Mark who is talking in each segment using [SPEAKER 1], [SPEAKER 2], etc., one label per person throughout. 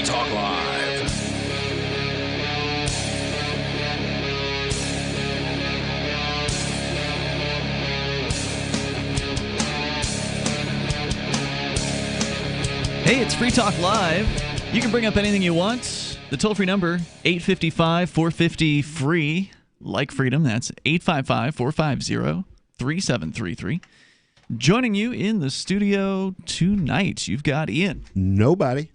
[SPEAKER 1] Talk Live.
[SPEAKER 2] Hey, it's Free Talk Live. You can bring up anything you want. The toll-free number, 855-450-FREE. Like freedom, that's 855-450-3733. Joining you in the studio tonight, you've got Ian.
[SPEAKER 3] Nobody.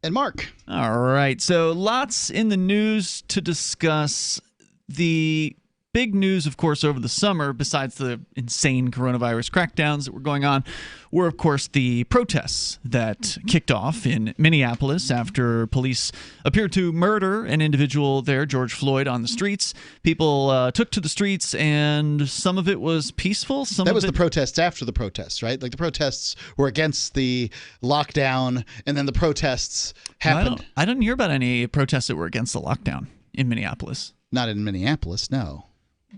[SPEAKER 4] And Mark.
[SPEAKER 2] All right, so lots in the news to discuss. The big news, of course, over the summer, besides the insane coronavirus crackdowns that were going on, were, of course, the protests that kicked off in Minneapolis after police appeared to murder an individual there, George Floyd, on the streets. People took to the streets, and some of it was peaceful.
[SPEAKER 4] That was the protests after the protests, right? Like the protests were against the lockdown, and then the protests happened.
[SPEAKER 2] I didn't hear about any protests that were against the lockdown in Minneapolis.
[SPEAKER 4] Not in Minneapolis, no.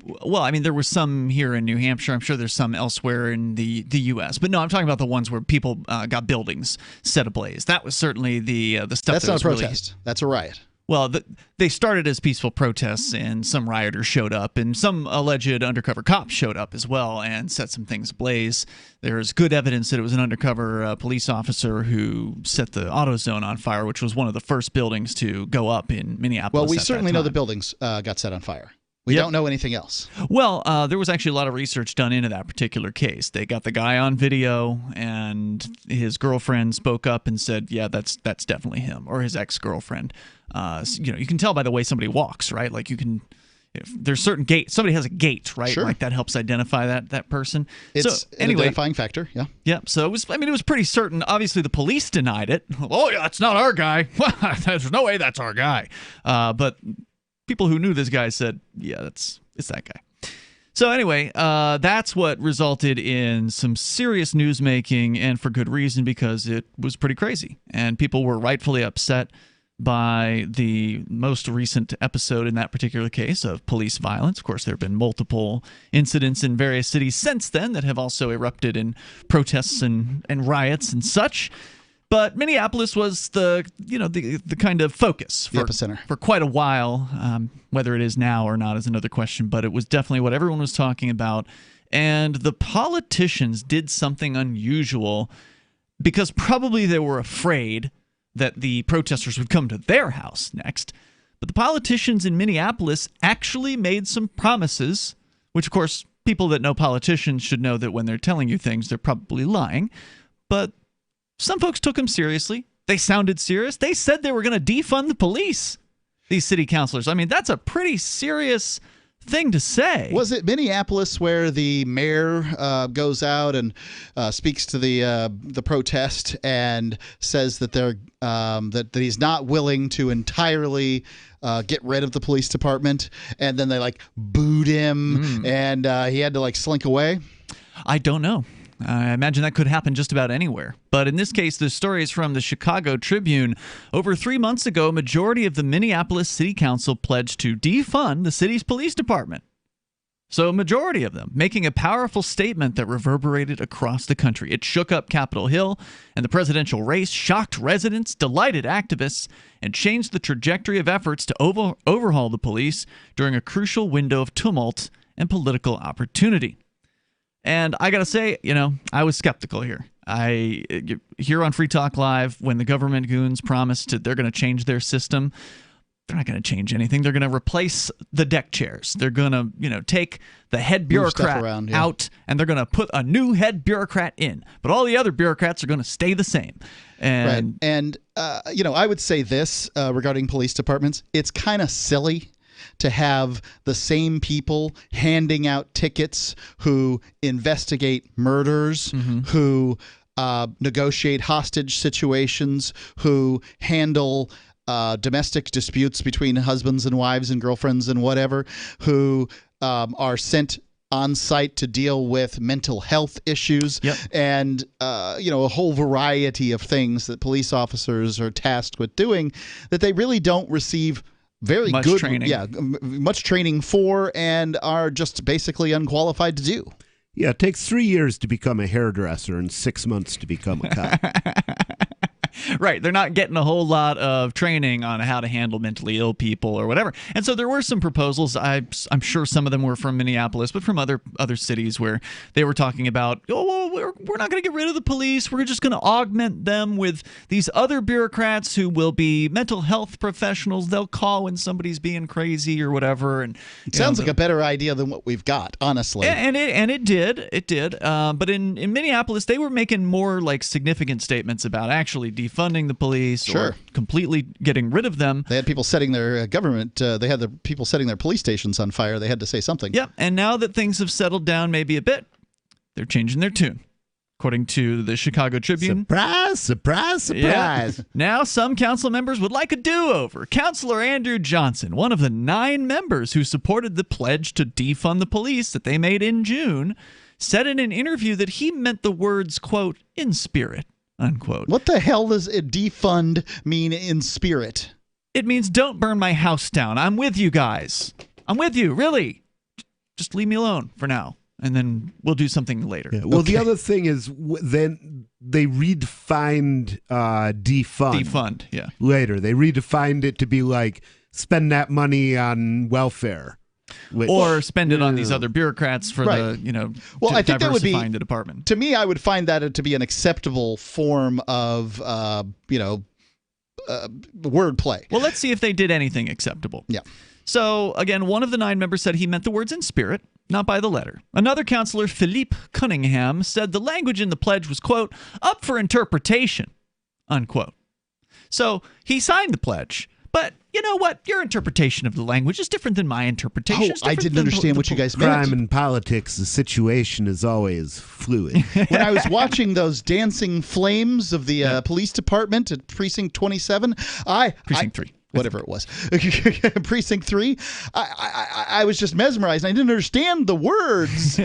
[SPEAKER 2] Well, I mean, there were some here in New Hampshire. I'm sure there's some elsewhere in the U.S. But no, I'm talking about the ones where people got buildings set ablaze. That was certainly the stuff.
[SPEAKER 4] That's
[SPEAKER 2] that
[SPEAKER 4] not
[SPEAKER 2] was
[SPEAKER 4] a protest.
[SPEAKER 2] Really,
[SPEAKER 4] that's a riot.
[SPEAKER 2] Well, they started as peaceful protests, and some rioters showed up, and some alleged undercover cops showed up as well and set some things ablaze. There's good evidence that it was an undercover police officer who set the AutoZone on fire, which was one of the first buildings to go up in Minneapolis.
[SPEAKER 4] Well, we certainly know the buildings got set on fire. We don't know anything else.
[SPEAKER 2] Well, there was actually a lot of research done into that particular case. They got the guy on video, and his girlfriend spoke up and said, yeah, that's definitely him, or his ex-girlfriend. You can tell by the way somebody walks, right? Like you can, if there's certain gait, somebody has a gait, right?
[SPEAKER 4] Sure.
[SPEAKER 2] Like that helps identify that person.
[SPEAKER 4] It's an identifying factor, yeah.
[SPEAKER 2] Yeah, so it was pretty certain. Obviously, the police denied it. Oh, yeah, that's not our guy. There's no way that's our guy. But people who knew this guy said, yeah, it's that guy. So anyway, that's what resulted in some serious newsmaking, and for good reason, because it was pretty crazy. And people were rightfully upset by the most recent episode in that particular case of police violence. Of course, there have been multiple incidents in various cities since then that have also erupted in protests and riots and such. But Minneapolis was the kind of focus
[SPEAKER 4] the epicenter
[SPEAKER 2] for quite a while. Whether it is now or not is another question, but it was definitely what everyone was talking about. And the politicians did something unusual because probably they were afraid that the protesters would come to their house next. But the politicians in Minneapolis actually made some promises, which, of course, people that know politicians should know that when they're telling you things, they're probably lying. But some folks took them seriously. They sounded serious. They said they were going to defund the police, these city councilors. I mean, that's a pretty serious thing to say.
[SPEAKER 4] Was it Minneapolis where the mayor goes out and speaks to the protest and says that that he's not willing to entirely get rid of the police department, and then they booed him and he had to slink away?
[SPEAKER 2] I don't know. I imagine that could happen just about anywhere. But in this case, the story is from the Chicago Tribune. Over 3 months ago, a majority of the Minneapolis City Council pledged to defund the city's police department. So a majority of them, making a powerful statement that reverberated across the country. It shook up Capitol Hill, and the presidential race shocked residents, delighted activists, and changed the trajectory of efforts to overhaul the police during a crucial window of tumult and political opportunity. And I got to say, I was skeptical here. Here on Free Talk Live, when the government goons promised they're going to change their system, they're not going to change anything. They're going to replace the deck chairs. They're going to, take the head bureaucrat out, and they're going to put a new head bureaucrat in. But all the other bureaucrats are going to stay the same. And,
[SPEAKER 4] right. And I would say this regarding police departments. It's kind of silly to have the same people handing out tickets who investigate murders, who negotiate hostage situations, who handle domestic disputes between husbands and wives and girlfriends and whatever, who are sent on site to deal with mental health issues and a whole variety of things that police officers are tasked with doing that they really don't receive much training for, and are just basically unqualified to do.
[SPEAKER 3] Yeah, it takes 3 years to become a hairdresser and 6 months to become a cop.
[SPEAKER 2] Right. They're not getting a whole lot of training on how to handle mentally ill people or whatever. And so there were some proposals. I'm sure some of them were from Minneapolis, but from other cities where they were talking about, oh, well, we're not going to get rid of the police. We're just going to augment them with these other bureaucrats who will be mental health professionals. They'll call when somebody's being crazy or whatever. And
[SPEAKER 4] it sounds like a better idea than what we've got, honestly.
[SPEAKER 2] And it did. But in Minneapolis, they were making more like significant statements about actually defunding the police or completely getting rid of them.
[SPEAKER 4] They had people setting their they had the people setting their police stations on fire. They had to say something.
[SPEAKER 2] Yep. And now that things have settled down maybe a bit, they're changing their tune. According to the Chicago Tribune.
[SPEAKER 1] Surprise, surprise, surprise.
[SPEAKER 2] Yeah. Now some council members would like a do-over. Councilor Andrew Johnson, one of the 9 members who supported the pledge to defund the police that they made in June, said in an interview that he meant the words, quote, in spirit, unquote.
[SPEAKER 4] What the hell does a defund mean in spirit?
[SPEAKER 2] It means don't burn my house down. I'm with you guys. I'm with you, really. Just leave me alone for now. And then we'll do something later.
[SPEAKER 1] Yeah. Well, the other thing is then they redefined defund.
[SPEAKER 2] Defund, yeah.
[SPEAKER 1] Later. They redefined it to be like spend that money on welfare.
[SPEAKER 2] Or spend it on these other buurocrats for
[SPEAKER 4] Right. I think that would be
[SPEAKER 2] diversifying the department.
[SPEAKER 4] To me, I would find that to be an acceptable form of wordplay.
[SPEAKER 2] Well, let's see if they did anything acceptable.
[SPEAKER 4] Yeah.
[SPEAKER 2] So, again, one of the 9 members said he meant the words in spirit, not by the letter. Another counselor, Philippe Cunningham, said the language in the pledge was, quote, up for interpretation, unquote. So he signed the pledge, but you know what? Your interpretation of the language is different than my interpretation.
[SPEAKER 4] I didn't understand what you guys meant.
[SPEAKER 1] Crime and politics, the situation is always fluid.
[SPEAKER 4] When I was watching those dancing flames of the police department at Precinct 27,
[SPEAKER 2] Precinct 3.
[SPEAKER 4] Whatever it was, Precinct 3, I was just mesmerized. I didn't understand the words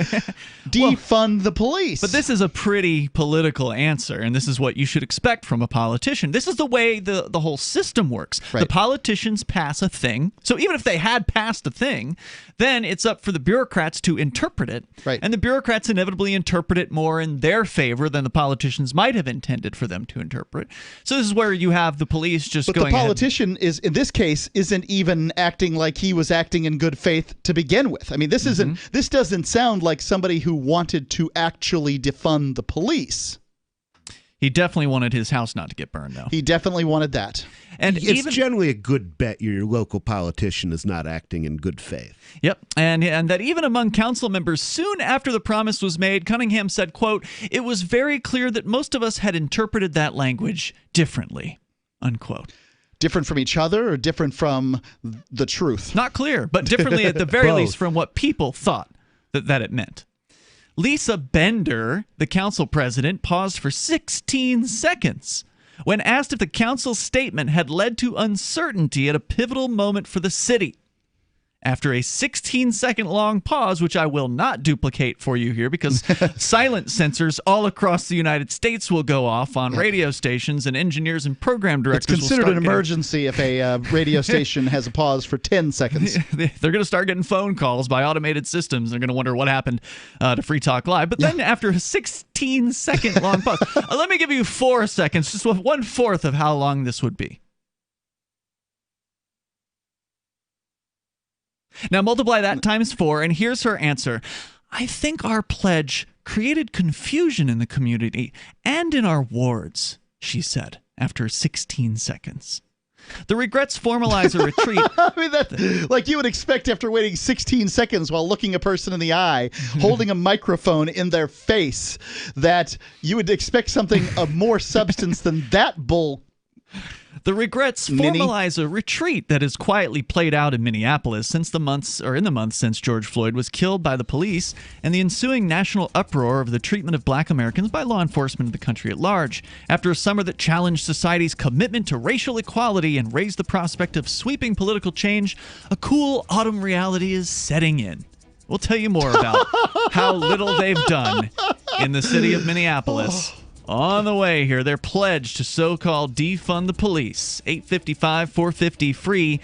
[SPEAKER 4] defund the police.
[SPEAKER 2] But this is a pretty political answer, and this is what you should expect from a politician. This is the way the whole system works.
[SPEAKER 4] Right.
[SPEAKER 2] The politicians pass a thing. So even if they had passed a thing, then it's up for the bureaucrats to interpret it.
[SPEAKER 4] Right.
[SPEAKER 2] And the bureaucrats inevitably interpret it more in their favor than the politicians might have intended for them to interpret. So this is where you have the police just
[SPEAKER 4] But
[SPEAKER 2] going
[SPEAKER 4] the politician is, in this case, isn't even acting like he was acting in good faith to begin with. I mean, this doesn't sound like somebody who wanted to actually defund the police.
[SPEAKER 2] He definitely wanted his house not to get burned, though.
[SPEAKER 4] He definitely wanted that.
[SPEAKER 2] And
[SPEAKER 1] it's generally a good bet your local politician is not acting in good faith.
[SPEAKER 2] Yep. And that even among council members soon after the promise was made, Cunningham said, quote, it was very clear that most of us had interpreted that language differently, unquote.
[SPEAKER 4] Different from each other or different from the truth?
[SPEAKER 2] Not clear, but differently at the very least from what people thought that it meant. Lisa Bender, the council president, paused for 16 seconds when asked if the council's statement had led to uncertainty at a pivotal moment for the city. After a 16-second long pause, which I will not duplicate for you here because silent sensors all across the United States will go off on radio stations, and engineers and program directors
[SPEAKER 4] It's considered an emergency if a radio station has a pause for 10 seconds.
[SPEAKER 2] They're going to start getting phone calls by automated systems. They're going to wonder what happened to Free Talk Live. But then after a 16-second long pause, let me give you 4 seconds, just 1/4 of how long this would be. Now multiply that times 4, and here's her answer. I think our pledge created confusion in the community and in our wards, she said, after 16 seconds. The regrets formalize a retreat.
[SPEAKER 4] I mean, that, like you would expect after waiting 16 seconds while looking a person in the eye, holding a microphone in their face, that you would expect something of more substance than that bull.
[SPEAKER 2] The regrets formalize a retreat that has quietly played out in Minneapolis in the months since George Floyd was killed by the police and the ensuing national uproar of the treatment of black Americans by law enforcement in the country at large. After a summer that challenged society's commitment to racial equality and raised the prospect of sweeping political change, a cool autumn reality is setting in. We'll tell you more about how little they've done in the city of Minneapolis. On the way here, their pledge to so-called defund the police. 855-450-FREE.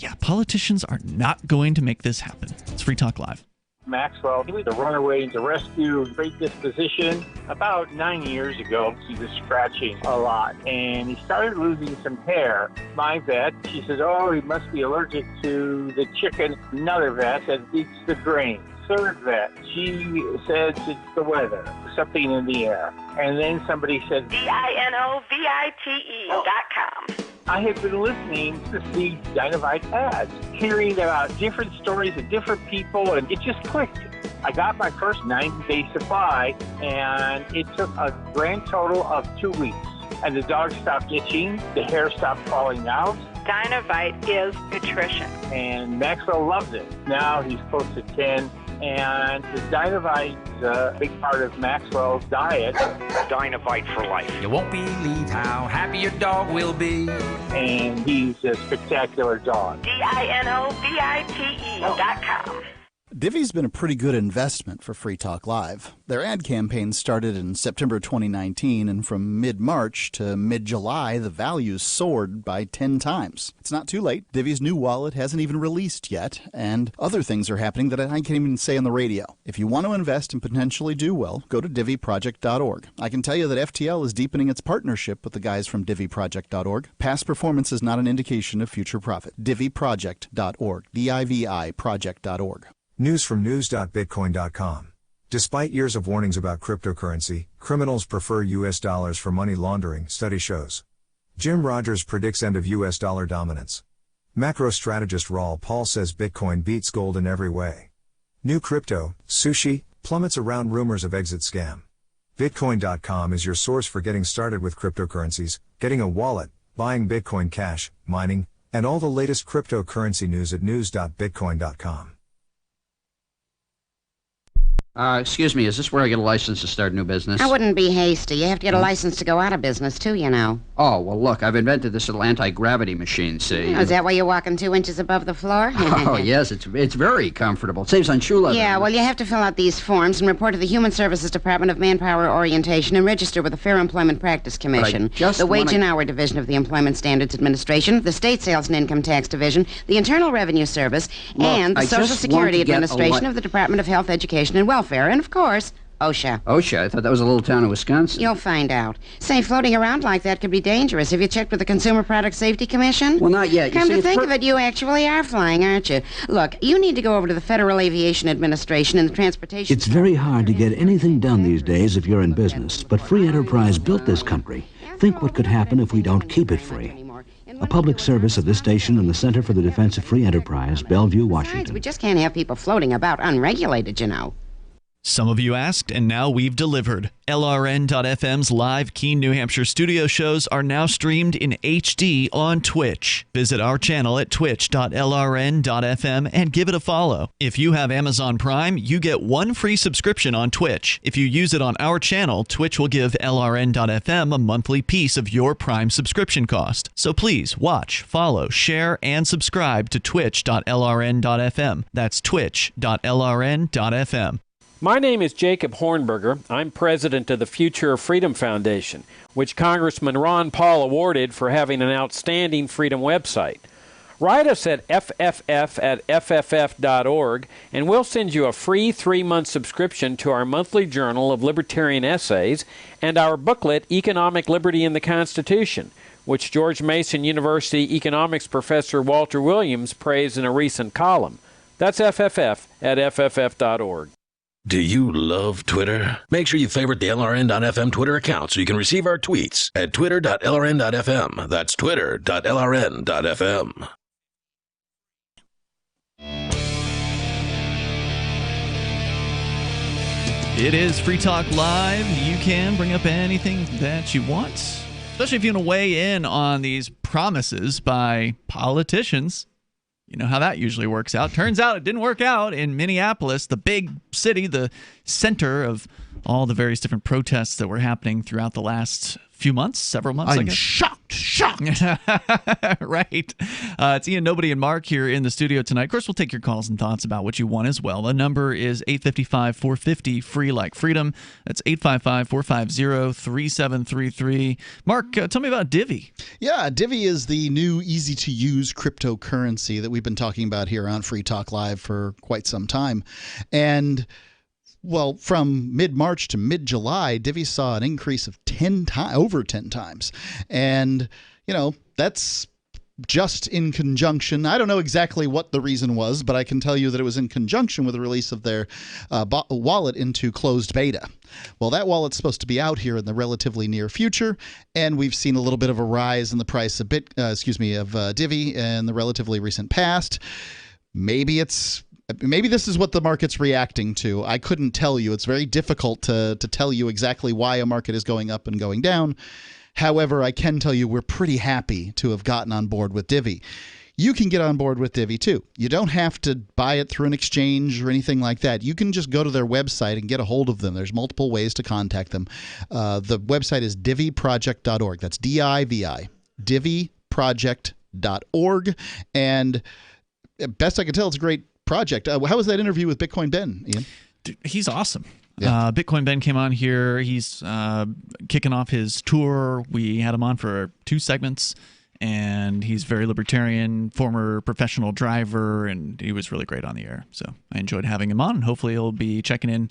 [SPEAKER 2] Yeah, politicians are not going to make this happen. It's Free Talk Live.
[SPEAKER 3] Maxwell. He was a runaway to rescue, great disposition. About 9 years ago, he was scratching a lot, and he started losing some hair. My vet, she said, oh, he must be allergic to the chicken. Another vet said, it's the grain. Third vet, she says it's the weather, something in the air. And then somebody said, DINOVITE.com. I have been listening to the Dynavite ads, hearing about different stories of different people, and it just clicked. I got my first 90-day supply, and it took a grand total of 2 weeks. And the dog stopped itching, the hair stopped falling out.
[SPEAKER 5] Dynavite is nutrition.
[SPEAKER 3] And Maxwell loves it. Now he's close to 10. And the Dynavite is a big part of Maxwell's diet.
[SPEAKER 6] Dynavite for life. You won't believe how happy your dog will be.
[SPEAKER 3] And he's a spectacular dog.
[SPEAKER 5] DINOVITE.com.
[SPEAKER 4] Divvy's been a pretty good investment for Free Talk Live. Their ad campaign started in September 2019, and from mid-March to mid-July, the values soared by 10 times. It's not too late. Divvy's new wallet hasn't even released yet, and other things are happening that I can't even say on the radio. If you want to invest and potentially do well, go to DivvyProject.org. I can tell you that FTL is deepening its partnership with the guys from DivvyProject.org. Past performance is not an indication of future profit. DivvyProject.org. DIVI Project.org.
[SPEAKER 7] News from news.bitcoin.com. Despite years of warnings about cryptocurrency, criminals prefer U.S. dollars for money laundering, study shows. Jim Rogers predicts end of U.S. dollar dominance. Macro strategist Raul Paul says Bitcoin beats gold in every way. New crypto, sushi, plummets around rumors of exit scam. Bitcoin.com is your source for getting started with cryptocurrencies, getting a wallet, buying Bitcoin Cash, mining, and all the latest cryptocurrency news at news.bitcoin.com.
[SPEAKER 8] Excuse me, is this where I get a license to start a new business?
[SPEAKER 9] I wouldn't be hasty. You have to get a license to go out of business, too, you know.
[SPEAKER 8] Oh, well, look, I've invented this little anti-gravity machine, see?
[SPEAKER 9] Oh, is that why you're walking 2 inches above the floor?
[SPEAKER 8] Oh, yes, it's very comfortable. It saves on shoe leather.
[SPEAKER 9] Yeah, well, you have to fill out these forms and report to the Human Services Department of Manpower Orientation and register with the Fair Employment Practice Commission, the Wage and Hour Division of the Employment Standards Administration, the State Sales and Income Tax Division, the Internal Revenue Service, and the Social Security Administration of the Department of Health, Education, and Welfare, and, of course, OSHA.
[SPEAKER 8] OSHA? I thought that was a little town in Wisconsin.
[SPEAKER 9] You'll find out. Say, floating around like that could be dangerous. Have you checked with the Consumer Product Safety Commission?
[SPEAKER 8] Well, not yet.
[SPEAKER 9] Come to think of it, you actually are flying, aren't you? Look, you need to go over to the Federal Aviation Administration and the Transportation...
[SPEAKER 10] It's very hard to get anything done these days if you're in business, but free enterprise built this country. Think what could happen if we don't keep it free. A public service of this station and the Center for the Defense of Free Enterprise, Bellevue, Washington.
[SPEAKER 9] Besides, we just can't have people floating about unregulated, you know.
[SPEAKER 2] Some of you asked, and now we've delivered. LRN.FM's live Keene, New Hampshire studio shows are now streamed in HD on Twitch. Visit our channel at twitch.lrn.fm and give it a follow. If you have Amazon Prime, you get 1 free subscription on Twitch. If you use it on our channel, Twitch will give LRN.FM a monthly piece of your Prime subscription cost. So please watch, follow, share, and subscribe to twitch.lrn.fm. That's twitch.lrn.fm.
[SPEAKER 11] My name is Jacob Hornberger. I'm president of the Future of Freedom Foundation, which Congressman Ron Paul awarded for having an outstanding freedom website. Write us at fff@fff.org, and we'll send you a free 3-month subscription to our monthly journal of libertarian essays and our booklet, Economic Liberty in the Constitution, which George Mason University economics professor Walter Williams praised in a recent column. That's fff@fff.org.
[SPEAKER 12] Do you love Twitter? Make sure you favorite the LRN.FM Twitter account so you can receive our tweets at twitter.lrn.fm. That's twitter.lrn.fm.
[SPEAKER 2] It is Free Talk Live. You can bring up anything that you want, especially if you want to weigh in on these promises by politicians. You know how that usually works out. Turns out it didn't work out in Minneapolis, the big city, the center of all the various different protests that were happening throughout the last few months, several months, I guess.
[SPEAKER 1] Shocked shocked.
[SPEAKER 2] Right. It's Ian, Nobody, and Mark here in the studio tonight. Of course, we'll take your calls and thoughts about what you want as well. The number is 855-450, free like freedom. That's 855-450-3733. Mark, tell me about Divvy.
[SPEAKER 4] Yeah, Divvy is the new easy-to-use cryptocurrency that we've been talking about here on Free Talk Live for quite some time. And well, from mid-March to mid-July, Divvy saw an increase of over 10 times. And, that's just in conjunction. I don't know exactly what the reason was, but I can tell you that it was in conjunction with the release of their wallet into closed beta. Well, that wallet's supposed to be out here in the relatively near future, and we've seen a little bit of a rise in the price of Divvy in the relatively recent past. Maybe this is what the market's reacting to. I couldn't tell you. It's very difficult to tell you exactly why a market is going up and going down. However, I can tell you we're pretty happy to have gotten on board with Divvy. You can get on board with Divvy too. You don't have to buy it through an exchange or anything like that. You can just go to their website and get a hold of them. There's multiple ways to contact them. The website is diviproject.org. That's D-I-V-I. diviproject.org. And best I can tell, it's a great project. How was that interview with Bitcoin Ben, Ian?
[SPEAKER 2] Dude, he's awesome.
[SPEAKER 4] Yeah.
[SPEAKER 2] Bitcoin Ben came on here. He's kicking off his tour. We had him on for 2 segments, and he's very libertarian, former professional driver, and he was really great on the air. So I enjoyed having him on, and hopefully he'll be checking in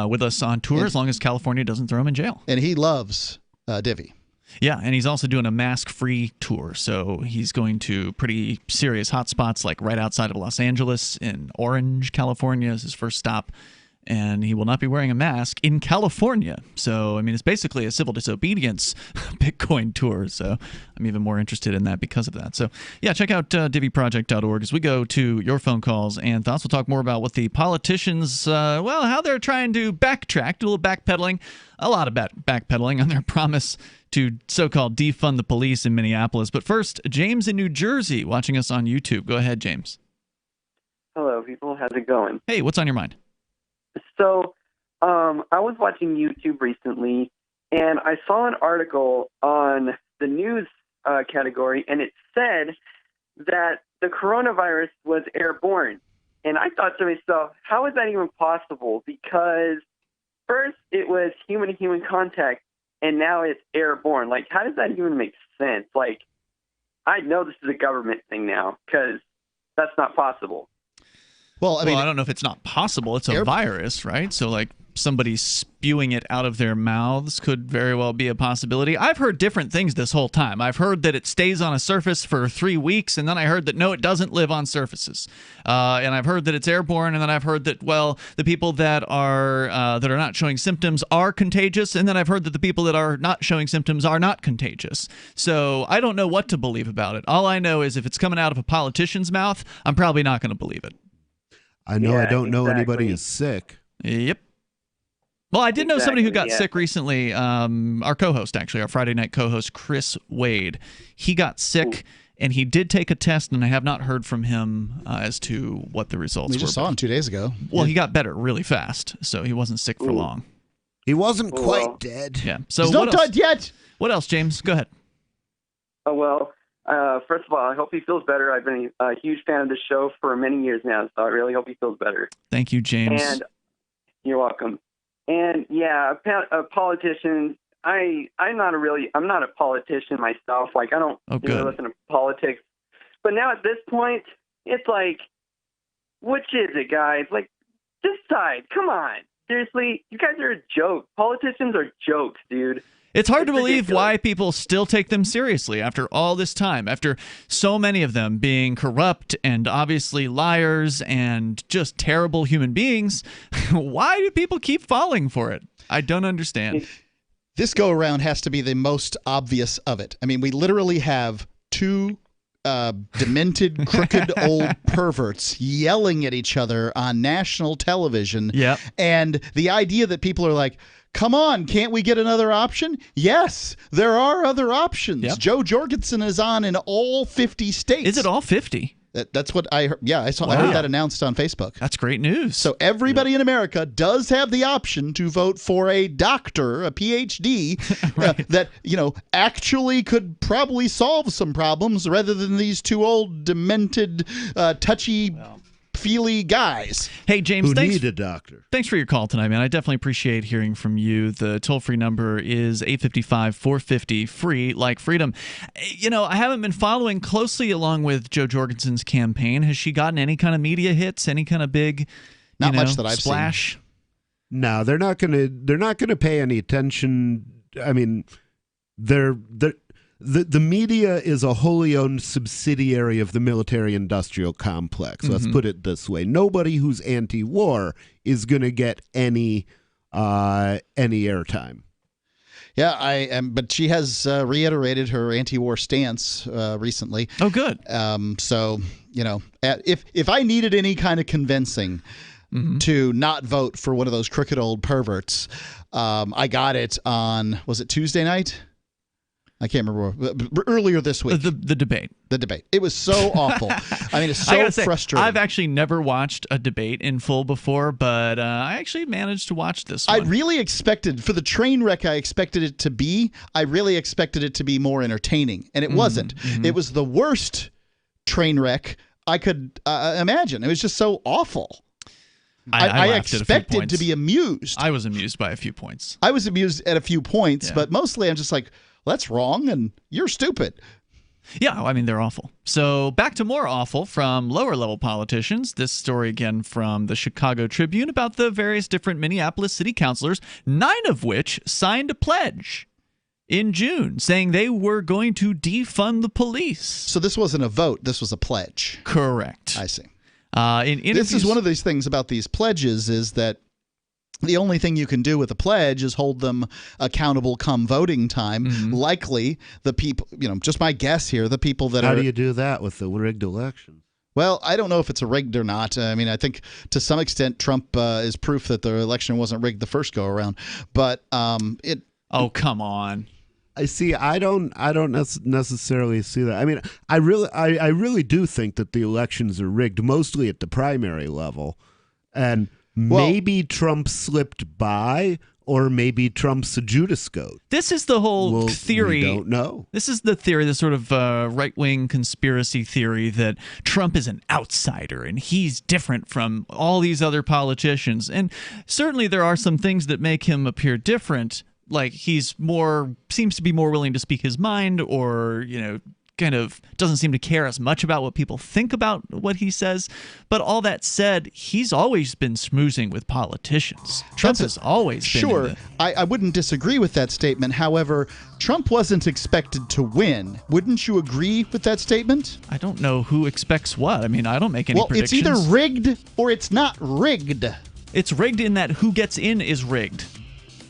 [SPEAKER 2] with us on tour as long as California doesn't throw him in jail.
[SPEAKER 4] And he loves Divvy.
[SPEAKER 2] Yeah, and he's also doing a mask-free tour, so he's going to pretty serious hotspots like right outside of Los Angeles. In Orange, California is his first stop, and he will not be wearing a mask in California. So, I mean, it's basically a civil disobedience Bitcoin tour, so I'm even more interested in that because of that. So, yeah, check out diviproject.org as we go to your phone calls and thoughts. We'll talk more about what the politicians, how they're trying to backtrack, do a little backpedaling, a lot of backpedaling on their promise to so-called defund the police in Minneapolis. But first, James in New Jersey watching us on YouTube. Go ahead, James.
[SPEAKER 13] Hello, people. How's it going?
[SPEAKER 2] Hey, what's on your mind?
[SPEAKER 13] So, I was watching YouTube recently, and I saw an article on the news category, and it said that the coronavirus was airborne. And I thought to myself, how is that even possible? Because first it was human-to-human contact, and now it's airborne. Like, how does that even make sense? Like, I know this is a government thing now, because that's not possible.
[SPEAKER 2] Well, I mean, I don't know if it's not possible. It's a virus, right? So, like, somebody spewing it out of their mouths could very well be a possibility. I've heard different things this whole time. I've heard that it stays on a surface for 3 weeks, and then I heard that, no, it doesn't live on surfaces. And I've heard that it's airborne, and then I've heard that, well, the people that are not showing symptoms are contagious, and then I've heard that the people that are not showing symptoms are not contagious. So I don't know what to believe about it. All I know is if it's coming out of a politician's mouth, I'm probably not going to believe it.
[SPEAKER 1] I know I don't know anybody who's sick.
[SPEAKER 2] Yep. Well, I did know somebody who got sick recently. Our co-host, actually, our Friday night co-host, Chris Wade. He got sick, and he did take a test, and I have not heard from him as to what the results were.
[SPEAKER 4] We just saw him 2 days ago.
[SPEAKER 2] Well, he got better really fast, so he wasn't sick for long.
[SPEAKER 1] He wasn't quite dead.
[SPEAKER 2] Yeah. So
[SPEAKER 4] he's not dead yet.
[SPEAKER 2] What else, James? Go ahead.
[SPEAKER 13] Oh, well, first of all, I hope he feels better. I've been a huge fan of the show for many years now, so I really hope he feels better.
[SPEAKER 2] Thank you, James.
[SPEAKER 13] And you're welcome. And yeah, a politician. I'm not a politician myself. Like, I don't listen to politics. But now at this point, it's like, which is it, guys? Like, decide. Come on, seriously, you guys are a joke. Politicians are jokes, dude.
[SPEAKER 2] It's hard to believe why people still take them seriously after all this time, after so many of them being corrupt and obviously liars and just terrible human beings. Why do people keep falling for it? I don't understand.
[SPEAKER 4] This go-around has to be the most obvious of it. I mean, we literally have two demented, crooked old perverts yelling at each other on national television.
[SPEAKER 2] Yep.
[SPEAKER 4] And the idea that people are like, come on, can't we get another option? Yes, there are other options.
[SPEAKER 2] Yep.
[SPEAKER 4] Joe Jorgensen is on in all 50 states.
[SPEAKER 2] Is it all 50?
[SPEAKER 4] That's what I heard. Yeah, I heard that announced on Facebook.
[SPEAKER 2] That's great news.
[SPEAKER 4] So everybody in America does have the option to vote for a doctor, a PhD, that actually could probably solve some problems rather than these two old, demented, touchy-feely guys.
[SPEAKER 2] Hey, James,
[SPEAKER 1] who need a doctor.
[SPEAKER 2] Thanks for your call tonight, man. I definitely appreciate hearing from you. The toll-free number is 855-450-FREE, like freedom. I haven't been following closely along with Jo Jorgensen's campaign. Has she gotten any kind of media hits? Any kind of big,
[SPEAKER 4] not much that I've
[SPEAKER 2] splash?
[SPEAKER 4] seen.
[SPEAKER 1] No, they're not gonna pay any attention. I mean, the media is a wholly owned subsidiary of the military-industrial complex. Mm-hmm. Let's put it this way: nobody who's anti-war is going to get any airtime.
[SPEAKER 4] Yeah, I am. But she has reiterated her anti-war stance recently.
[SPEAKER 2] Oh, good.
[SPEAKER 4] So if I needed any kind of convincing to not vote for one of those crooked old perverts, I got it on, was it Tuesday night? I can't remember. Earlier this week.
[SPEAKER 2] The debate.
[SPEAKER 4] The debate. It was so awful. I mean, it's so frustrating.
[SPEAKER 2] I've actually never watched a debate in full before, but I actually managed to watch this one.
[SPEAKER 4] I really expected, for the train wreck I expected it to be, I really expected it to be more entertaining. And it wasn't. Mm-hmm. It was the worst train wreck I could imagine. It was just so awful. I expected to be amused.
[SPEAKER 2] I was amused by a few points.
[SPEAKER 4] I was amused at a few points, but mostly I'm just like, that's wrong, and you're stupid.
[SPEAKER 2] Yeah, I mean, they're awful. So back to more awful from lower-level politicians. This story again from the Chicago Tribune about the various different Minneapolis city councilors, 9 of which signed a pledge in June saying they were going to defund the police.
[SPEAKER 4] So this wasn't a vote. This was a pledge.
[SPEAKER 2] Correct.
[SPEAKER 4] I see.
[SPEAKER 2] This
[SPEAKER 4] is one of these things about these pledges is that the only thing you can do with a pledge is hold them accountable come voting time. Mm-hmm. Likely, the people, just my guess here, the people that
[SPEAKER 1] How do you do that with the rigged election?
[SPEAKER 4] Well, I don't know if it's rigged or not. I mean, I think to some extent Trump is proof that the election wasn't rigged the first go around. But it.
[SPEAKER 2] Oh, come on.
[SPEAKER 1] I don't necessarily see that. I mean, I really do think that the elections are rigged, mostly at the primary level, and maybe Trump slipped by, or maybe Trump's a Judas goat.
[SPEAKER 2] This is the whole theory.
[SPEAKER 1] We don't know.
[SPEAKER 2] This is the theory, the sort of right-wing conspiracy theory that Trump is an outsider and he's different from all these other politicians. And certainly there are some things that make him appear different, like seems to be more willing to speak his mind, or, kind of doesn't seem to care as much about what people think about what he says. But all that said, he's always been schmoozing with politicians. Trump has always been.
[SPEAKER 4] Sure, I wouldn't disagree with that statement. However, Trump wasn't expected to win. Wouldn't you agree with that statement?
[SPEAKER 2] I don't know who expects what. I mean, I don't make any predictions.
[SPEAKER 4] It's either rigged or it's not rigged.
[SPEAKER 2] It's rigged in that who gets in is rigged.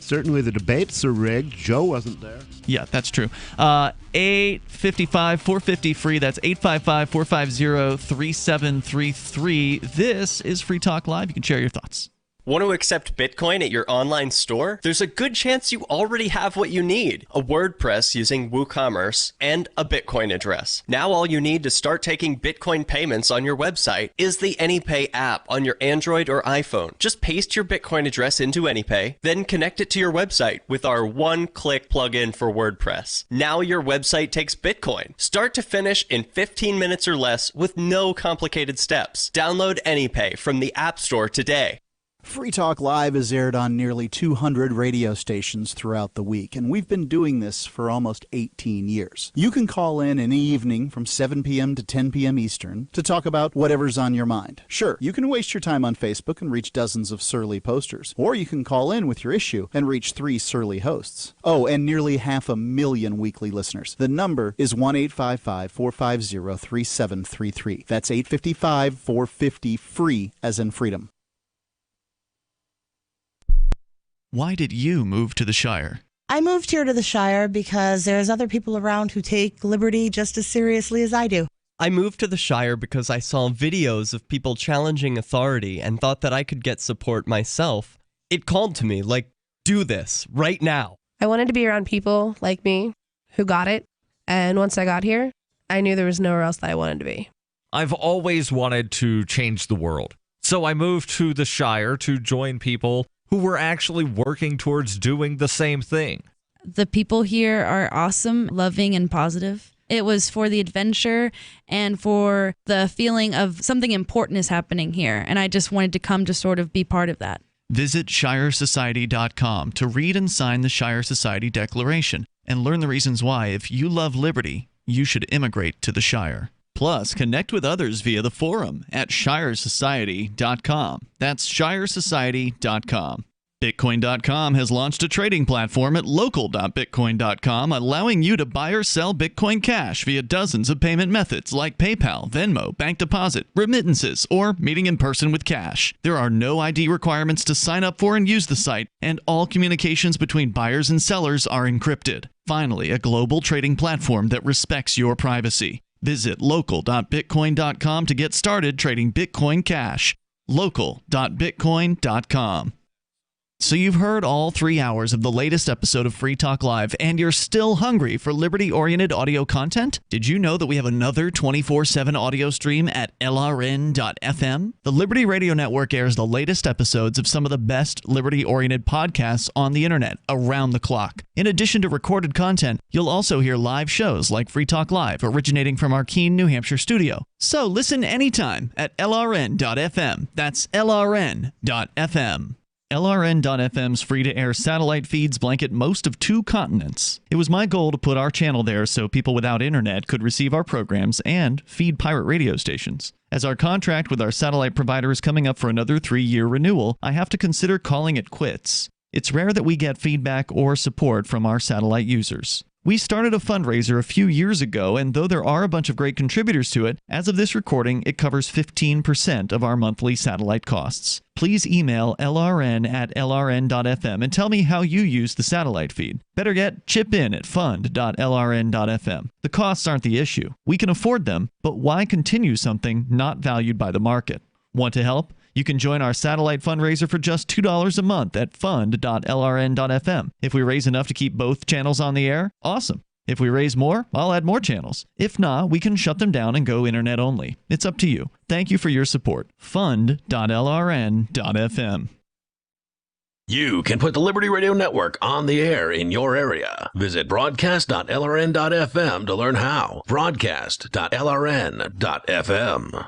[SPEAKER 1] Certainly the debates are rigged. Joe wasn't there.
[SPEAKER 2] Yeah, that's true. 855-450-FREE. That's 855-450-3733. This is Free Talk Live. You can share your thoughts.
[SPEAKER 14] Want to accept Bitcoin at your online store? There's a good chance you already have what you need: a WordPress using WooCommerce and a Bitcoin address. Now all you need to start taking Bitcoin payments on your website is the AnyPay app on your Android or iPhone. Just paste your Bitcoin address into AnyPay, then connect it to your website with our one-click plugin for WordPress. Now your website takes Bitcoin, start to finish, in 15 minutes or less with no complicated steps. Download AnyPay from the App Store today.
[SPEAKER 15] Free Talk Live is aired on nearly 200 radio stations throughout the week, and we've been doing this for almost 18 years. You can call in any evening from 7 p.m. to 10 p.m. Eastern to talk about whatever's on your mind. Sure, you can waste your time on Facebook and reach dozens of surly posters, or you can call in with your issue and reach 3 surly hosts. Oh, and nearly 500,000 weekly listeners. The number is 1-855-450-3733. That's 855-450-FREE, as in freedom.
[SPEAKER 2] Why did you move to the Shire?
[SPEAKER 16] I moved here to the Shire because there's other people around who take liberty just as seriously as I do.
[SPEAKER 17] I moved to the Shire because I saw videos of people challenging authority and thought that I could get support myself. It called to me, like, do this, right now.
[SPEAKER 18] I wanted to be around people like me who got it, and once I got here, I knew there was nowhere else that I wanted to be. I've always wanted to change the world. So I moved to the Shire to join people who were actually working towards doing the same thing.
[SPEAKER 19] The people here are awesome, loving, and positive. It was for the adventure and for the feeling of something important is happening here. And I just wanted to come to sort of be part of that.
[SPEAKER 2] Visit ShireSociety.com to read and sign the Shire Society Declaration and learn the reasons why, if you love liberty, you should immigrate to the Shire. Plus, connect with others via the forum at ShireSociety.com. That's ShireSociety.com. Bitcoin.com has launched a trading platform at local.bitcoin.com, allowing you to buy or sell Bitcoin Cash via dozens of payment methods like PayPal, Venmo, bank deposit, remittances, or meeting in person with cash. There are no ID requirements to sign up for and use the site, and all communications between buyers and sellers are encrypted. Finally, a global trading platform that respects your privacy. Visit local.bitcoin.com to get started trading Bitcoin Cash. local.bitcoin.com. So you've heard all 3 hours of the latest episode of Free Talk Live, and you're still hungry for liberty-oriented audio content? Did you know that we have another 24/7 audio stream at LRN.FM? The Liberty Radio Network airs the latest episodes of some of the best liberty-oriented podcasts on the internet around the clock. In addition to recorded content, you'll also hear live shows like Free Talk Live, originating from our Keene, New Hampshire studio. So listen anytime at LRN.FM. That's LRN.FM. LRN.FM's free-to-air satellite feeds blanket most of 2 continents. It was my goal to put our channel there so people without internet could receive our programs and feed pirate radio stations. As our contract with our satellite provider is coming up for another 3-year renewal, I have to consider calling it quits. It's rare that we get feedback or support from our satellite users. We started a fundraiser a few years ago, and though there are a bunch of great contributors to it, as of this recording, it covers 15% of our monthly satellite costs. Please email lrn@lrn.fm and tell me how you use the satellite feed. Better yet, chip in at fund.lrn.fm. The costs aren't the issue. We can afford them, but why continue something not valued by the market? Want to help? You can join our satellite fundraiser for just $2 a month at fund.lrn.fm. If we raise enough to keep both channels on the air, awesome. If we raise more, I'll add more channels. If not, we can shut them down and go internet only. It's up to you. Thank you for your support. Fund.lrn.fm.
[SPEAKER 12] You can put the Liberty Radio Network on the air in your area. Visit broadcast.lrn.fm to learn how. Broadcast.lrn.fm.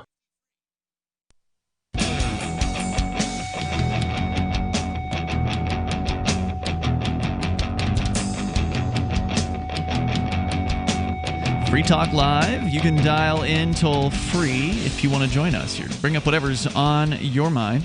[SPEAKER 2] Free Talk Live. You can dial in toll free if you want to join us here. Bring up whatever's on your mind.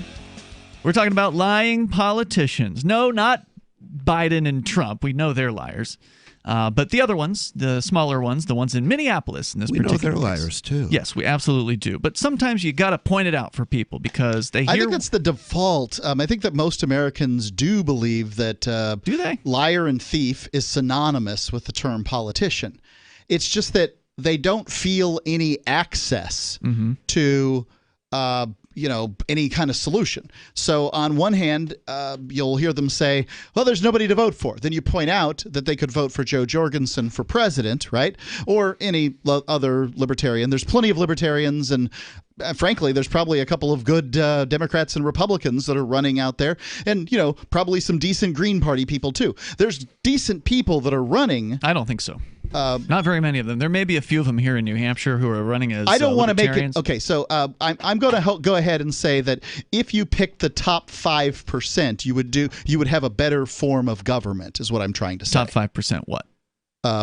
[SPEAKER 2] We're talking about lying politicians. No, not Biden and Trump. We know they're liars. But the other ones, the smaller ones, the ones in Minneapolis in this particular case.
[SPEAKER 1] We know they're liars, too.
[SPEAKER 2] Yes, we absolutely do. But sometimes you got to point it out for people because they hear...
[SPEAKER 4] I think that's the default. I think that most Americans do believe that
[SPEAKER 2] do they?
[SPEAKER 4] Liar and thief is synonymous with the term politician. It's just that they don't feel any access to any kind of solution. So on one hand, you'll hear them say, well, there's nobody to vote for. Then you point out that they could vote for Joe Jorgensen for president, right? Or any other libertarian. There's plenty of libertarians, and frankly, there's probably a couple of good Democrats and Republicans that are running out there, and probably some decent Green Party people too. There's decent people that are running.
[SPEAKER 2] I don't think so. Not very many of them. There may be a few of them here in New Hampshire who are running as
[SPEAKER 4] I don't want to make
[SPEAKER 2] it.
[SPEAKER 4] Okay, so I'm going to go ahead and say that if you pick the top 5%, you would have a better form of government. Is what I'm trying to say.
[SPEAKER 2] Top 5% what?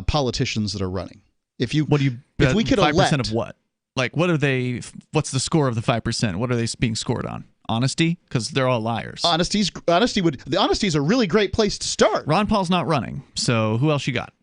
[SPEAKER 4] Politicians that are running. If we could
[SPEAKER 2] 5%
[SPEAKER 4] elect
[SPEAKER 2] of what? Like, what are they? What's the score of the 5%? What are they being scored on? Honesty? Because they're all liars.
[SPEAKER 4] Honesty is a really great place to start.
[SPEAKER 2] Ron Paul's not running, so who else you got?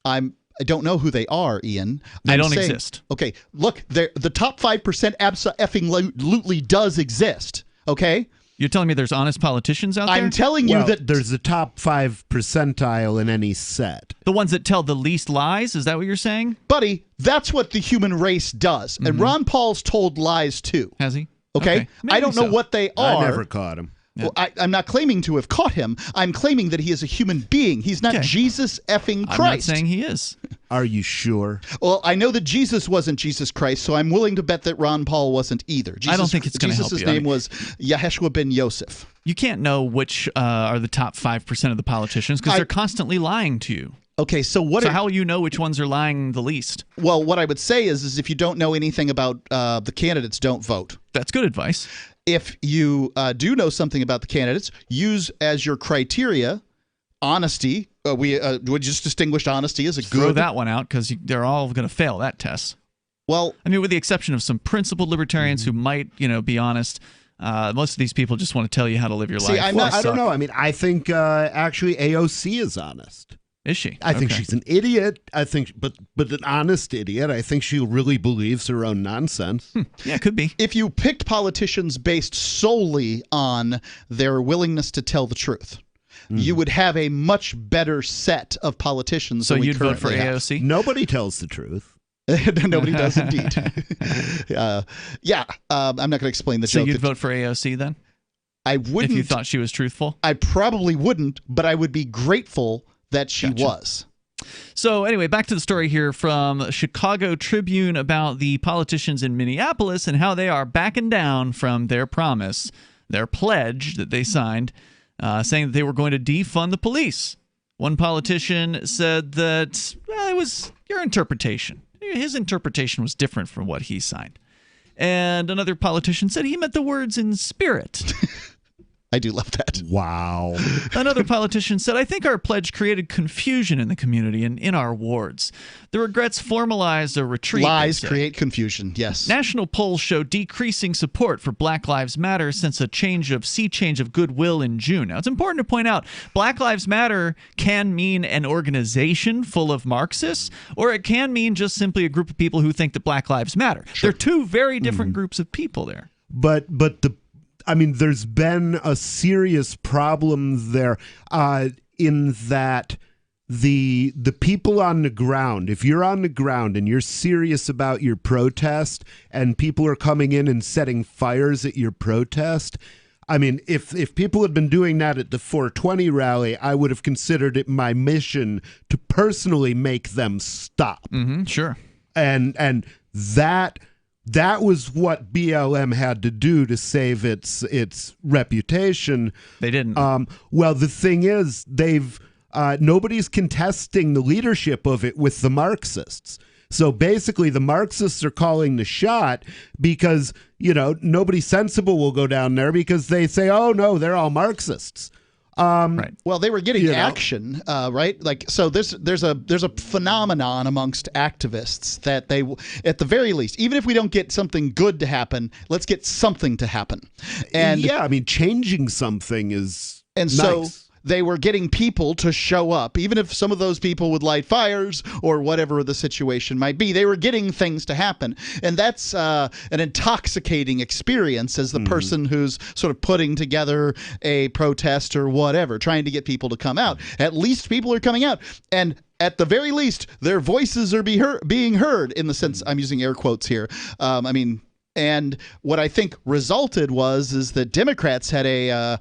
[SPEAKER 4] I don't know who they are, Ian.
[SPEAKER 2] They don't exist.
[SPEAKER 4] Okay, look, the top 5% absolutely does exist. Okay.
[SPEAKER 2] You're telling me there's honest politicians out there?
[SPEAKER 4] I'm telling you that
[SPEAKER 1] there's a top 5 percentile in any set.
[SPEAKER 2] The ones that tell the least lies? Is that what you're saying?
[SPEAKER 4] Buddy, that's what the human race does. And Ron Paul's told lies too.
[SPEAKER 2] Has he?
[SPEAKER 4] Okay. I don't know what they are.
[SPEAKER 1] I never caught him.
[SPEAKER 4] Well, I'm not claiming to have caught him. I'm claiming that he is a human being. He's not Jesus effing Christ.
[SPEAKER 2] I'm not saying he is.
[SPEAKER 1] Are you sure?
[SPEAKER 4] Well, I know that Jesus wasn't Jesus Christ, so I'm willing to bet that Ron Paul wasn't either.
[SPEAKER 2] I don't think it's going to help you.
[SPEAKER 4] Jesus' name was Yeshua ben Yosef.
[SPEAKER 2] You can't know which are the top 5% of the politicians because they're constantly lying to you.
[SPEAKER 4] Okay, so
[SPEAKER 2] how will you know which ones are lying the least?
[SPEAKER 4] Well, what I would say is if you don't know anything about the candidates, don't vote.
[SPEAKER 2] That's good advice.
[SPEAKER 4] If you do know something about the candidates, use as your criteria honesty. We just distinguished honesty as a good.
[SPEAKER 2] Throw that one out because they're all going to fail that test.
[SPEAKER 4] Well,
[SPEAKER 2] I mean, with the exception of some principled libertarians who might, be honest. Most of these people just want to tell you how to live your life.
[SPEAKER 1] I don't know. I mean, I think actually AOC is honest.
[SPEAKER 2] Is she?
[SPEAKER 1] I think she's an idiot. I think, but an honest idiot. I think she really believes her own nonsense.
[SPEAKER 2] Yeah, it could be.
[SPEAKER 4] If you picked politicians based solely on their willingness to tell the truth, you would have a much better set of politicians.
[SPEAKER 2] So
[SPEAKER 4] than we
[SPEAKER 2] you'd vote for
[SPEAKER 4] currently
[SPEAKER 2] AOC?
[SPEAKER 4] have.
[SPEAKER 1] Nobody tells the truth.
[SPEAKER 4] Nobody does indeed. I'm not going to explain the
[SPEAKER 2] joke. So you'd vote for AOC then?
[SPEAKER 4] I wouldn't.
[SPEAKER 2] If you thought she was truthful?
[SPEAKER 4] I probably wouldn't, but I would be grateful that she was.
[SPEAKER 2] So anyway, back to the story here from Chicago Tribune about the politicians in Minneapolis and how they are backing down from their promise, their pledge that they signed, saying that they were going to defund the police. One politician said that, well, it was your interpretation. His interpretation was different from what he signed. And another politician said he meant the words in spirit.
[SPEAKER 4] I do love that.
[SPEAKER 1] Wow.
[SPEAKER 2] Another politician said, I think our pledge created confusion in the community and in our wards. The regrets formalized a retreat.
[SPEAKER 4] Lies create confusion, yes.
[SPEAKER 2] National polls show decreasing support for Black Lives Matter since a sea change of goodwill in June. Now, it's important to point out, Black Lives Matter can mean an organization full of Marxists, or it can mean just simply a group of people who think that Black Lives Matter. Sure. They're two very different groups of people there.
[SPEAKER 1] But there's been a serious problem there in that the people on the ground, if you're on the ground and you're serious about your protest and people are coming in and setting fires at your protest, I mean, if people had been doing that at the 420 rally, I would have considered it my mission to personally make them stop.
[SPEAKER 2] Sure.
[SPEAKER 1] And that was what BLM had to do to save its reputation.
[SPEAKER 2] They didn't.
[SPEAKER 1] Well, the thing is, nobody's contesting the leadership of it with the Marxists. So basically, the Marxists are calling the shot because, nobody sensible will go down there because they say, oh, no, they're all Marxists.
[SPEAKER 2] Right.
[SPEAKER 4] Well, they were getting action, right? Like, so there's a phenomenon amongst activists that they, at the very least, even if we don't get something good to happen, let's get something to happen. And
[SPEAKER 1] yeah, I mean, changing something is nice.
[SPEAKER 4] So they were getting people to show up, even if some of those people would light fires or whatever the situation might be. They were getting things to happen. And that's an intoxicating experience as the person who's sort of putting together a protest or whatever, trying to get people to come out. At least people are coming out. And at the very least, their voices are being heard, in the sense, I'm using air quotes here. And what I think resulted is that Democrats had a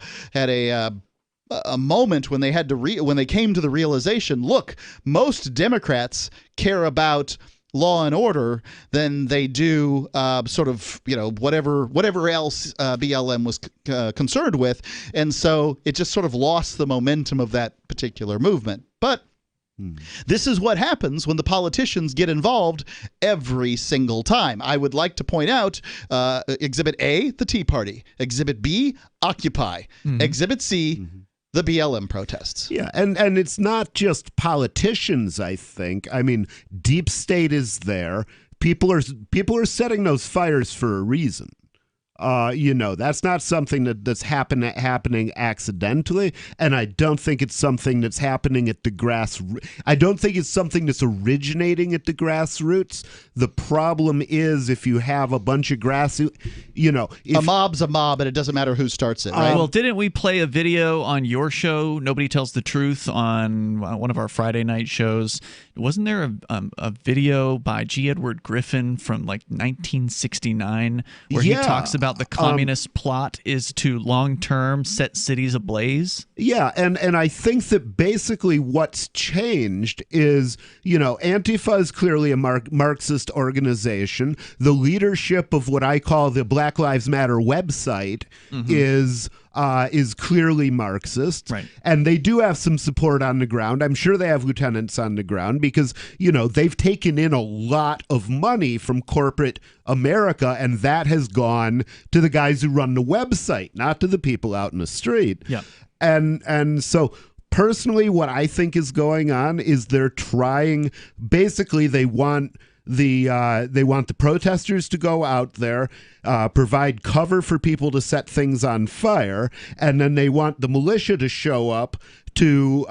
[SPEAKER 4] moment when they had to when they came to the realization, look, most Democrats care about law and order than they do whatever else BLM was concerned with, and so it just sort of lost the momentum of that particular movement. But this is what happens when the politicians get involved every single time. I would like to point out Exhibit A, the Tea Party. Exhibit B, Occupy. Exhibit C, the BLM protests.
[SPEAKER 1] Yeah, and it's not just politicians, I think. I mean, deep state is there. People are setting those fires for a reason. That's not something that's happening accidentally, and I don't think it's something that's happening at the grassroots. I don't think it's something that's originating at the grassroots. The problem is if you have a bunch of grassroots,
[SPEAKER 4] a mob's a mob, and it doesn't matter who starts it, right?
[SPEAKER 2] Well, didn't we play a video on your show, Nobody Tells the Truth, on one of our Friday night shows? Wasn't there a video by G. Edward Griffin from like 1969 where he talks about about the communist plot is to long-term set cities ablaze?
[SPEAKER 1] Yeah, and I think that basically what's changed is, Antifa is clearly a Marxist organization. The leadership of what I call the Black Lives Matter website is clearly Marxist.
[SPEAKER 2] Right.
[SPEAKER 1] And they do have some support on the ground. I'm sure they have lieutenants on the ground because, they've taken in a lot of money from corporate America, and that has gone to the guys who run the website, not to the people out in the street.
[SPEAKER 2] Yeah.
[SPEAKER 1] And so personally, what I think is going on is they're trying, basically they want the protesters to go out there, provide cover for people to set things on fire, and then they want the militia to show up to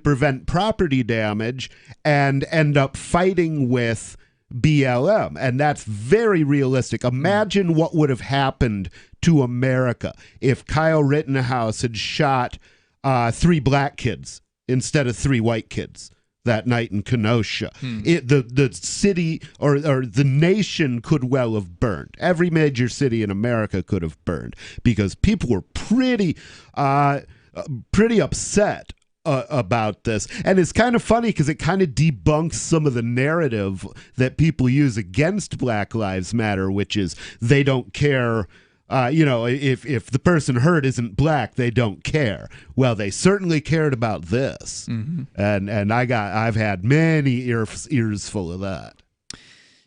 [SPEAKER 1] prevent property damage and end up fighting with BLM. And that's very realistic. Imagine what would have happened to America if Kyle Rittenhouse had shot 3 black kids instead of 3 white kids that night in Kenosha. The city or the nation could well have burned. Every major city in America could have burned because people were pretty upset about this. And it's kind of funny because it kind of debunks some of the narrative that people use against Black Lives Matter, which is they don't care. If the person hurt isn't black, they don't care. Well, they certainly cared about this, and I've had many ears full of that.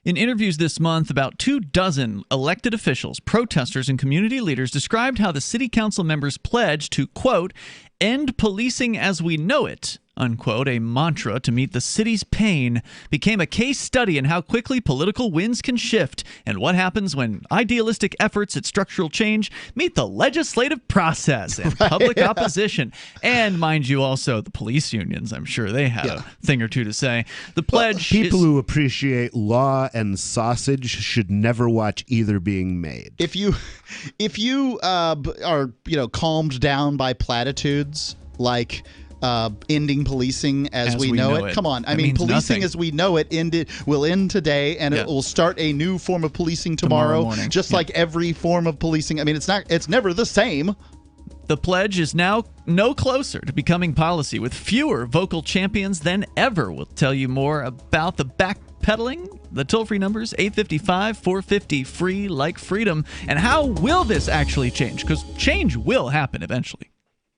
[SPEAKER 2] In interviews this month, about 24 elected officials, protesters, and community leaders described how the city council members pledged to, quote, end policing as we know it, unquote, a mantra to meet the city's pain, became a case study in how quickly political winds can shift and what happens when idealistic efforts at structural change meet the legislative process and public opposition. And mind you, also the police unions, I'm sure they had a thing or two to say. The pledge
[SPEAKER 1] people who appreciate law and sausage should never watch either being made.
[SPEAKER 4] If you are calmed down by platitudes like ending policing as we know it. Come on. I mean, policing
[SPEAKER 2] nothing.
[SPEAKER 4] as we know it will end today, and it will start a new form of policing tomorrow
[SPEAKER 2] morning.
[SPEAKER 4] just like every form of policing. I mean, it's never the same.
[SPEAKER 2] The pledge is now no closer to becoming policy, with fewer vocal champions than ever. We'll tell you more about the backpedaling, the toll-free numbers, 855-450-FREE, like freedom, and how will this actually change? Because change will happen eventually.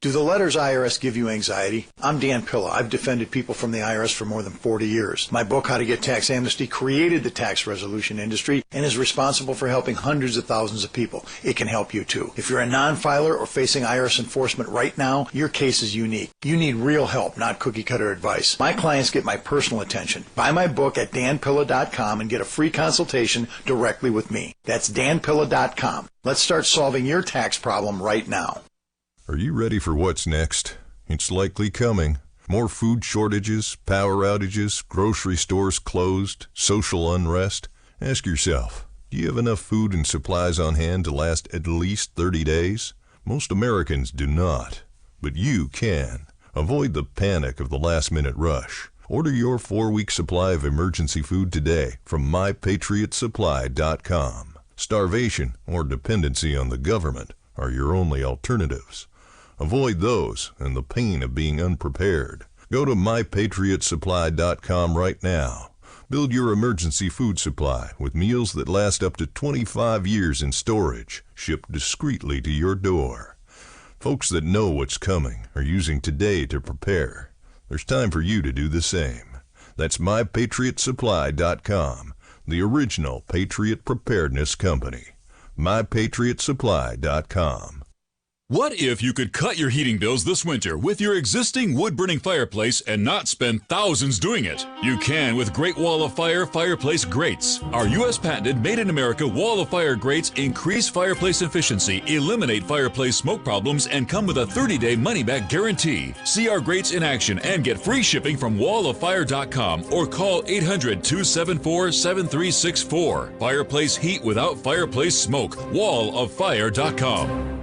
[SPEAKER 20] Do the letters IRS give you anxiety? I'm Dan Pilla. I've defended people from the IRS for more than 40 years. My book, How to Get Tax Amnesty, created the tax resolution industry and is responsible for helping hundreds of thousands of people. It can help you too. If you're a non-filer or facing IRS enforcement right now, your case is unique. You need real help, not cookie-cutter advice. My clients get my personal attention. Buy my book at danpilla.com and get a free consultation directly with me. That's danpilla.com. Let's start solving your tax problem right now.
[SPEAKER 21] Are you ready for what's next? It's likely coming. More food shortages, power outages, grocery stores closed, social unrest. Ask yourself, do you have enough food and supplies on hand to last at least 30 days? Most Americans do not, but you can. Avoid the panic of the last-minute rush. Order your 4-week supply of emergency food today from mypatriotsupply.com. Starvation or dependency on the government are your only alternatives. Avoid those and the pain of being unprepared. Go to mypatriotsupply.com right now. Build your emergency food supply with meals that last up to 25 years in storage, shipped discreetly to your door. Folks that know what's coming are using today to prepare. There's time for you to do the same. That's mypatriotsupply.com, the original Patriot Preparedness Company. mypatriotsupply.com.
[SPEAKER 22] What if you could cut your heating bills this winter with your existing wood-burning fireplace and not spend thousands doing it? You can with Great Wall of Fire fireplace grates. Our U.S. patented made-in-America Wall of Fire grates increase fireplace efficiency, eliminate fireplace smoke problems, and come with a 30-day money-back guarantee. See our grates in action and get free shipping from walloffire.com or call 800-274-7364. Fireplace heat without fireplace smoke. walloffire.com.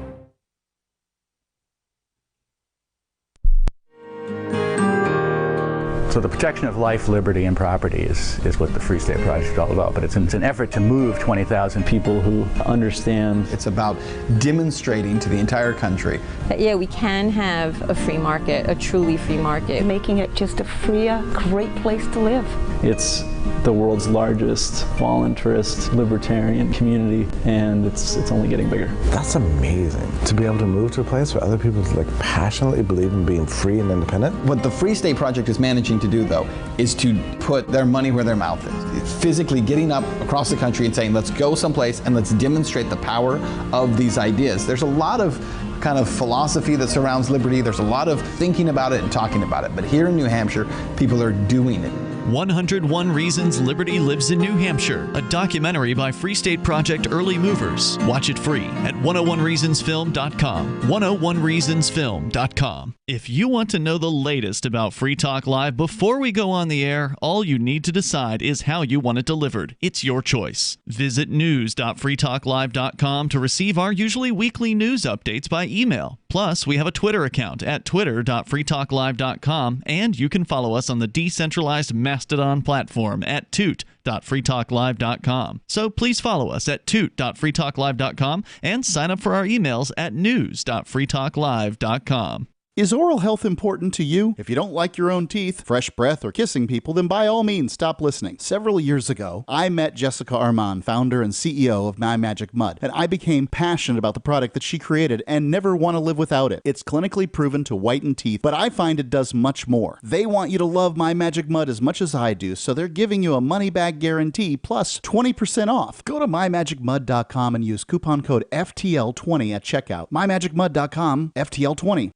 [SPEAKER 3] So the protection of life, liberty, and property is what the Free State Project is all about. But it's an effort to move 20,000 people who understand.
[SPEAKER 6] It's about demonstrating to the entire country
[SPEAKER 23] that, yeah, we can have a free market, a truly free market. Making it just a freer, great place to live.
[SPEAKER 3] It's the world's largest voluntarist libertarian community, and it's only getting bigger.
[SPEAKER 24] That's amazing, to be able to move to a place where other people passionately believe in being free and independent.
[SPEAKER 6] What the Free State Project is managing to do, though, is to put their money where their mouth is. It's physically getting up across the country and saying, let's go someplace and let's demonstrate the power of these ideas. There's a lot of kind of philosophy that surrounds liberty. There's a lot of thinking about it and talking about it. But here in New Hampshire, people are doing it.
[SPEAKER 2] 101 Reasons Liberty Lives in New Hampshire, a documentary by Free State Project Early Movers. Watch it free at 101reasonsfilm.com. 101reasonsfilm.com. If you want to know the latest about Free Talk Live before we go on the air, all you need to decide is how you want it delivered. It's your choice. Visit news.freetalklive.com to receive our usually weekly news updates by email. Plus, we have a Twitter account at twitter.freetalklive.com, and you can follow us on the decentralized Mastodon platform at toot.freetalklive.com. So please follow us at toot.freetalklive.com and sign up for our emails at news.freetalklive.com.
[SPEAKER 4] Is oral health important to you? If you don't like your own teeth, fresh breath, or kissing people, then by all means, stop listening. Several years ago, I met Jessica Armand, founder and CEO of My Magic Mud, and I became passionate about the product that she created and never want to live without it. It's clinically proven to whiten teeth, but I find it does much more. They want you to love My Magic Mud as much as I do, so they're giving you a money-back guarantee plus 20% off. Go to mymagicmud.com and use coupon code FTL20 at checkout. mymagicmud.com, FTL20.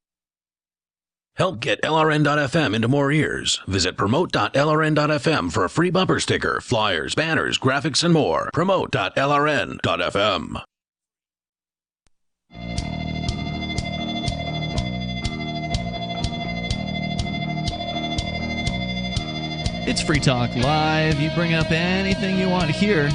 [SPEAKER 12] Help get LRN.FM into more ears. Visit promote.lrn.fm for a free bumper sticker, flyers, banners, graphics, and more. Promote.lrn.fm.
[SPEAKER 2] It's Free Talk Live. You bring up anything you want here.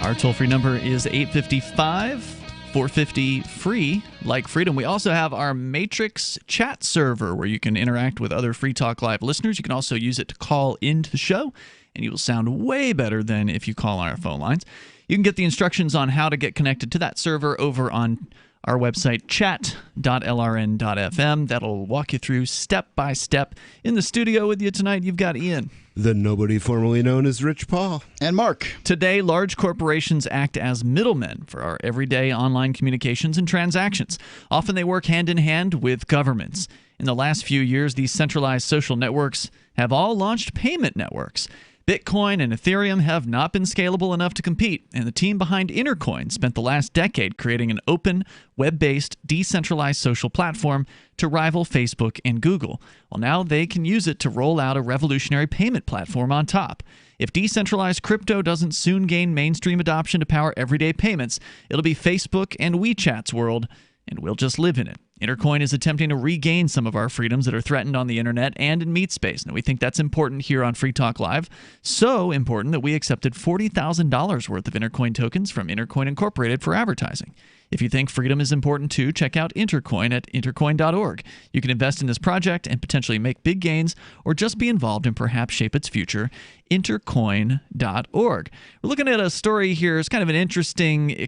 [SPEAKER 2] Our toll-free number is 855-450-FREE, like freedom. We also have our Matrix chat server where you can interact with other Free Talk Live listeners. You can also use it to call into the show, and you will sound way better than if you call on our phone lines. You can get the instructions on how to get connected to that server over on our website, chat.lrn.fm. That'll walk you through step by step. In the studio with you tonight, you've got Ian.
[SPEAKER 1] The nobody formerly known as Rich Paul.
[SPEAKER 4] And Mark.
[SPEAKER 2] Today, large corporations act as middlemen for our everyday online communications and transactions. Often they work hand in hand with governments. In the last few years, these centralized social networks have all launched payment networks. Bitcoin and Ethereum have not been scalable enough to compete, and the team behind Intercoin spent the last decade creating an open, web-based, decentralized social platform to rival Facebook and Google. Well, now they can use it to roll out a revolutionary payment platform on top. If decentralized crypto doesn't soon gain mainstream adoption to power everyday payments, it'll be Facebook and WeChat's world, and we'll just live in it. Intercoin is attempting to regain some of our freedoms that are threatened on the internet and in meat space. And we think that's important here on Free Talk Live. So important that we accepted $40,000 worth of Intercoin tokens from Intercoin Incorporated for advertising. If you think freedom is important too, check out Intercoin at intercoin.org. You can invest in this project and potentially make big gains or just be involved and perhaps shape its future. Intercoin.org. We're looking at a story here. It's kind of an interesting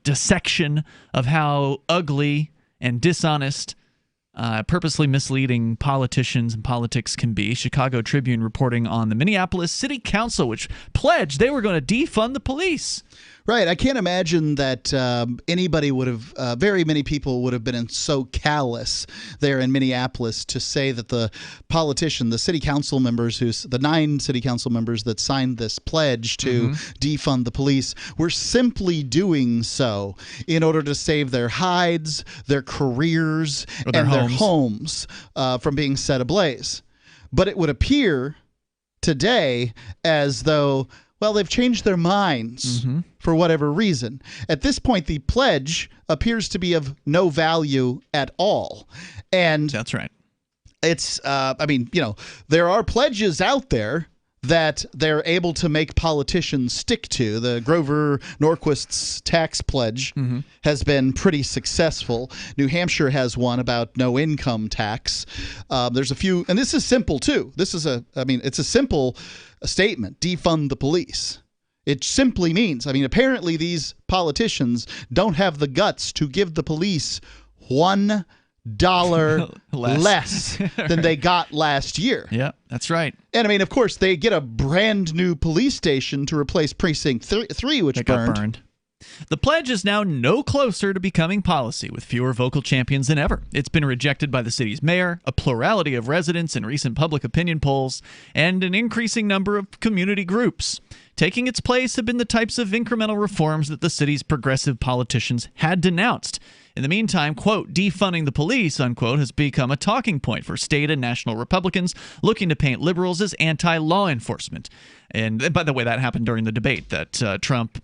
[SPEAKER 2] dissection of how ugly and dishonest, purposely misleading politicians and politics can be. Chicago Tribune reporting on the Minneapolis City Council, which pledged they were going to defund the police.
[SPEAKER 4] Right. I can't imagine that anybody would have, very many people would have been so callous there in Minneapolis to say that the politician, the city council members, the 9 city council members that signed this pledge to defund the police, were simply doing so in order to save their hides, their careers, and their homes from being set ablaze. But it would appear today as though, well, they've changed their minds for whatever reason. At this point, the pledge appears to be of no value at all. And
[SPEAKER 2] that's right.
[SPEAKER 4] It's, there are pledges out there that they're able to make politicians stick to. The Grover Norquist's tax pledge has been pretty successful. New Hampshire has one about no income tax. There's a few, and this is simple too. It's a simple statement: defund the police. It simply means, apparently these politicians don't have the guts to give the police $1 less than they got last year.
[SPEAKER 2] Yeah, that's right.
[SPEAKER 4] And of course, they get a brand new police station to replace Precinct 3, which
[SPEAKER 2] got burned. The pledge is now no closer to becoming policy, with fewer vocal champions than ever. It's been rejected by the city's mayor, a plurality of residents in recent public opinion polls, and an increasing number of community groups. Taking its place have been the types of incremental reforms that the city's progressive politicians had denounced. In the meantime, quote, defunding the police, unquote, has become a talking point for state and national Republicans looking to paint liberals as anti-law enforcement. And by the way, that happened during the debate that Trump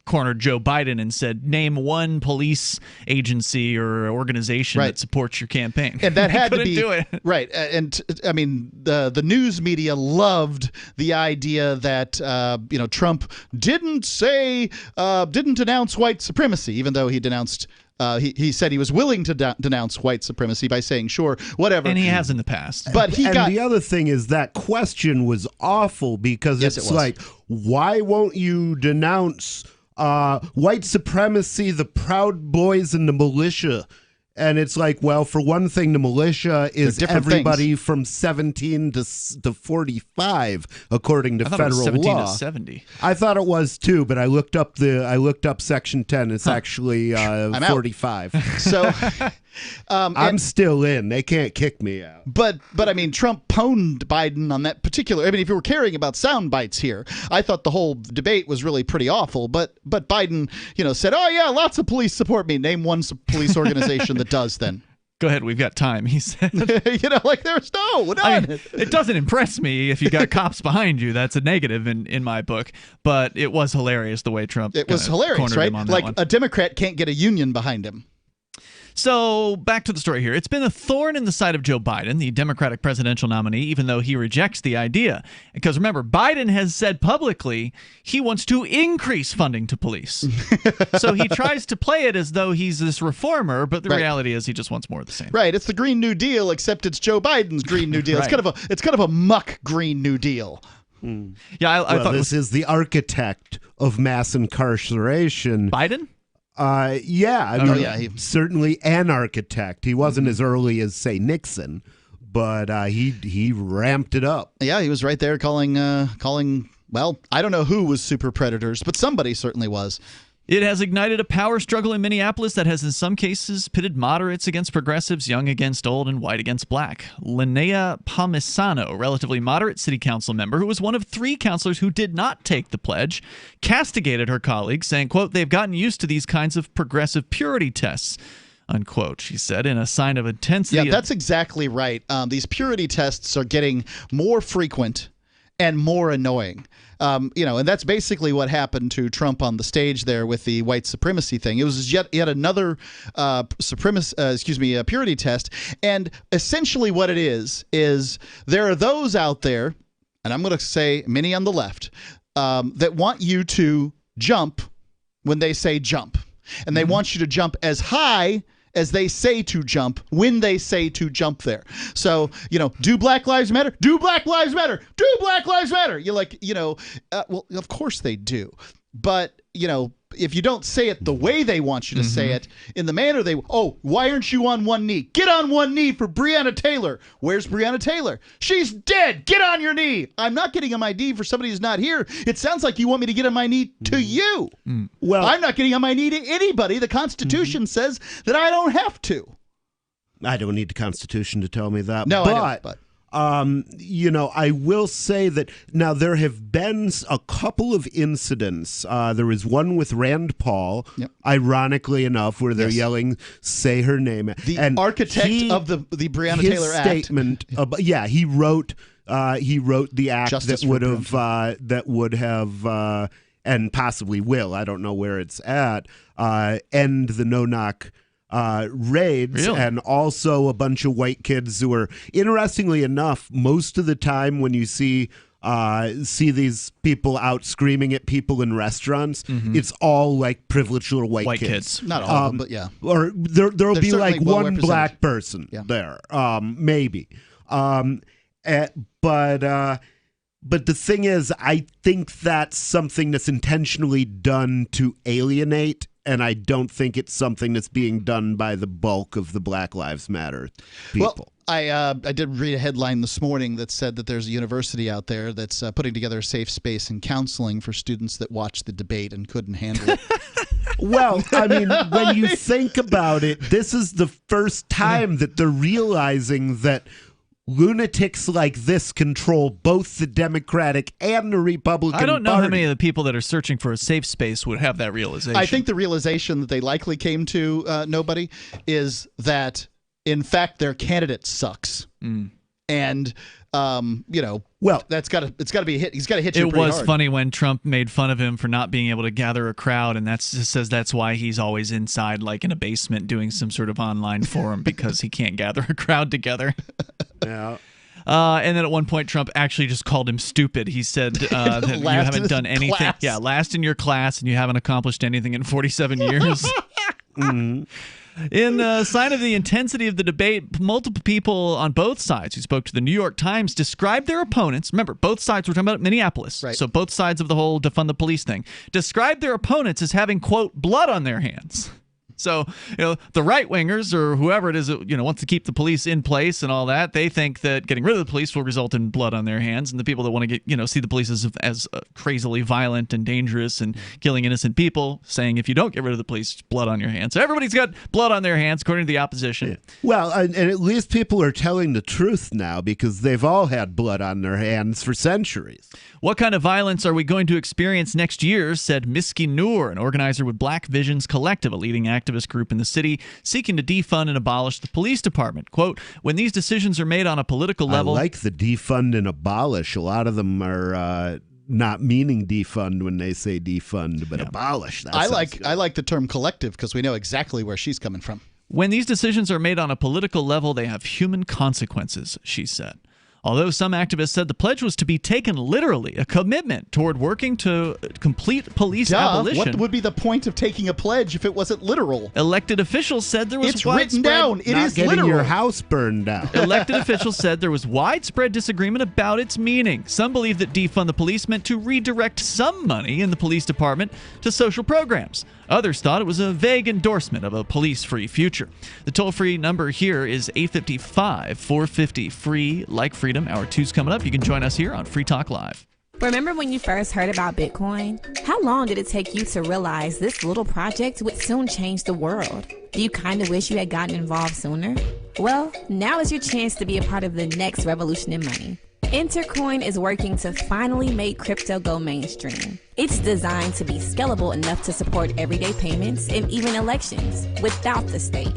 [SPEAKER 2] cornered Joe Biden and said, name one police agency or organization that supports your campaign.
[SPEAKER 4] And that had to be
[SPEAKER 2] do it.
[SPEAKER 4] Right. And the news media loved the idea that Trump didn't denounce white supremacy, even though he denounced he said he was willing to denounce white supremacy by saying, sure, whatever.
[SPEAKER 2] And he has in the past.
[SPEAKER 4] But
[SPEAKER 1] the other thing is that question was awful because it's like, why won't you denounce white supremacy, the Proud Boys, and the militia? And it's like, well, for one thing, the militia is everybody from 17 to 45, according to federal law.
[SPEAKER 2] 17 to 70.
[SPEAKER 1] I thought it was too, but I looked up Section 10. It's actually 45.
[SPEAKER 4] So
[SPEAKER 1] I'm still in. They can't kick me out.
[SPEAKER 4] But Trump pwned Biden on that particular. If you were caring about sound bites here, I thought the whole debate was really pretty awful. But Biden, said, "Oh yeah, lots of police support me. Name one police organization that does." Then
[SPEAKER 2] go ahead, we've got time. He said,
[SPEAKER 4] there's none.
[SPEAKER 2] It doesn't impress me if you got cops behind you. That's a negative in my book. But it was hilarious the way Trump.
[SPEAKER 4] It was hilarious, right? Like a Democrat can't get a union behind him.
[SPEAKER 2] So back to the story here. It's been a thorn in the side of Joe Biden, the Democratic presidential nominee, even though he rejects the idea. Because remember, Biden has said publicly he wants to increase funding to police. So he tries to play it as though he's this reformer, but the reality is he just wants more of the same.
[SPEAKER 4] Right. It's the Green New Deal, except it's Joe Biden's Green New Deal. It's kind of a muck Green New Deal.
[SPEAKER 2] Yeah, I thought
[SPEAKER 1] this is the architect of mass incarceration.
[SPEAKER 2] Biden?
[SPEAKER 1] Certainly an architect. He wasn't as early as, say, Nixon, but he ramped it up.
[SPEAKER 4] Yeah, he was right there calling. Well, I don't know who was super predators, but somebody certainly was.
[SPEAKER 2] It has ignited a power struggle in Minneapolis that has in some cases pitted moderates against progressives, young against old, and white against black. Linnea Palmisano, a relatively moderate city council member who was one of 3 councilors who did not take the pledge, castigated her colleagues, saying, quote, they've gotten used to these kinds of progressive purity tests, unquote, she said, in a sign of intensity.
[SPEAKER 4] Yeah, that's exactly right. These purity tests are getting more frequent and more annoying. And that's basically what happened to Trump on the stage there with the white supremacy thing. It was yet another purity test. And essentially what it is there are those out there, and I'm going to say many on the left, that want you to jump when they say jump. And they want you to jump as high as they say to jump when they say to jump there. So, do Black Lives Matter? Do Black Lives Matter? Do Black Lives Matter? You're like, well, of course they do. But, if you don't say it the way they want you to say it, in the manner why aren't you on one knee? Get on one knee for Breonna Taylor. Where's Breonna Taylor? She's dead. Get on your knee. I'm not getting on my knee for somebody who's not here. It sounds like you want me to get on my knee to you. Well, I'm not getting on my knee to anybody. The Constitution says that I don't have to.
[SPEAKER 1] I don't need the Constitution to tell me that.
[SPEAKER 4] No, I don't.
[SPEAKER 1] I will say that now there have been a couple of incidents. There was one with Rand Paul, ironically enough, where they're yelling, say her name.
[SPEAKER 4] The architect of the Breonna Taylor Act.
[SPEAKER 1] His statement, he wrote the act
[SPEAKER 4] Justice
[SPEAKER 1] that would have and possibly will, I don't know where it's at, end the no-knock raids.
[SPEAKER 2] Really?
[SPEAKER 1] And also a bunch of white kids who are, interestingly enough, most of the time when you see see these people out screaming at people in restaurants, it's all like privileged little white kids.
[SPEAKER 4] Not all of them, but yeah.
[SPEAKER 1] Or there'll be like
[SPEAKER 4] well
[SPEAKER 1] one black person there, maybe. But the thing is, I think that's something that's intentionally done to alienate, and I don't think it's something that's being done by the bulk of the Black Lives Matter people.
[SPEAKER 4] Well, I did read a headline this morning that said that there's a university out there that's putting together a safe space and counseling for students that watched the debate and couldn't handle it.
[SPEAKER 1] Well, I mean, when you think about it, this is the first time that they're realizing that lunatics like this control both the Democratic and the Republican
[SPEAKER 2] I don't know
[SPEAKER 1] Party.
[SPEAKER 2] how many of the people that are searching for a safe space would have that realization.
[SPEAKER 4] I think the realization that they likely came to, nobody, is that, in fact, their candidate sucks. And, well, it's got to be a hit. He's got to hit you pretty hard.
[SPEAKER 2] It was funny when Trump made fun of him for not being able to gather a crowd, and says that's why he's always inside, like in a basement, doing some sort of online forum because he can't gather a crowd together.
[SPEAKER 1] Yeah.
[SPEAKER 2] And then at one point, Trump actually just called him stupid. He said that you haven't done anything.
[SPEAKER 4] Class.
[SPEAKER 2] Yeah, last in your class, and you haven't accomplished anything in 47 years. In a sign of the intensity of the debate, multiple people on both sides who spoke to the New York Times described their opponents. Remember, both sides were talking about Minneapolis. Right. So both sides of the whole defund the police thing described their opponents as having, quote, blood on their hands. So, the right-wingers or whoever it is that, wants to keep the police in place and all that, they think that getting rid of the police will result in blood on their hands. And the people that want to get, see the police as crazily violent and dangerous and killing innocent people, saying if you don't get rid of the police, blood on your hands. So everybody's got blood on their hands, according to the opposition.
[SPEAKER 1] Yeah. Well, and at least people are telling the truth now because they've all had blood on their hands for centuries.
[SPEAKER 2] What kind of violence are we going to experience next year, said Miski Noor, an organizer with Black Visions Collective, a leading activist group in the city, seeking to defund and abolish the police department. Quote, when these decisions are made on a political level...
[SPEAKER 1] I like the defund and abolish. A lot of them are... not meaning defund when they say defund, but abolish.
[SPEAKER 4] I like the term collective because we know exactly where she's coming from.
[SPEAKER 2] When these decisions are made on a political level, they have human consequences, she said. Although some activists said the pledge was to be taken literally, a commitment toward working to complete police abolition.
[SPEAKER 4] What would be the point of taking a pledge if it wasn't literal?
[SPEAKER 2] Elected officials said there was
[SPEAKER 4] It's written down. It is
[SPEAKER 1] getting
[SPEAKER 4] literal.
[SPEAKER 1] your house burned down.
[SPEAKER 2] Elected officials said there was widespread disagreement about its meaning. Some believe that defund the police meant to redirect some money in the police department to social programs. Others thought it was a vague endorsement of a police-free future. The toll-free number here is 855-450-FREE, like freedom. Hour 2's coming up. You can join us here on Free Talk Live.
[SPEAKER 23] Remember when you first heard about Bitcoin? How long did it take you to realize this little project would soon change the world? Do you kind of wish you had gotten involved sooner? Well, now is your chance to be a part of the next revolution in money. Intercoin is working to finally make crypto go mainstream. It's designed to be scalable enough to support everyday payments and even elections without the state.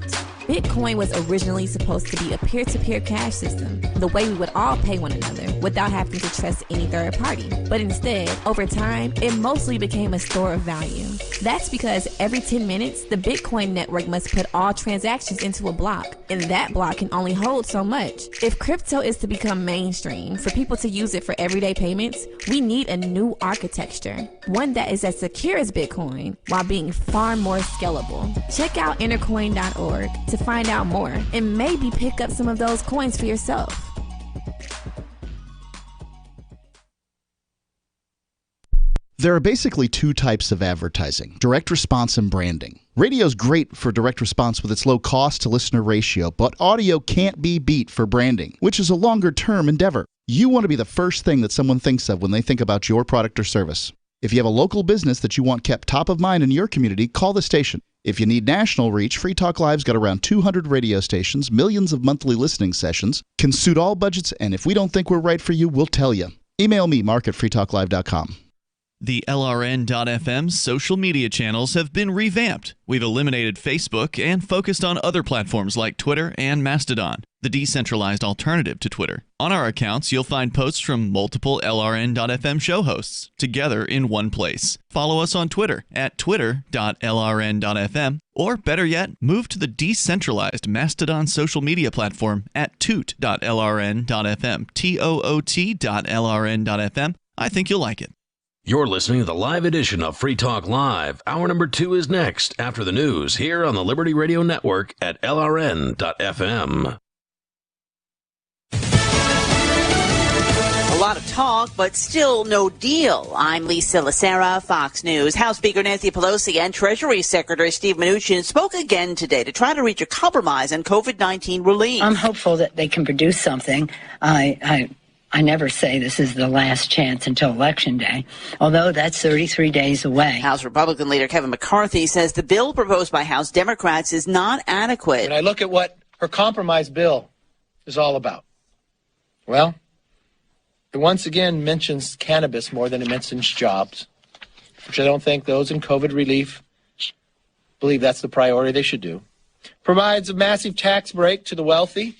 [SPEAKER 23] Bitcoin was originally supposed to be a peer-to-peer cash system, the way we would all pay one another without having to trust any third party. But instead, over time, it mostly became a store of value. That's because every 10 minutes, the Bitcoin network must put all transactions into a block, and that block can only hold so much. If crypto is to become mainstream, for people to use it for everyday payments, we need a new architecture, one that is as secure as Bitcoin while being far more scalable. Check out intercoin.org to find out more and maybe pick up some of those coins for yourself.
[SPEAKER 4] There are basically two types of advertising: direct response and branding. Radio's great for direct response with its low cost to listener ratio, but audio can't be beat for branding, which is a longer term endeavor. You want to be the first thing that someone thinks of when they think about your product or service. If you have a local business that you want kept top of mind in your community, call the station. If you need national reach, Free Talk Live's got around 200 radio stations, millions of monthly listening sessions, can suit all budgets, and if we don't think we're right for you, we'll tell you. Email me, mark@freetalklive.com.
[SPEAKER 2] The LRN.FM social media channels have been revamped. We've eliminated Facebook and focused on other platforms like Twitter and Mastodon. the decentralized alternative to Twitter. On our accounts, you'll find posts from multiple LRN.FM show hosts together in one place. Follow us on Twitter at twitter.lrn.fm, or better yet, move to the decentralized Mastodon social media platform at toot.lrn.fm, toot.lrn.fm. I think you'll like it.
[SPEAKER 12] You're listening to the live edition of Free Talk Live. Hour number 2 is next after the news here on the Liberty Radio Network at LRN.FM.
[SPEAKER 5] A lot of talk, but still no deal. I'm Lisa Lacera, Fox News. House Speaker Nancy Pelosi and Treasury Secretary Steve Mnuchin spoke again today to try to reach a compromise on COVID-19 relief.
[SPEAKER 7] I'm hopeful that they can produce something. I never say this is the last chance until Election Day, although that's 33 days away.
[SPEAKER 5] House Republican leader Kevin McCarthy says the bill proposed by House Democrats is not adequate.
[SPEAKER 8] When I look at what her compromise bill is all about, well, it once again mentions cannabis more than it mentions jobs, which I don't think those in COVID relief believe that's the priority they should do. Provides a massive tax break to the wealthy,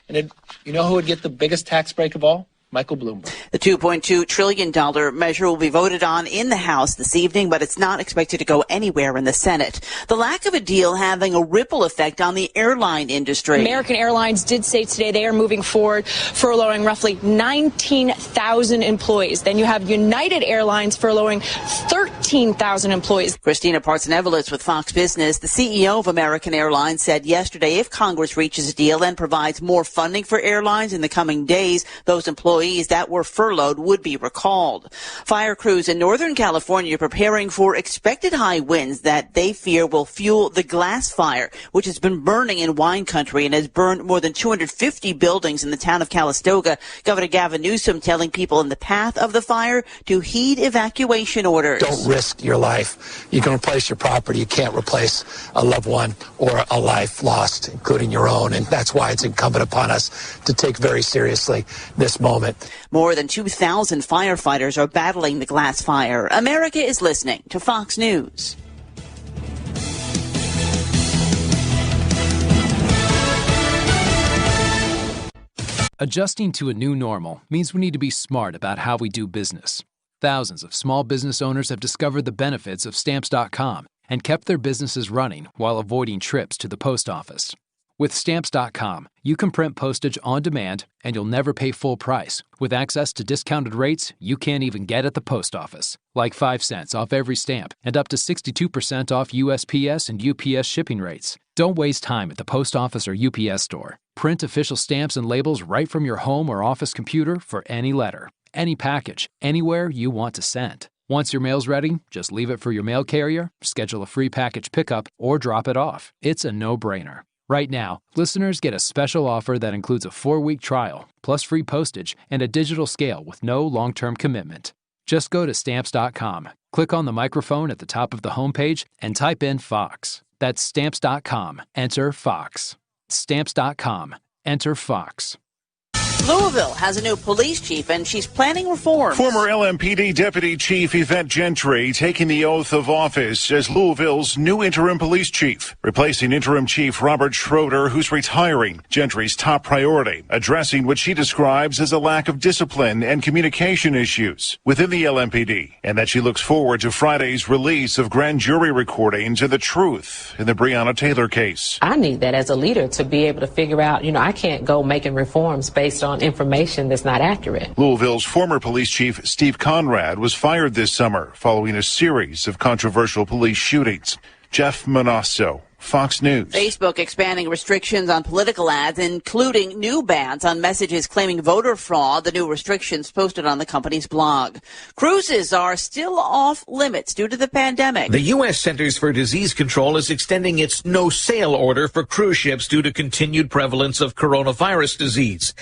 [SPEAKER 8] and you know who would get the biggest tax break of all? Michael Bloomberg.
[SPEAKER 5] The $2.2 trillion measure will be voted on in the House this evening, but it's not expected to go anywhere in the Senate. The lack of a deal having a ripple effect on the airline industry.
[SPEAKER 10] American Airlines did say today they are moving forward, furloughing roughly 19,000 employees. Then you have United Airlines furloughing 13,000 employees.
[SPEAKER 5] Christina Partsinevelos with Fox Business, the CEO of American Airlines, said yesterday if Congress reaches a deal and provides more funding for airlines in the coming days, those employees that were furloughed would be recalled. Fire crews in Northern California are preparing for expected high winds that they fear will fuel the glass fire, which has been burning in wine country and has burned more than 250 buildings in the town of Calistoga. Governor Gavin Newsom telling people in the path of the fire to heed evacuation orders.
[SPEAKER 25] Don't risk your life. You can replace your property. You can't replace a loved one or a life lost, including your own. And that's why it's incumbent upon us to take very seriously this moment.
[SPEAKER 5] More than 2,000 firefighters are battling the glass fire. America is listening to Fox News.
[SPEAKER 26] Adjusting to a new normal means we need to be smart about how we do business. Thousands of small business owners have discovered the benefits of Stamps.com and kept their businesses running while avoiding trips to the post office. With Stamps.com, you can print postage on demand and you'll never pay full price, with access to discounted rates you can't even get at the post office, like 5 cents off every stamp and up to 62% off USPS and UPS shipping rates. Don't waste time at the post office or UPS store. Print official stamps and labels right from your home or office computer for any letter, any package, anywhere you want to send. Once your mail's ready, just leave it for your mail carrier, schedule a free package pickup, or drop it off. It's a no-brainer. Right now, listeners get a special offer that includes a 4-week trial, plus free postage and a digital scale with no long-term commitment. Just go to Stamps.com, click on the microphone at the top of the homepage, and type in Fox. That's Stamps.com. Enter Fox. Stamps.com. Enter Fox.
[SPEAKER 5] Louisville has a new police chief, and she's planning reforms.
[SPEAKER 27] Former LMPD Deputy Chief Yvette Gentry taking the oath of office as Louisville's new interim police chief, replacing interim chief Robert Schroeder, who's retiring. Gentry's top priority, addressing what she describes as a lack of discipline and communication issues within the LMPD, and that she looks forward to Friday's release of grand jury recordings and the truth in the Breonna Taylor case.
[SPEAKER 28] I need that as a leader to be able to figure out, I can't go making reforms based on information that's not accurate.
[SPEAKER 27] Louisville's former police chief Steve Conrad was fired this summer following a series of controversial police shootings. Jeff Manasso, Fox News.
[SPEAKER 5] Facebook expanding restrictions on political ads, including new bans on messages claiming voter fraud, the new restrictions posted on the company's blog. Cruises are still off limits due to the pandemic.
[SPEAKER 29] The U.S. Centers for Disease Control is extending its no-sail order for cruise ships due to continued prevalence of coronavirus disease.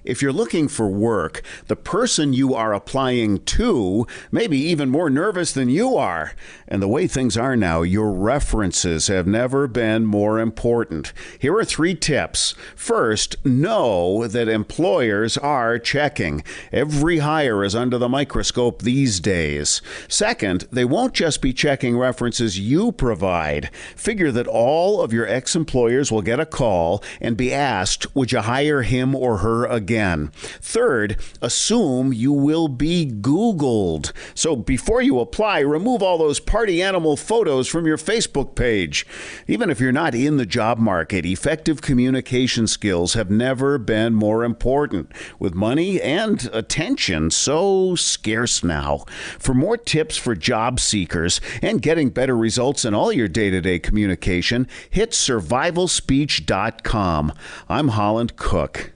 [SPEAKER 9] If you're looking for work, the person you are applying to may be even more nervous than you are. And the way things are now, your references have never been more important. Here are 3 tips. First, know that employers are checking. Every hire is under the microscope these days. Second, they won't just be checking references you provide. Figure that all of your ex-employers will get a call and be asked, would you hire him or her again? Third, assume you will be Googled. So before you apply, remove all those party animal photos from your Facebook page. Even if you're not in the job market, effective communication skills have never been more important, with money and attention so scarce now. For more tips for job seekers and getting better results in all your day-to-day communication, hit survivalspeech.com. I'm Holland Cook.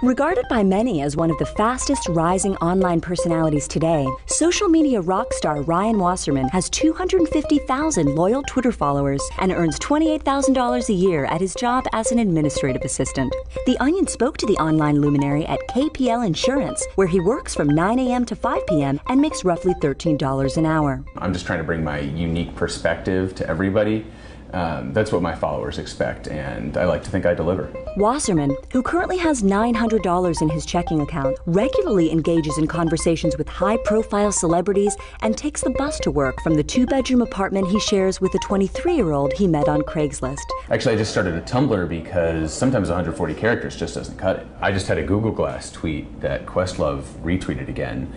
[SPEAKER 11] Regarded by many as one of the fastest rising online personalities today, social media rock star Ryan Wasserman has 250,000 loyal Twitter followers and earns $28,000 a year at his job as an administrative assistant. The Onion spoke to the online luminary at KPL Insurance, where he works from 9 a.m. to 5 p.m. and makes roughly $13 an hour.
[SPEAKER 13] I'm just trying to bring my unique perspective to everybody. That's what my followers expect, and I like to think I deliver.
[SPEAKER 11] Wasserman, who currently has $900 in his checking account, regularly engages in conversations with high-profile celebrities and takes the bus to work from the 2-bedroom apartment he shares with a 23-year-old he met on Craigslist.
[SPEAKER 13] Actually, I just started a Tumblr because sometimes 140 characters just doesn't cut it. I just had a Google Glass tweet that Questlove retweeted again.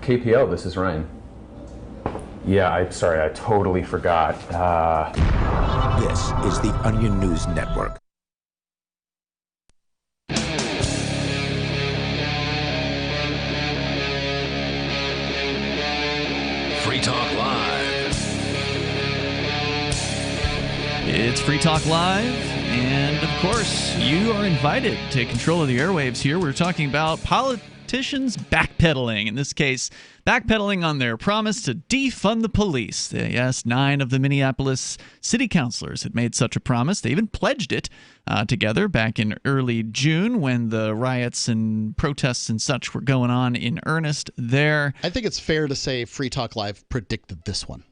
[SPEAKER 13] KPL, this is Ryan. Yeah, I'm sorry, I totally forgot.
[SPEAKER 14] This is the Onion News Network.
[SPEAKER 12] Free Talk Live.
[SPEAKER 2] It's Free Talk Live, and of course, you are invited to take control of the airwaves here. We're talking about politicians backpedaling. In this case, backpedaling on their promise to defund the police. Yes, 9 of the Minneapolis city councilors had made such a promise. They even pledged it together back in early June when the riots and protests and such were going on in earnest there.
[SPEAKER 4] I think it's fair to say Free Talk Live predicted this one.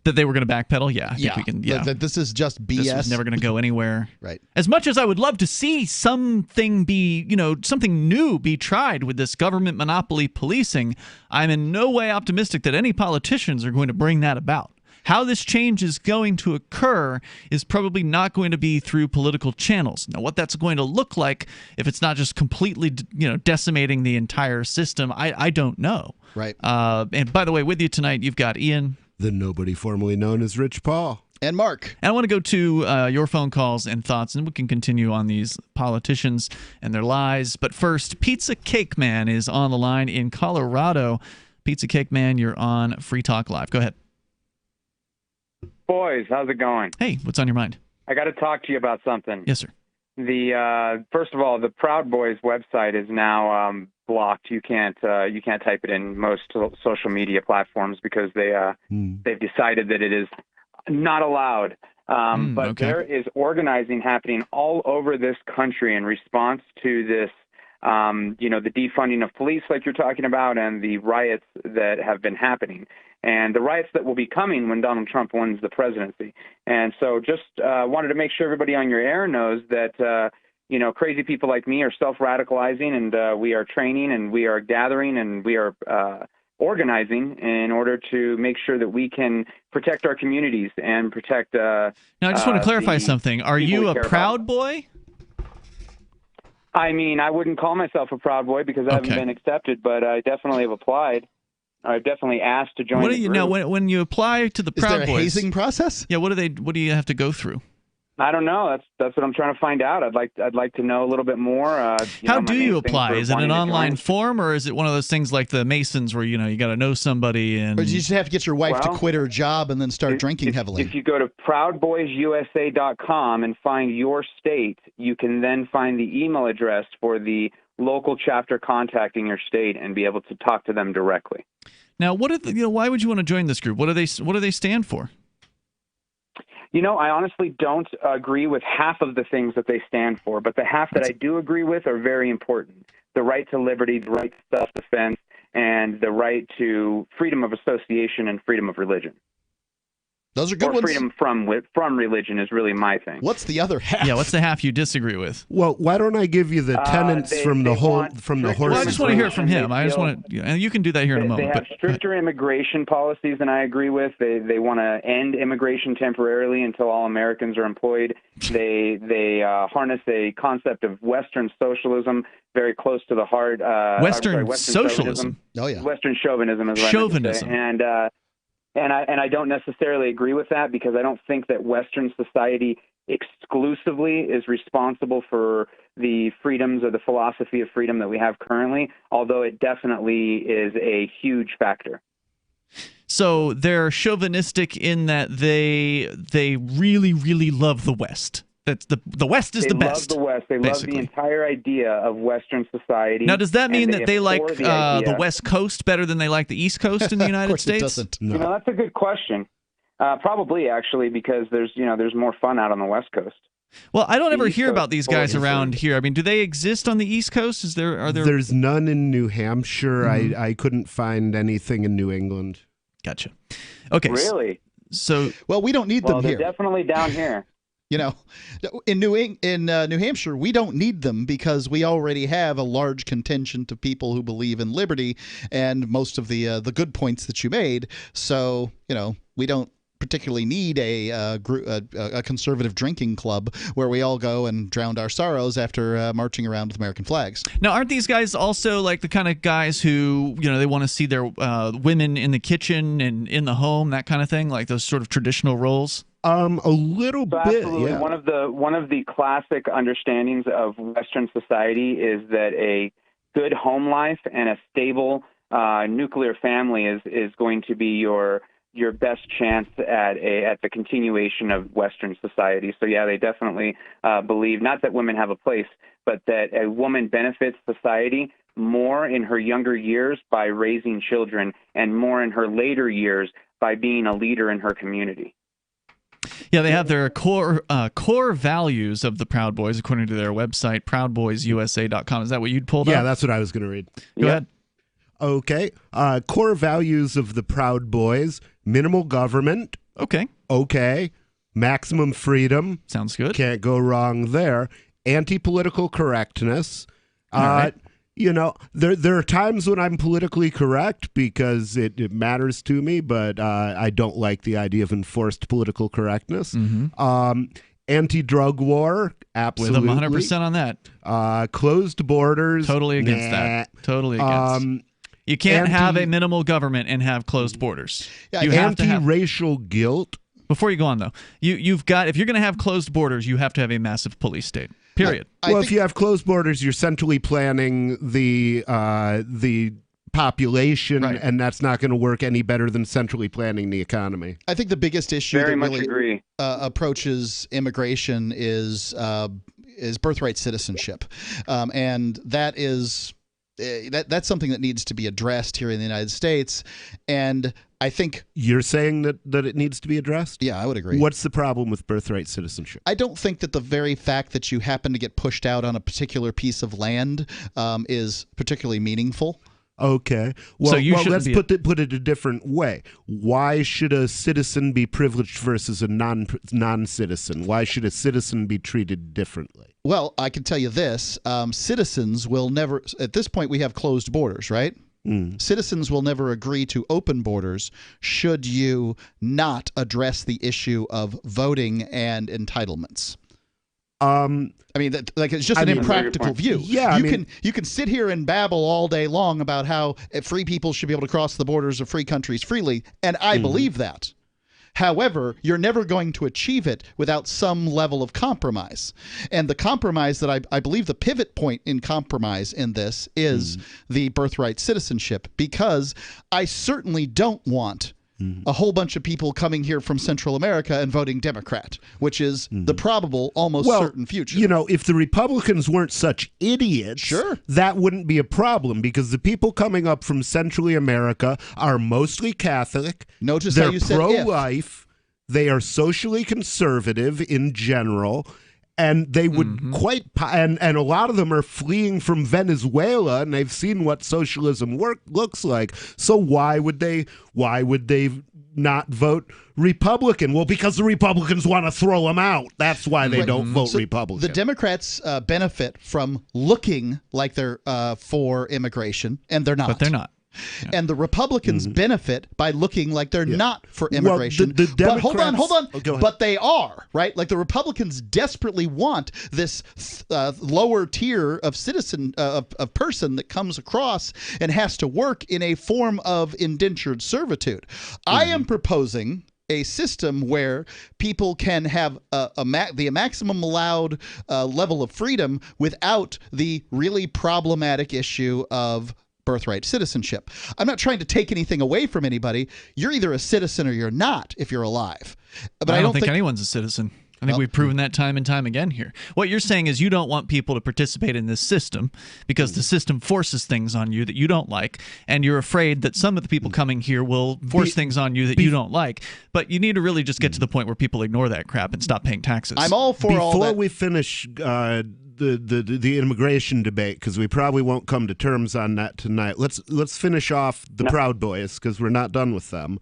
[SPEAKER 2] That they were going to backpedal? Yeah, I think we can. Yeah,
[SPEAKER 4] that this is just BS.
[SPEAKER 2] This was never going to go anywhere.
[SPEAKER 4] Right.
[SPEAKER 2] As much as I would love to see something something new be tried with this government monopoly policing, I'm in no way optimistic that any politicians are going to bring that about. How this change is going to occur is probably not going to be through political channels. Now, what that's going to look like, if it's not just completely, decimating the entire system, I don't know.
[SPEAKER 4] Right.
[SPEAKER 2] And by the way, with you tonight, you've got Ian.
[SPEAKER 1] The nobody formerly known as Rich Paul.
[SPEAKER 4] And Mark.
[SPEAKER 2] And I want to go to your phone calls and thoughts, and we can continue on these politicians and their lies. But first, Pizza Cake Man is on the line in Colorado. Pizza Cake Man, you're on Free Talk Live. Go ahead.
[SPEAKER 15] Boys, how's it going?
[SPEAKER 2] Hey, what's on your mind?
[SPEAKER 15] I got to talk to you about something.
[SPEAKER 2] Yes, sir.
[SPEAKER 15] First of all, the Proud Boys website is now blocked. You can't type it in most social media platforms because they've decided that it is not allowed. But there is organizing happening all over this country in response to this, the defunding of police like you're talking about and the riots that have been happening and the riots that will be coming when Donald Trump wins the presidency. And so just wanted to make sure everybody on your air knows that, crazy people like me are self-radicalizing and we are training and we are gathering and we are organizing in order to make sure that we can protect our communities and protect
[SPEAKER 2] Now, I just want to clarify something. Are you a Proud Boy?
[SPEAKER 15] I mean, I wouldn't call myself a Proud Boy because I haven't been accepted, but I definitely have applied. I've definitely asked to join.
[SPEAKER 2] What do you know when you apply to the Proud Boys?
[SPEAKER 4] Is there a hazing process?
[SPEAKER 2] Yeah. What do you have to go through?
[SPEAKER 15] I don't know. That's what I'm trying to find out. I'd like to know a little bit more.
[SPEAKER 2] How do you apply? Is it an online form, or is it one of those things like the Masons, where you got to know somebody? And
[SPEAKER 4] or you just have to get your wife to quit her job and then start drinking heavily.
[SPEAKER 15] If you go to ProudBoysUSA.com and find your state, you can then find the email address for the local chapter contacting your state and be able to talk to them directly.
[SPEAKER 2] Now, why would you want to join this group? What do they stand for?
[SPEAKER 15] You know, I honestly don't agree with half of the things that they stand for, but the half that I do agree with are very important. The right to liberty, the right to self-defense, and the right to freedom of association and freedom of religion.
[SPEAKER 4] Those are good ones.
[SPEAKER 15] Freedom from religion is really my thing.
[SPEAKER 4] What's the other half?
[SPEAKER 2] Yeah, what's the half you disagree with?
[SPEAKER 1] Well, why don't I give you the tenets from the horse?
[SPEAKER 2] Well, I just want to hear it from him. I just want to. You can do that here in a moment.
[SPEAKER 15] They have stricter immigration policies than I agree with. They want to end immigration temporarily until all Americans are employed. They harness a concept of Western socialism, very close to the heart.
[SPEAKER 2] Western socialism.
[SPEAKER 4] Oh yeah.
[SPEAKER 15] Western chauvinism is what
[SPEAKER 2] chauvinism.
[SPEAKER 15] I meant to say. And I don't necessarily agree with that, because I don't think that Western society exclusively is responsible for the freedoms or the philosophy of freedom that we have currently, although it definitely is a huge factor.
[SPEAKER 2] So they're chauvinistic in that they really, really love the West. That's the West is the best.
[SPEAKER 15] They love the West. They love the entire idea of Western society.
[SPEAKER 2] Now, does that mean that they like
[SPEAKER 15] the
[SPEAKER 2] West Coast better than they like the East Coast in the United States?
[SPEAKER 4] Doesn't.
[SPEAKER 15] No. You know, that's a good question. Probably, actually, because there's more fun out on the West Coast.
[SPEAKER 2] Well, I don't ever hear about these guys around here. I mean, do they exist on the East Coast? Are there?
[SPEAKER 1] There's none in New Hampshire. Mm-hmm. I couldn't find anything in New England.
[SPEAKER 2] Gotcha. Okay.
[SPEAKER 15] Really?
[SPEAKER 2] So,
[SPEAKER 4] well, we don't need them here.
[SPEAKER 15] They're definitely down here.
[SPEAKER 4] You know, in New Hampshire, we don't need them because we already have a large contingent of people who believe in liberty and most of the good points that you made. So, you know, we don't particularly need a conservative drinking club where we all go and drown our sorrows after marching around with American flags.
[SPEAKER 2] Now, aren't these guys also like the kind of guys who, you know, they want to see their women in the kitchen and in the home, that kind of thing, like those sort of traditional roles?
[SPEAKER 1] A little bit.
[SPEAKER 15] Absolutely.
[SPEAKER 1] Yeah.
[SPEAKER 15] One of the classic understandings of Western society is that a good home life and a stable nuclear family is going to be your best chance at the continuation of Western society. So yeah, they definitely believe not that women have a place, but that a woman benefits society more in her younger years by raising children, and more in her later years by being a leader in her community.
[SPEAKER 2] Yeah, they have their core values of the Proud Boys, according to their website, proudboysusa.com. Is that what you'd pulled up?
[SPEAKER 1] Yeah, that's what I was going to read.
[SPEAKER 2] Go ahead.
[SPEAKER 1] Okay. Core values of the Proud Boys: minimal government. Okay. Maximum freedom.
[SPEAKER 2] Sounds good.
[SPEAKER 1] Can't go wrong there. Anti-political correctness.
[SPEAKER 2] All right.
[SPEAKER 1] You know, there are times when I'm politically correct because it matters to me, but I don't like the idea of enforced political correctness.
[SPEAKER 2] Mm-hmm.
[SPEAKER 1] Anti-drug war, absolutely.
[SPEAKER 2] With them 100% on that.
[SPEAKER 1] Closed borders.
[SPEAKER 2] Totally against that. Totally against. You can't have a minimal government and have closed borders.
[SPEAKER 1] Yeah, you have anti-racial guilt.
[SPEAKER 2] Before you go on, though, you've got, if you're going to have closed borders, you have to have a massive police state. Period.
[SPEAKER 1] Well, if you have closed borders, you're centrally planning the population, right, and that's not going to work any better than centrally planning the economy.
[SPEAKER 4] I think the biggest issue that really approaches immigration is birthright citizenship, and that is. That's something that needs to be addressed here in the United States, and I think
[SPEAKER 1] you're saying that it needs to be addressed.
[SPEAKER 4] Yeah, I would agree.
[SPEAKER 1] What's the problem with birthright citizenship?
[SPEAKER 4] I don't think that the very fact that you happen to get pushed out on a particular piece of land is particularly meaningful.
[SPEAKER 1] Okay. Well,
[SPEAKER 2] so
[SPEAKER 1] let's put it a different way. Why should a citizen be privileged versus a non-citizen? Why should a citizen be treated differently?
[SPEAKER 4] Well, I can tell you this. Citizens will never, at this point we have closed borders, right? Citizens will never agree to open borders should you not address the issue of voting and entitlements. I mean, it's just an impractical view.
[SPEAKER 1] Yeah,
[SPEAKER 4] you can sit here and babble all day long about how free people should be able to cross the borders of free countries freely, and I believe that. However, you're never going to achieve it without some level of compromise. And the compromise that I believe the pivot point in compromise in this is the birthright citizenship, because I certainly don't want a whole bunch of people coming here from Central America and voting Democrat, which is the probable, almost certain future.
[SPEAKER 1] You know, if the Republicans weren't such idiots, that wouldn't be a problem, because the people coming up from Central America are mostly Catholic.
[SPEAKER 4] Notice
[SPEAKER 1] they're
[SPEAKER 4] how you said
[SPEAKER 1] pro-life. They are socially conservative in general. And they would and a lot of them are fleeing from Venezuela, and they've seen what socialism looks like. So why would they not vote Republican? Well, because the Republicans want to throw them out. That's why they don't vote Republican.
[SPEAKER 4] The Democrats benefit from looking like they're for immigration, and they're not.
[SPEAKER 2] But they're not.
[SPEAKER 4] Yeah. And the Republicans benefit by looking like they're not for immigration.
[SPEAKER 1] Well, the
[SPEAKER 4] but hold on.
[SPEAKER 1] Oh,
[SPEAKER 4] but they are, right? Like the Republicans desperately want this lower tier of citizen, of person that comes across and has to work in a form of indentured servitude. I am proposing a system where people can have the maximum allowed level of freedom without the really problematic issue of birthright citizenship. I'm not trying to take anything away from anybody. You're either a citizen or you're not if you're alive. But
[SPEAKER 2] I don't think anyone's a citizen. I think we've proven that time and time again here. What you're saying is you don't want people to participate in this system because the system forces things on you that you don't like, and you're afraid that some of the people coming here will force things on you that you don't like. But you need to really just get to the point where people ignore that crap and stop paying taxes.
[SPEAKER 4] I'm all for all that.
[SPEAKER 1] Before we finish the immigration debate, because we probably won't come to terms on that tonight. Let's finish off the Proud Boys, because we're not done with them.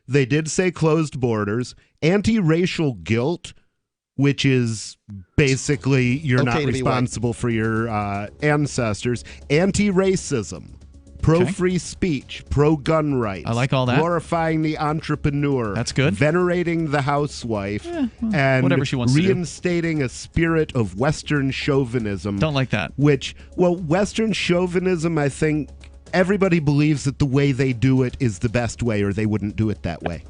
[SPEAKER 1] They did say closed borders, anti-racial guilt, which is basically you're not responsible for your ancestors, anti-racism, pro-free speech, pro-gun rights.
[SPEAKER 2] I like all that.
[SPEAKER 1] Glorifying the entrepreneur.
[SPEAKER 2] That's good.
[SPEAKER 1] Venerating the housewife. And
[SPEAKER 2] whatever she wants to do.
[SPEAKER 1] Reinstating a spirit of Western chauvinism.
[SPEAKER 2] Don't like that.
[SPEAKER 1] Western chauvinism, I think everybody believes that the way they do it is the best way, or they wouldn't do it that way.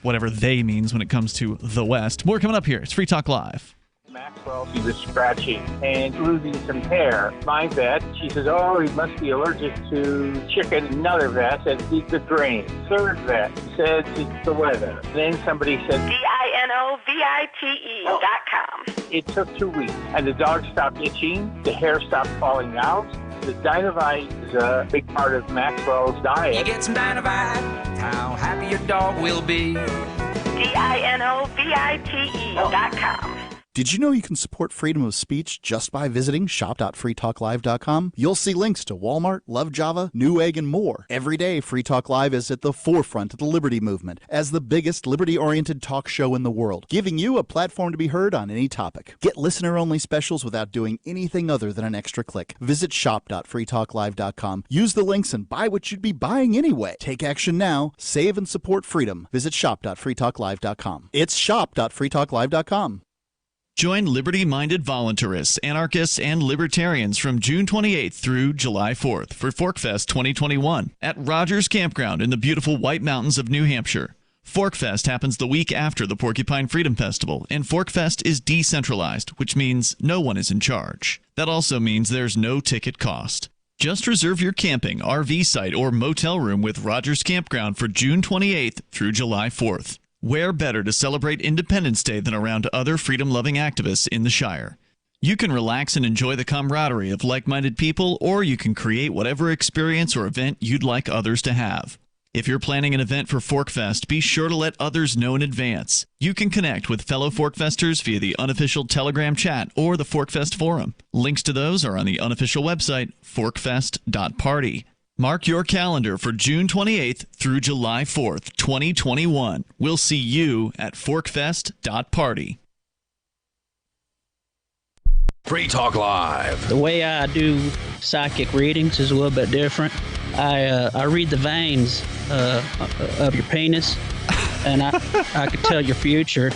[SPEAKER 2] Whatever they means when it comes to the West. More coming up here. It's Free Talk Live.
[SPEAKER 3] Maxwell, he was scratching and losing some hair. My vet, she says, oh, he must be allergic to chicken. Another vet said, eat the grain. Third vet said, it's the weather. Then somebody said, DINOVITE.com. It took 2 weeks, and the dog stopped itching, the hair stopped falling out. The Dinovite is a big part of Maxwell's diet.
[SPEAKER 16] You get some Dinovite, how happy your dog will be.
[SPEAKER 3] DINOVITE.com.
[SPEAKER 4] Did you know you can support freedom of speech just by visiting shop.freetalklive.com? You'll see links to Walmart, Love Java, Newegg, and more. Every day, Free Talk Live is at the forefront of the liberty movement as the biggest liberty-oriented talk show in the world, giving you a platform to be heard on any topic. Get listener-only specials without doing anything other than an extra click. Visit shop.freetalklive.com. Use the links and buy what you'd be buying anyway. Take action now. Save and support freedom. Visit shop.freetalklive.com. It's shop.freetalklive.com.
[SPEAKER 2] Join liberty-minded voluntarists, anarchists, and libertarians from June 28th through July 4th for ForkFest 2021 at Rogers Campground in the beautiful White Mountains of New Hampshire. ForkFest happens the week after the Porcupine Freedom Festival, and ForkFest is decentralized, which means no one is in charge. That also means there's no ticket cost. Just reserve your camping, RV site, or motel room with Rogers Campground for June 28th through July 4th. Where better to celebrate Independence Day than around other freedom-loving activists in the Shire? You can relax and enjoy the camaraderie of like-minded people, or you can create whatever experience or event you'd like others to have. If you're planning an event for ForkFest, be sure to let others know in advance. You can connect with fellow ForkFesters via the unofficial Telegram chat or the ForkFest forum. Links to those are on the unofficial website, forkfest.party. Mark your calendar for June 28th through July 4th, 2021. We'll see you at forkfest.party.
[SPEAKER 12] Free Talk Live.
[SPEAKER 17] The way I do psychic readings is a little bit different. I read the veins of your penis, and I can tell your future.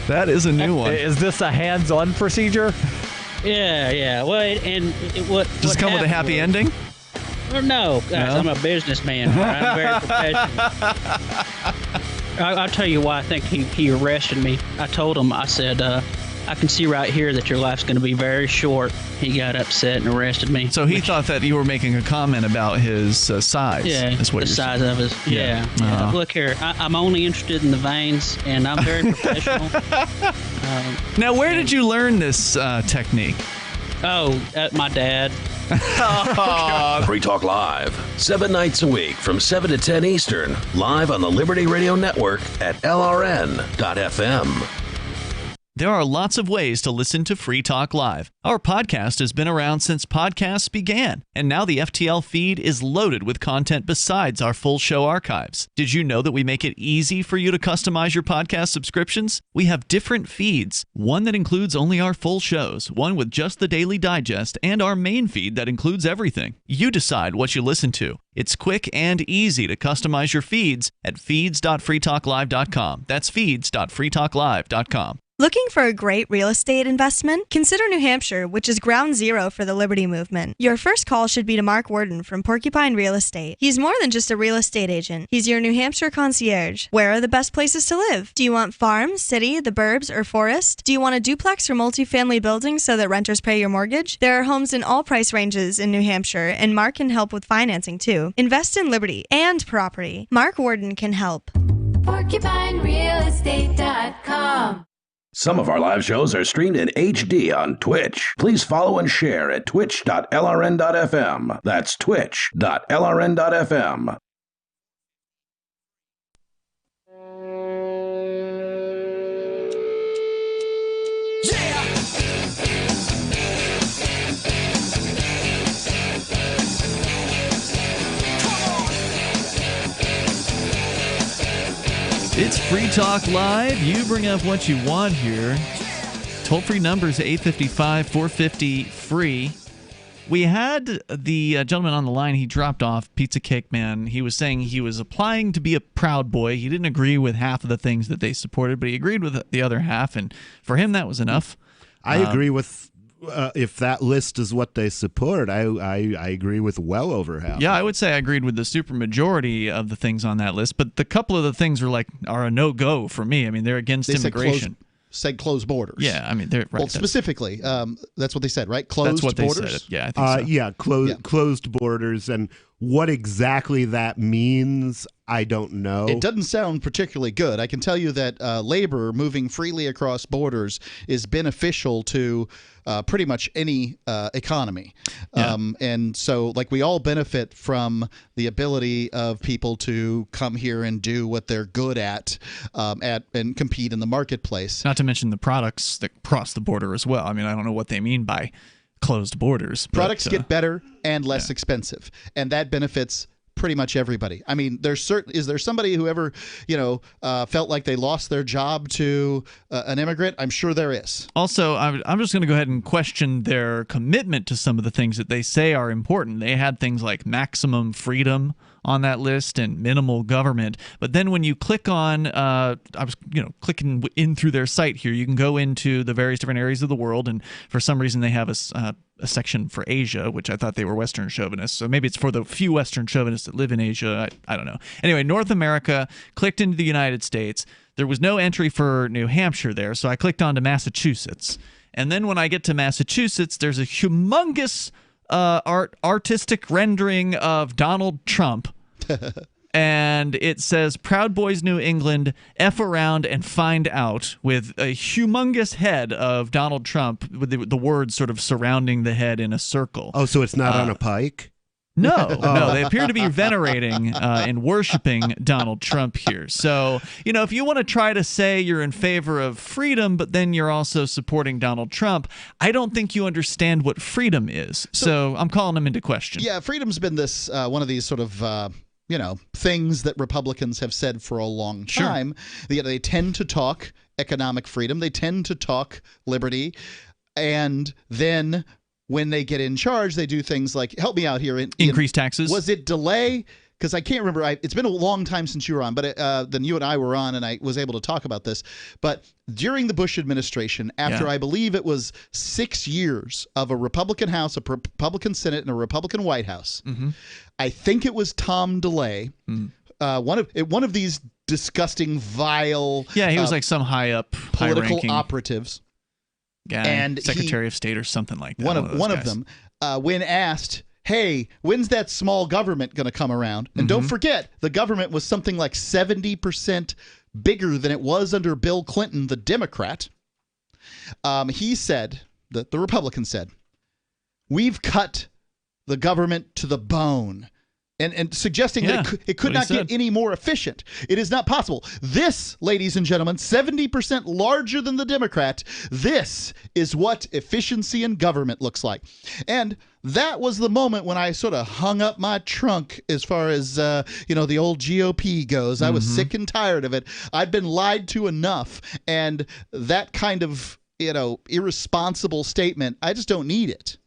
[SPEAKER 2] That is a new one.
[SPEAKER 18] Is this a hands-on procedure?
[SPEAKER 17] Yeah. Well,
[SPEAKER 2] does it come with a happy ending?
[SPEAKER 17] No, guys, I'm a businessman. I'm very professional. I'll tell you why I think he arrested me. I told him, I said, I can see right here that your life's going to be very short. He got upset and arrested me.
[SPEAKER 2] So he thought that you were making a comment about his size.
[SPEAKER 17] Yeah, the size of his. Yeah. Look here, I'm only interested in the veins, and I'm very professional.
[SPEAKER 2] Now, where did you learn this technique?
[SPEAKER 17] Oh, my dad.
[SPEAKER 12] Free Talk Live, 7 nights a week from 7 to 10 Eastern, live on the Liberty Radio Network at LRN.FM.
[SPEAKER 2] There are lots of ways to listen to Free Talk Live. Our podcast has been around since podcasts began, and now the FTL feed is loaded with content besides our full show archives. Did you know that we make it easy for you to customize your podcast subscriptions? We have different feeds, one that includes only our full shows, one with just the Daily Digest, and our main feed that includes everything. You decide what you listen to. It's quick and easy to customize your feeds at feeds.freetalklive.com. That's feeds.freetalklive.com.
[SPEAKER 6] Looking for a great real estate investment? Consider New Hampshire, which is ground zero for the Liberty Movement. Your first call should be to Mark Worden from Porcupine Real Estate. He's more than just a real estate agent. He's your New Hampshire concierge. Where are the best places to live? Do you want farm, city, the burbs, or forest? Do you want a duplex or multifamily building so that renters pay your mortgage? There are homes in all price ranges in New Hampshire, and Mark can help with financing too. Invest in Liberty and property. Mark Worden can help.
[SPEAKER 7] PorcupineRealEstate.com.
[SPEAKER 12] Some of our live shows are streamed in HD on Twitch. Please follow and share at twitch.lrn.fm. That's twitch.lrn.fm.
[SPEAKER 2] It's Free Talk Live. You bring up what you want here. Toll-free number is 855-450-FREE. We had the gentleman on the line. He dropped off, Pizza Cake Man. He was saying he was applying to be a Proud Boy. He didn't agree with half of the things that they supported, but he agreed with the other half, and for him that was enough.
[SPEAKER 1] I agree with... if that list is what they support, I agree with well over half.
[SPEAKER 2] Yeah, I would say I agreed with the supermajority of the things on that list, but the couple of the things are a no-go for me. I mean, they're against immigration.
[SPEAKER 4] Said close borders.
[SPEAKER 2] Yeah, I mean, they're right.
[SPEAKER 4] Well, specifically, that's what they said, right? Closed
[SPEAKER 2] borders. That's what
[SPEAKER 4] borders.
[SPEAKER 2] they said. Yeah, I think so.
[SPEAKER 1] Closed borders, and what exactly that means, I don't know.
[SPEAKER 4] It doesn't sound particularly good. I can tell you that labor moving freely across borders is beneficial to pretty much any economy.
[SPEAKER 2] Yeah.
[SPEAKER 4] And so, we all benefit from the ability of people to come here and do what they're good at and compete in the marketplace.
[SPEAKER 2] Not to mention the products that cross the border as well. I mean, I don't know what they mean by closed borders.
[SPEAKER 4] Products get better and less expensive, and that benefits pretty much everybody. I mean, is there somebody who ever, felt like they lost their job to an immigrant? I'm sure there is.
[SPEAKER 2] Also, I'm just going to go ahead and question their commitment to some of the things that they say are important. They had things like maximum freedom on that list and minimal government. But then when you click on, I was clicking in through their site here, you can go into the various different areas of the world, and for some reason they have a section for Asia, which I thought they were Western chauvinists. So maybe it's for the few Western chauvinists that live in Asia. I don't know. Anyway, North America, clicked into the United States. There was no entry for New Hampshire there, so I clicked on to Massachusetts. And then when I get to Massachusetts, there's a humongous artistic rendering of Donald Trump. And it says, Proud Boys New England, F around and find out, with a humongous head of Donald Trump with the words sort of surrounding the head in a circle.
[SPEAKER 1] Oh, so it's not on a pike?
[SPEAKER 2] No, they appear to be venerating and worshiping Donald Trump here. So, if you want to try to say you're in favor of freedom, but then you're also supporting Donald Trump, I don't think you understand what freedom is. So I'm calling them into question.
[SPEAKER 4] Yeah, freedom's been this one of these sort of things that Republicans have said for a long time. Sure. They tend to talk economic freedom. They tend to talk liberty. And then when they get in charge, they do things like, help me out here.
[SPEAKER 2] Increase taxes.
[SPEAKER 4] Was it delay? Because I can't remember. It's been a long time since you were on, but then you and I were on, and I was able to talk about this. But during the Bush administration, after I believe it was 6 years of a Republican House, a Republican Senate, and a Republican White House, I think it was Tom DeLay, one of these disgusting, vile,
[SPEAKER 2] he was like some high-up,
[SPEAKER 4] political
[SPEAKER 2] high-ranking
[SPEAKER 4] operatives.
[SPEAKER 2] Guy, and Secretary of State or something like that.
[SPEAKER 4] One of them, when asked, hey, when's that small government going to come around? And don't forget, the government was something like 70% bigger than it was under Bill Clinton, the Democrat. He said, the Republican said, we've cut the government to the bone. And suggesting that it could not get any more efficient. It is not possible. This, ladies and gentlemen, 70% larger than the Democrat, this is what efficiency in government looks like. And that was the moment when I sort of hung up my trunk as far as, the old GOP goes. I was sick and tired of it. I'd been lied to enough. And that kind of, irresponsible statement, I just don't need it.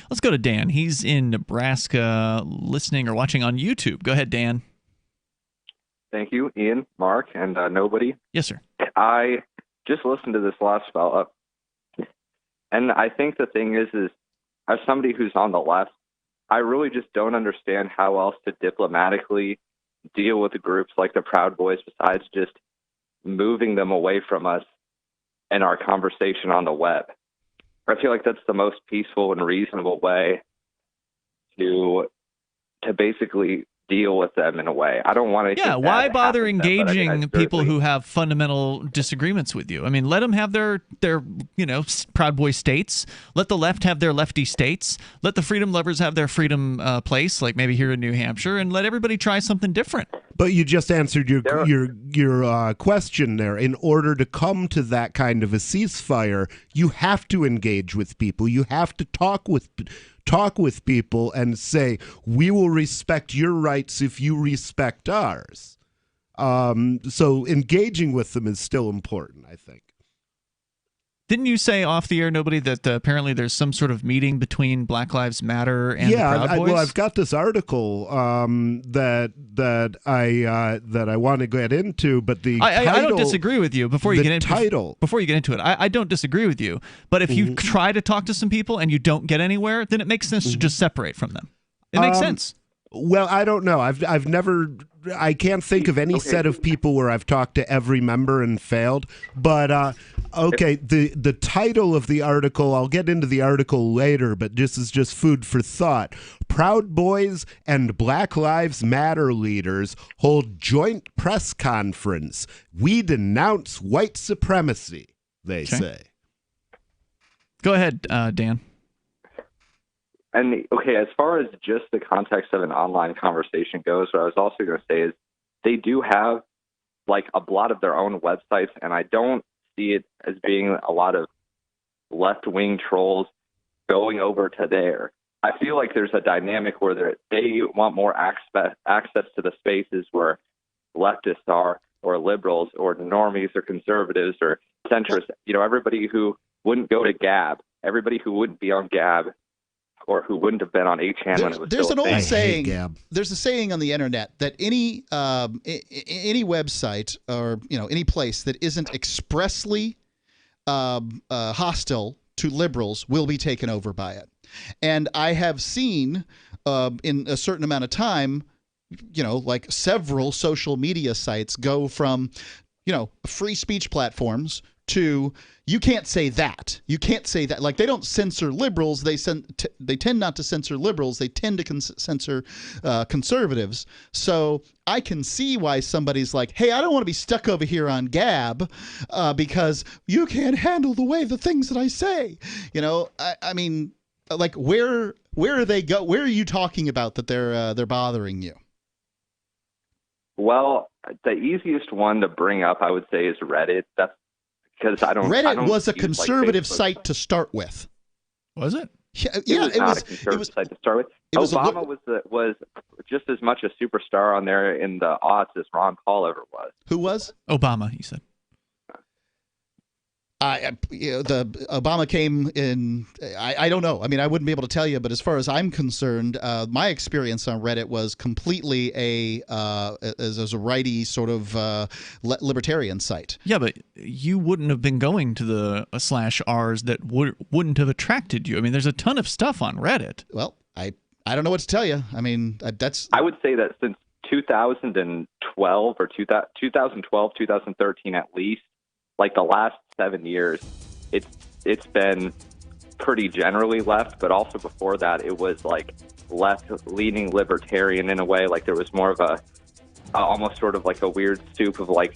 [SPEAKER 2] Let's go to Dan. He's in Nebraska listening or watching on YouTube. Go ahead, Dan.
[SPEAKER 7] Thank you, Ian, Mark, and nobody.
[SPEAKER 2] Yes, sir.
[SPEAKER 7] I just listened to this last fellow, and I think the thing is as somebody who's on the left, I really just don't understand how else to diplomatically deal with groups like the Proud Boys besides just moving them away from us and our conversation on the web. I feel like that's the most peaceful and reasonable way to basically deal with them in a way. I don't want to.
[SPEAKER 2] Yeah, why bother engaging people who have fundamental disagreements with you? I mean, let them have their Proud Boy states. Let the left have their lefty states. Let the freedom lovers have their freedom place, like maybe here in New Hampshire, and let everybody try something different.
[SPEAKER 1] But you just answered your question there. In order to come to that kind of a ceasefire, you have to engage with people. You have to talk with people and say, we will respect your rights if you respect ours. So engaging with them is still important, I think.
[SPEAKER 2] Didn't you say off the air, nobody, that apparently there's some sort of meeting between Black Lives Matter and the Proud Boys?
[SPEAKER 1] Well, I've got this article that I want to get into, but the title,
[SPEAKER 2] I don't disagree with you. Before you get into it, I don't disagree with you. But if you try to talk to some people and you don't get anywhere, then it makes sense to just separate from them. It makes sense.
[SPEAKER 1] Well, I don't know. I've never. I can't think of any set of people where I've talked to every member and failed. But the title of the article, I'll get into the article later, but this is just food for thought. Proud Boys and Black Lives Matter leaders hold joint press conference. We denounce white supremacy, they say.
[SPEAKER 2] Go ahead, Dan.
[SPEAKER 7] And as far as just the context of an online conversation goes, what I was also going to say is they do have like a lot of their own websites, and I don't see it as being a lot of left-wing trolls going over to there. I feel like there's a dynamic where they want more access to the spaces where leftists are, or liberals, or normies, or conservatives, or centrists. Everybody who wouldn't go to Gab, everybody who wouldn't be on Gab, or who wouldn't have been on 8chan when it was
[SPEAKER 4] There's
[SPEAKER 7] still
[SPEAKER 4] an
[SPEAKER 7] a
[SPEAKER 4] old
[SPEAKER 7] thing.
[SPEAKER 4] saying. There's a saying on the internet that any website or any place that isn't expressly hostile to liberals will be taken over by it. And I have seen in a certain amount of time, like several social media sites go from free speech platforms to you can't say that. You can't say that. Like, they don't censor liberals. They tend not to censor liberals. They tend to censor conservatives. So I can see why somebody's like, hey, I don't want to be stuck over here on Gab because you can't handle the things that I say. I mean, like, where are they go? Where are you talking about that they're bothering you?
[SPEAKER 7] Well, the easiest one to bring up, I would say, is Reddit. That's because
[SPEAKER 4] Reddit was a conservative site to start with.
[SPEAKER 2] Was it?
[SPEAKER 7] Yeah, it was not a conservative site to start with. Obama was just as much a superstar on there in the aughts as Ron Paul ever was.
[SPEAKER 4] Who was?
[SPEAKER 2] Obama, you said.
[SPEAKER 4] The Obama came in. I don't know. I mean, I wouldn't be able to tell you. But as far as I'm concerned, my experience on Reddit was completely as a righty sort of libertarian site.
[SPEAKER 2] Yeah, but you wouldn't have been going to the /r's that wouldn't have attracted you. I mean, there's a ton of stuff on Reddit.
[SPEAKER 4] Well, I don't know what to tell you. I mean,
[SPEAKER 7] I would say that since 2012 or 2012, 2013 at least. Like the last 7 years, it's been pretty generally left, but also before that, it was like left-leaning libertarian in a way. Like there was more of a almost sort of like a weird soup of like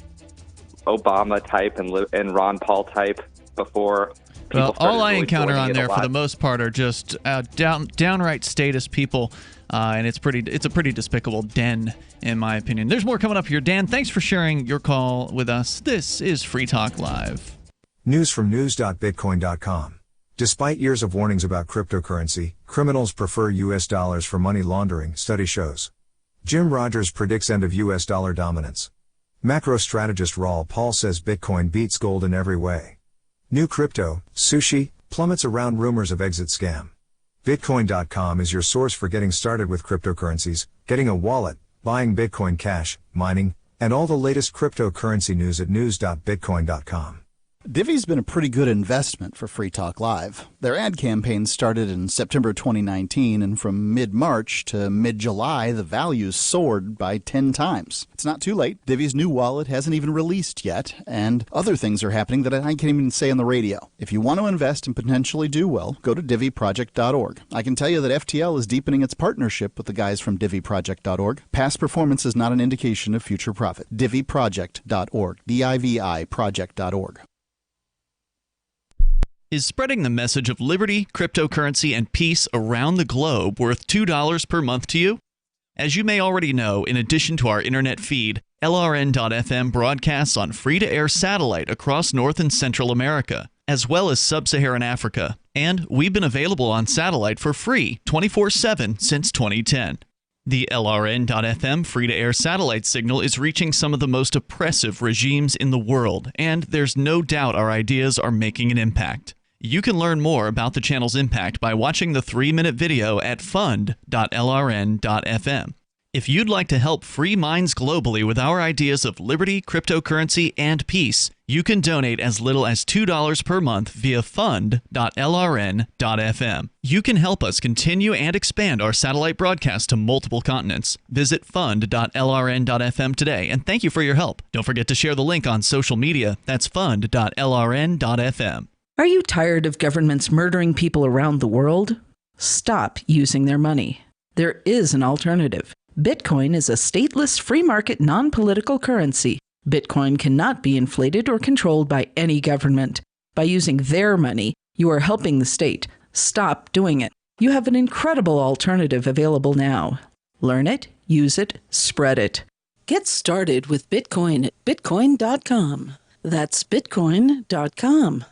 [SPEAKER 7] Obama type and Ron Paul type before
[SPEAKER 8] Well,
[SPEAKER 7] started
[SPEAKER 8] all I
[SPEAKER 7] really
[SPEAKER 8] encounter
[SPEAKER 7] joining
[SPEAKER 8] on
[SPEAKER 7] it a
[SPEAKER 8] there for
[SPEAKER 7] lot.
[SPEAKER 8] the most part are just downright status people, and it's a pretty despicable den, in my opinion. There's more coming up here. Dan, thanks for sharing your call with us. This is Free Talk Live.
[SPEAKER 10] News from news.bitcoin.com. Despite years of warnings about cryptocurrency, criminals prefer U.S. dollars for money laundering, study shows. Jim Rogers predicts end of U.S. dollar dominance. Macro strategist Raul Paul says Bitcoin beats gold in every way. New crypto, sushi, plummets around rumors of exit scam. Bitcoin.com is your source for getting started with cryptocurrencies, getting a wallet, buying Bitcoin Cash, mining, and all the latest cryptocurrency news at news.bitcoin.com.
[SPEAKER 4] Divi's been a pretty good investment for Free Talk Live. Their ad campaign started in September 2019, and from mid-March to mid-July, the values soared by 10 times. It's not too late. Divi's new wallet hasn't even released yet, and other things are happening that I can't even say on the radio. If you want to invest and potentially do well, go to diviproject.org. I can tell you that FTL is deepening its partnership with the guys from diviproject.org. Past performance is not an indication of future profit. diviproject.org. D-I-V-I project.org.
[SPEAKER 2] Is spreading the message of liberty, cryptocurrency, and peace around the globe worth $2 per month to you? As you may already know, in addition to our internet feed, LRN.FM broadcasts on free-to-air satellite across North and Central America, as well as Sub-Saharan Africa. And we've been available on satellite for free 24/7 since 2010. The LRN.FM free-to-air satellite signal is reaching some of the most oppressive regimes in the world, and there's no doubt our ideas are making an impact. You can learn more about the channel's impact by watching the 3-minute video at fund.lrn.fm. If you'd like to help free minds globally with our ideas of liberty, cryptocurrency, and peace, you can donate as little as $2 per month via fund.lrn.fm. You can help us continue and expand our satellite broadcast to multiple continents. Visit fund.lrn.fm today, and thank you for your help. Don't forget to share the link on social media. That's fund.lrn.fm.
[SPEAKER 19] Are you tired of governments murdering people around the world? Stop using their money. There is an alternative. Bitcoin is a stateless, free market, non-political currency. Bitcoin cannot be inflated or controlled by any government. By using their money, you are helping the state. Stop doing it. You have an incredible alternative available now. Learn it, use it, spread it. Get started with Bitcoin at bitcoin.com. That's bitcoin.com.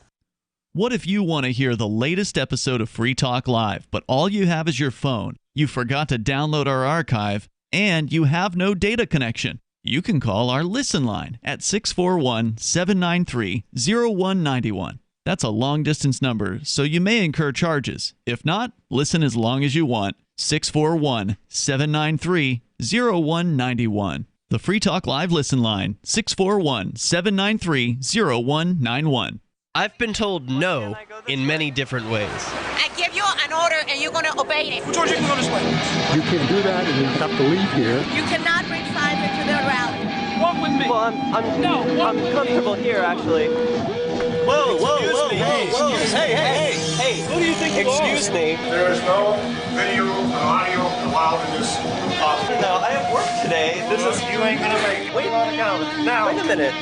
[SPEAKER 2] What if you want to hear the latest episode of Free Talk Live, but all you have is your phone, you forgot to download our archive, and you have no data connection? You can call our Listen line at 641-793-0191. That's a long-distance number, so you may incur charges. If not, listen as long as you want. 641-793-0191. The Free Talk Live Listen line, 641-793-0191.
[SPEAKER 20] I've been told no in many different ways.
[SPEAKER 21] I give you an order and you're going to obey it.
[SPEAKER 22] George, you can go this way. You can't do that and you have to leave here.
[SPEAKER 21] You cannot bring signs into the rally.
[SPEAKER 20] Walk with me. Well, I'm comfortable here, actually. Whoa. Hey. Who do you think you are? Excuse me.
[SPEAKER 27] There is no video or audio allowed in this office.
[SPEAKER 20] No, I have work today. You ain't going to make it. Wait a minute.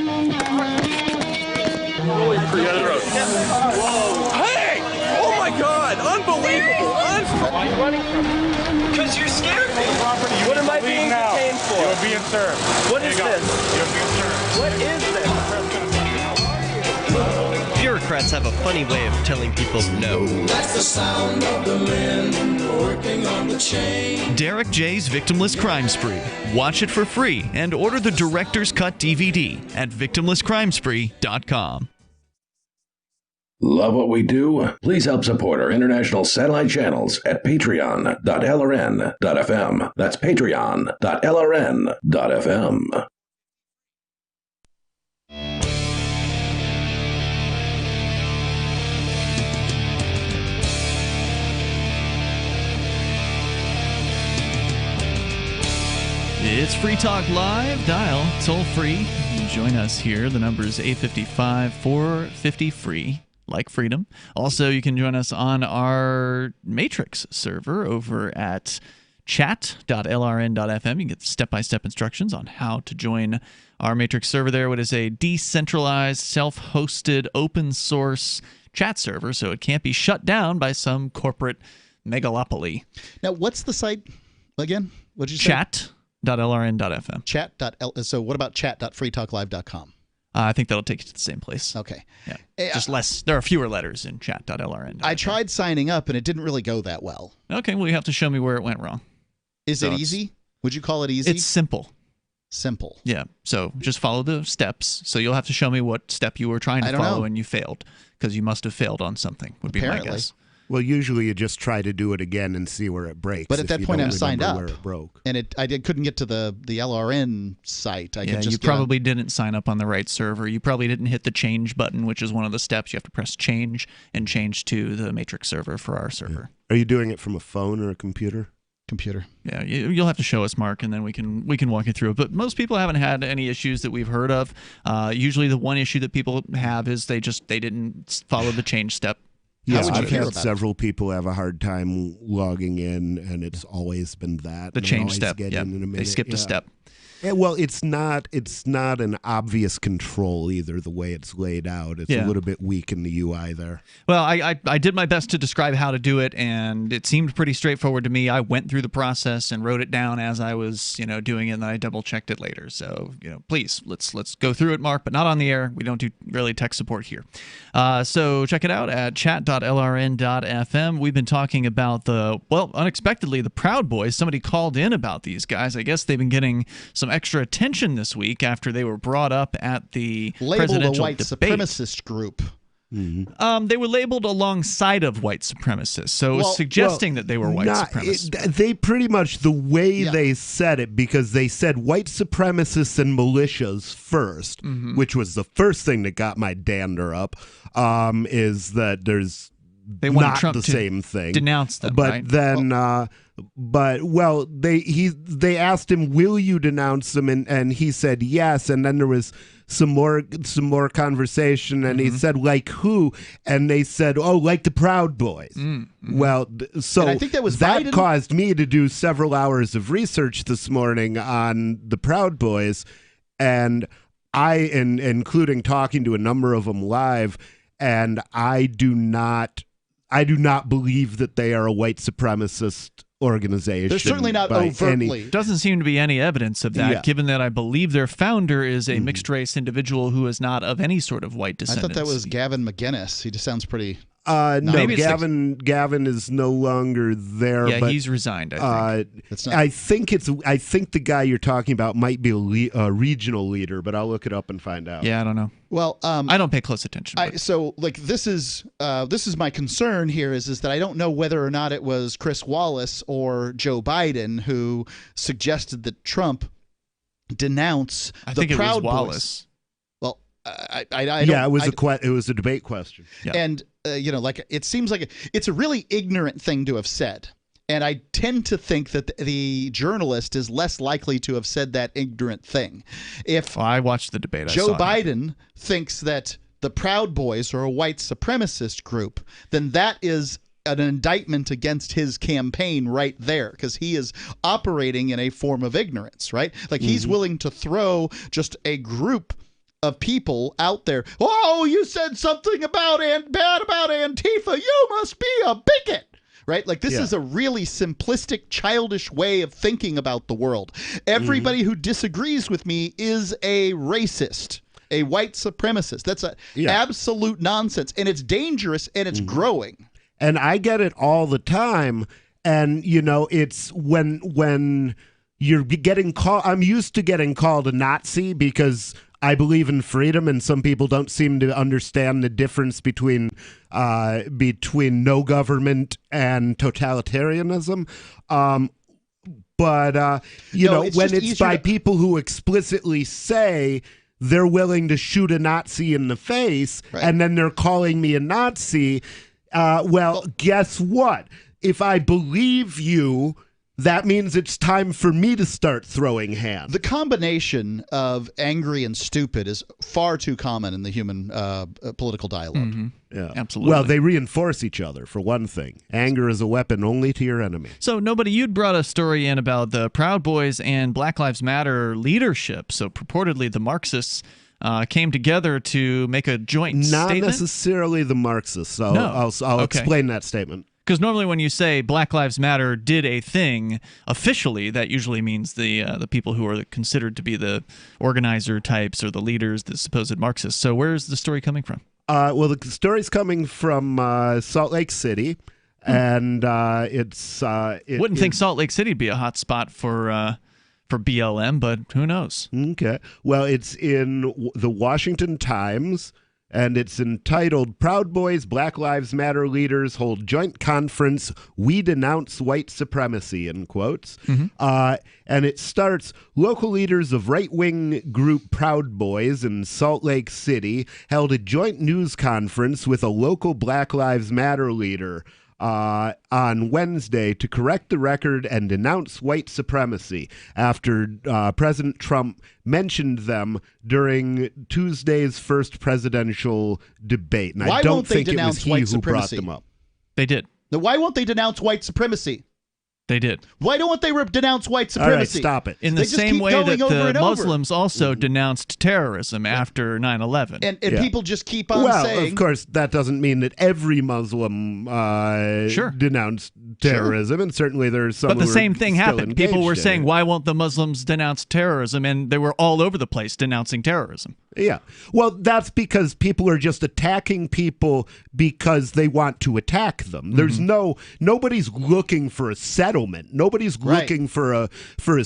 [SPEAKER 22] Forget the road. Hey! Oh my God! Unbelievable!
[SPEAKER 20] Why are you running from me? Because you scared me. What am I being detained for?
[SPEAKER 27] You're being served.
[SPEAKER 20] What is this?
[SPEAKER 27] You're being served.
[SPEAKER 20] What is this? Bureaucrats have a funny way of telling people no.
[SPEAKER 23] That's the sound of the men working on the chain.
[SPEAKER 2] Derek J's Victimless Crime Spree. Watch it for free and order the Director's Cut DVD at victimlesscrimespree.com.
[SPEAKER 12] Love what we do? Please help support our international satellite channels at patreon.lrn.fm. That's patreon.lrn.fm.
[SPEAKER 2] It's Free Talk Live. Dial toll free. Join us here. The number is 855-450-FREE. Like freedom. Also, you can join us on our Matrix server over at chat.lrn.fm. You can get step-by-step instructions on how to join our Matrix server there. What is a decentralized, self-hosted, open-source chat server, so it can't be shut down by some corporate megalopoly.
[SPEAKER 4] Now, what's the site again? What'd you say?
[SPEAKER 2] Chat.lrn.fm.
[SPEAKER 4] So what about chat.freetalklive.com?
[SPEAKER 2] I think that'll take you to the same place.
[SPEAKER 4] Okay.
[SPEAKER 2] Yeah. Just less. There are fewer letters in chat.lrn.
[SPEAKER 4] I tried signing up, and it didn't really go that well.
[SPEAKER 2] Okay, well, you have to show me where it went wrong.
[SPEAKER 4] Is it easy? Would you call it easy?
[SPEAKER 2] It's simple.
[SPEAKER 4] Simple.
[SPEAKER 2] Yeah. So just follow the steps. So you'll have to show me what step you were trying to follow and you failed, because you must have failed on something, would be my guess.
[SPEAKER 1] Well, usually you just try to do it again and see where it breaks.
[SPEAKER 4] But at that point, I'm signed up,
[SPEAKER 1] where it broke.
[SPEAKER 4] and I couldn't get to the LRN site.
[SPEAKER 2] You probably didn't sign up on the right server. You probably didn't hit the change button, which is one of the steps. You have to press change and change to the Matrix server for our server.
[SPEAKER 1] Are you doing it from a phone or a computer?
[SPEAKER 4] Computer.
[SPEAKER 2] Yeah, you'll have to show us, Mark, and then we can walk you through it. But most people haven't had any issues that we've heard of. Usually, the one issue that people have is they didn't follow the change step.
[SPEAKER 1] Yeah, I've had several people have a hard time logging in, and it's always been that.
[SPEAKER 2] The change step. Yeah, they skipped a step.
[SPEAKER 1] Yeah, well, it's not an obvious control either, the way it's laid out. It's a little bit weak in the UI there.
[SPEAKER 2] Well, I did my best to describe how to do it, and it seemed pretty straightforward to me. I went through the process and wrote it down as I was, doing it, and then I double-checked it later. So, please, let's go through it, Mark, but not on the air. We don't do really tech support here. So check it out at chat.lrn.fm. We've been talking about unexpectedly, the Proud Boys. Somebody called in about these guys. I guess they've been getting some extra attention this week after they were brought up at the presidential
[SPEAKER 4] a white
[SPEAKER 2] debate.
[SPEAKER 4] supremacist group.
[SPEAKER 1] Mm-hmm.
[SPEAKER 2] They were labeled alongside of white supremacists, so it was suggesting that they were white supremacists.
[SPEAKER 1] They pretty much, the way they said it, because they said white supremacists and militias first, which was the first thing that got my dander up, is that they
[SPEAKER 2] wanted
[SPEAKER 1] not
[SPEAKER 2] Trump
[SPEAKER 1] the
[SPEAKER 2] to
[SPEAKER 1] same thing.
[SPEAKER 2] Denounce them,
[SPEAKER 1] but
[SPEAKER 2] right?
[SPEAKER 1] then, they asked him, "Will you denounce them?" And he said yes. And then there was some more conversation, and he said, "Like who?" And they said, "Oh, like the Proud Boys." Well, so
[SPEAKER 4] and I think that
[SPEAKER 1] Biden caused me to do several hours of research this morning on the Proud Boys, and including talking to a number of them live, and I do not believe that they are a white supremacist organization.
[SPEAKER 4] They're certainly not overtly.
[SPEAKER 2] Doesn't seem to be any evidence of that, given that I believe their founder is a mixed-race individual who is not of any sort of white descendants.
[SPEAKER 4] I thought that was Gavin McInnes. He just sounds pretty...
[SPEAKER 1] No, Gavin is no longer there.
[SPEAKER 2] Yeah,
[SPEAKER 1] but,
[SPEAKER 2] he's resigned. I
[SPEAKER 1] think. I think the guy you're talking about might be a regional leader, but I'll look it up and find out.
[SPEAKER 2] Yeah, I don't know.
[SPEAKER 4] Well,
[SPEAKER 2] I don't pay close attention.
[SPEAKER 4] This is my concern here is that I don't know whether or not it was Chris Wallace or Joe Biden who suggested that Trump denounce the Proud Boys.
[SPEAKER 2] Wallace.
[SPEAKER 4] Well, I don't.
[SPEAKER 1] Yeah, it was a debate question.
[SPEAKER 4] Yeah. And it seems like it's a really ignorant thing to have said. And I tend to think that the journalist is less likely to have said that ignorant thing. If
[SPEAKER 2] I watched the debate,
[SPEAKER 4] Joe Biden thinks that the Proud Boys are a white supremacist group, then that is an indictment against his campaign right there, because he is operating in a form of ignorance, right? Like he's willing to throw just a group of people out there. Oh, you said something bad about Antifa. You must be a bigot. Right? Like, this is a really simplistic, childish way of thinking about the world. Everybody who disagrees with me is a racist, a white supremacist. That's absolute nonsense. And it's dangerous, and it's growing.
[SPEAKER 1] And I get it all the time. And, it's when you're getting called, I'm used to getting called a Nazi because I believe in freedom, and some people don't seem to understand the difference between no government and totalitarianism. When it's by people who explicitly say they're willing to shoot a Nazi in the face, and then they're calling me a Nazi, guess what? If I believe you, that means it's time for me to start throwing hands.
[SPEAKER 4] The combination of angry and stupid is far too common in the human political dialogue.
[SPEAKER 1] Yeah,
[SPEAKER 2] absolutely.
[SPEAKER 1] Well, they reinforce each other, for one thing. Anger is a weapon only to your enemy.
[SPEAKER 2] So, you'd brought a story in about the Proud Boys and Black Lives Matter leadership. So, purportedly, the Marxists came together to make a joint
[SPEAKER 1] Not
[SPEAKER 2] statement.
[SPEAKER 1] necessarily the Marxists. So
[SPEAKER 2] No.
[SPEAKER 1] I'll
[SPEAKER 2] Okay.
[SPEAKER 1] explain that statement.
[SPEAKER 2] Because normally when you say Black Lives Matter did a thing officially, that usually means the people who are considered to be the organizer types or the leaders, the supposed Marxists. So where's the story coming from?
[SPEAKER 1] Well, the story's coming from Salt Lake City, and it's.
[SPEAKER 2] Wouldn't think Salt Lake City would be a hot spot for BLM, but who knows?
[SPEAKER 1] Okay. Well, it's in the Washington Times, and it's entitled "Proud Boys, Black Lives Matter Leaders Hold Joint Conference. We Denounce White Supremacy," in quotes. And it starts, local leaders of right-wing group Proud Boys in Salt Lake City held a joint news conference with a local Black Lives Matter leader on Wednesday to correct the record and denounce white supremacy after President Trump mentioned them during Tuesday's first presidential debate. And
[SPEAKER 4] Why
[SPEAKER 1] I don't
[SPEAKER 4] won't they
[SPEAKER 1] think it was
[SPEAKER 4] denounce
[SPEAKER 1] he
[SPEAKER 4] white
[SPEAKER 1] who brought
[SPEAKER 4] supremacy?
[SPEAKER 1] them up.
[SPEAKER 2] They did.
[SPEAKER 4] Now, why won't they denounce white supremacy?
[SPEAKER 2] They did.
[SPEAKER 4] Why don't they denounce white
[SPEAKER 1] All right,
[SPEAKER 4] supremacy?
[SPEAKER 1] stop it.
[SPEAKER 2] In the
[SPEAKER 4] They just
[SPEAKER 2] same
[SPEAKER 4] keep
[SPEAKER 2] way that
[SPEAKER 4] going over
[SPEAKER 2] the
[SPEAKER 4] and over.
[SPEAKER 2] Muslims also denounced terrorism after 9/11.
[SPEAKER 4] And
[SPEAKER 1] Yeah.
[SPEAKER 4] people just keep on
[SPEAKER 1] Well,
[SPEAKER 4] saying.
[SPEAKER 1] of course, that doesn't mean that every Muslim denounced terrorism, and certainly there's some.
[SPEAKER 2] But the
[SPEAKER 1] who are
[SPEAKER 2] same thing
[SPEAKER 1] still
[SPEAKER 2] happened. People were
[SPEAKER 1] engaged in
[SPEAKER 2] saying,
[SPEAKER 1] it.
[SPEAKER 2] why won't the Muslims denounce terrorism? And they were all over the place denouncing terrorism.
[SPEAKER 1] Yeah. Well, that's because people are just attacking people because they want to attack them. There's nobody's looking for a settlement. Nobody's looking for a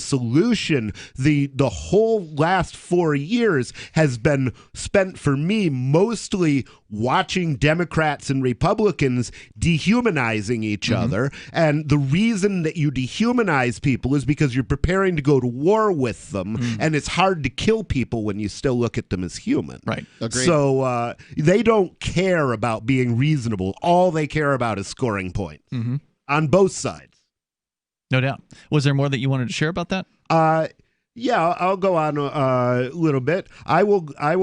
[SPEAKER 1] solution. The whole last 4 years has been spent for me mostly watching Democrats and Republicans dehumanizing each other. And the reason that you dehumanize people is because you're preparing to go to war with them, and it's hard to kill people when you still look at them as human.
[SPEAKER 2] Right.
[SPEAKER 4] Agreed.
[SPEAKER 1] So they don't care about being reasonable. All they care about is scoring points on both sides.
[SPEAKER 2] No doubt. Was there more that you wanted to share about that?
[SPEAKER 1] Yeah, I'll go on a little bit. I will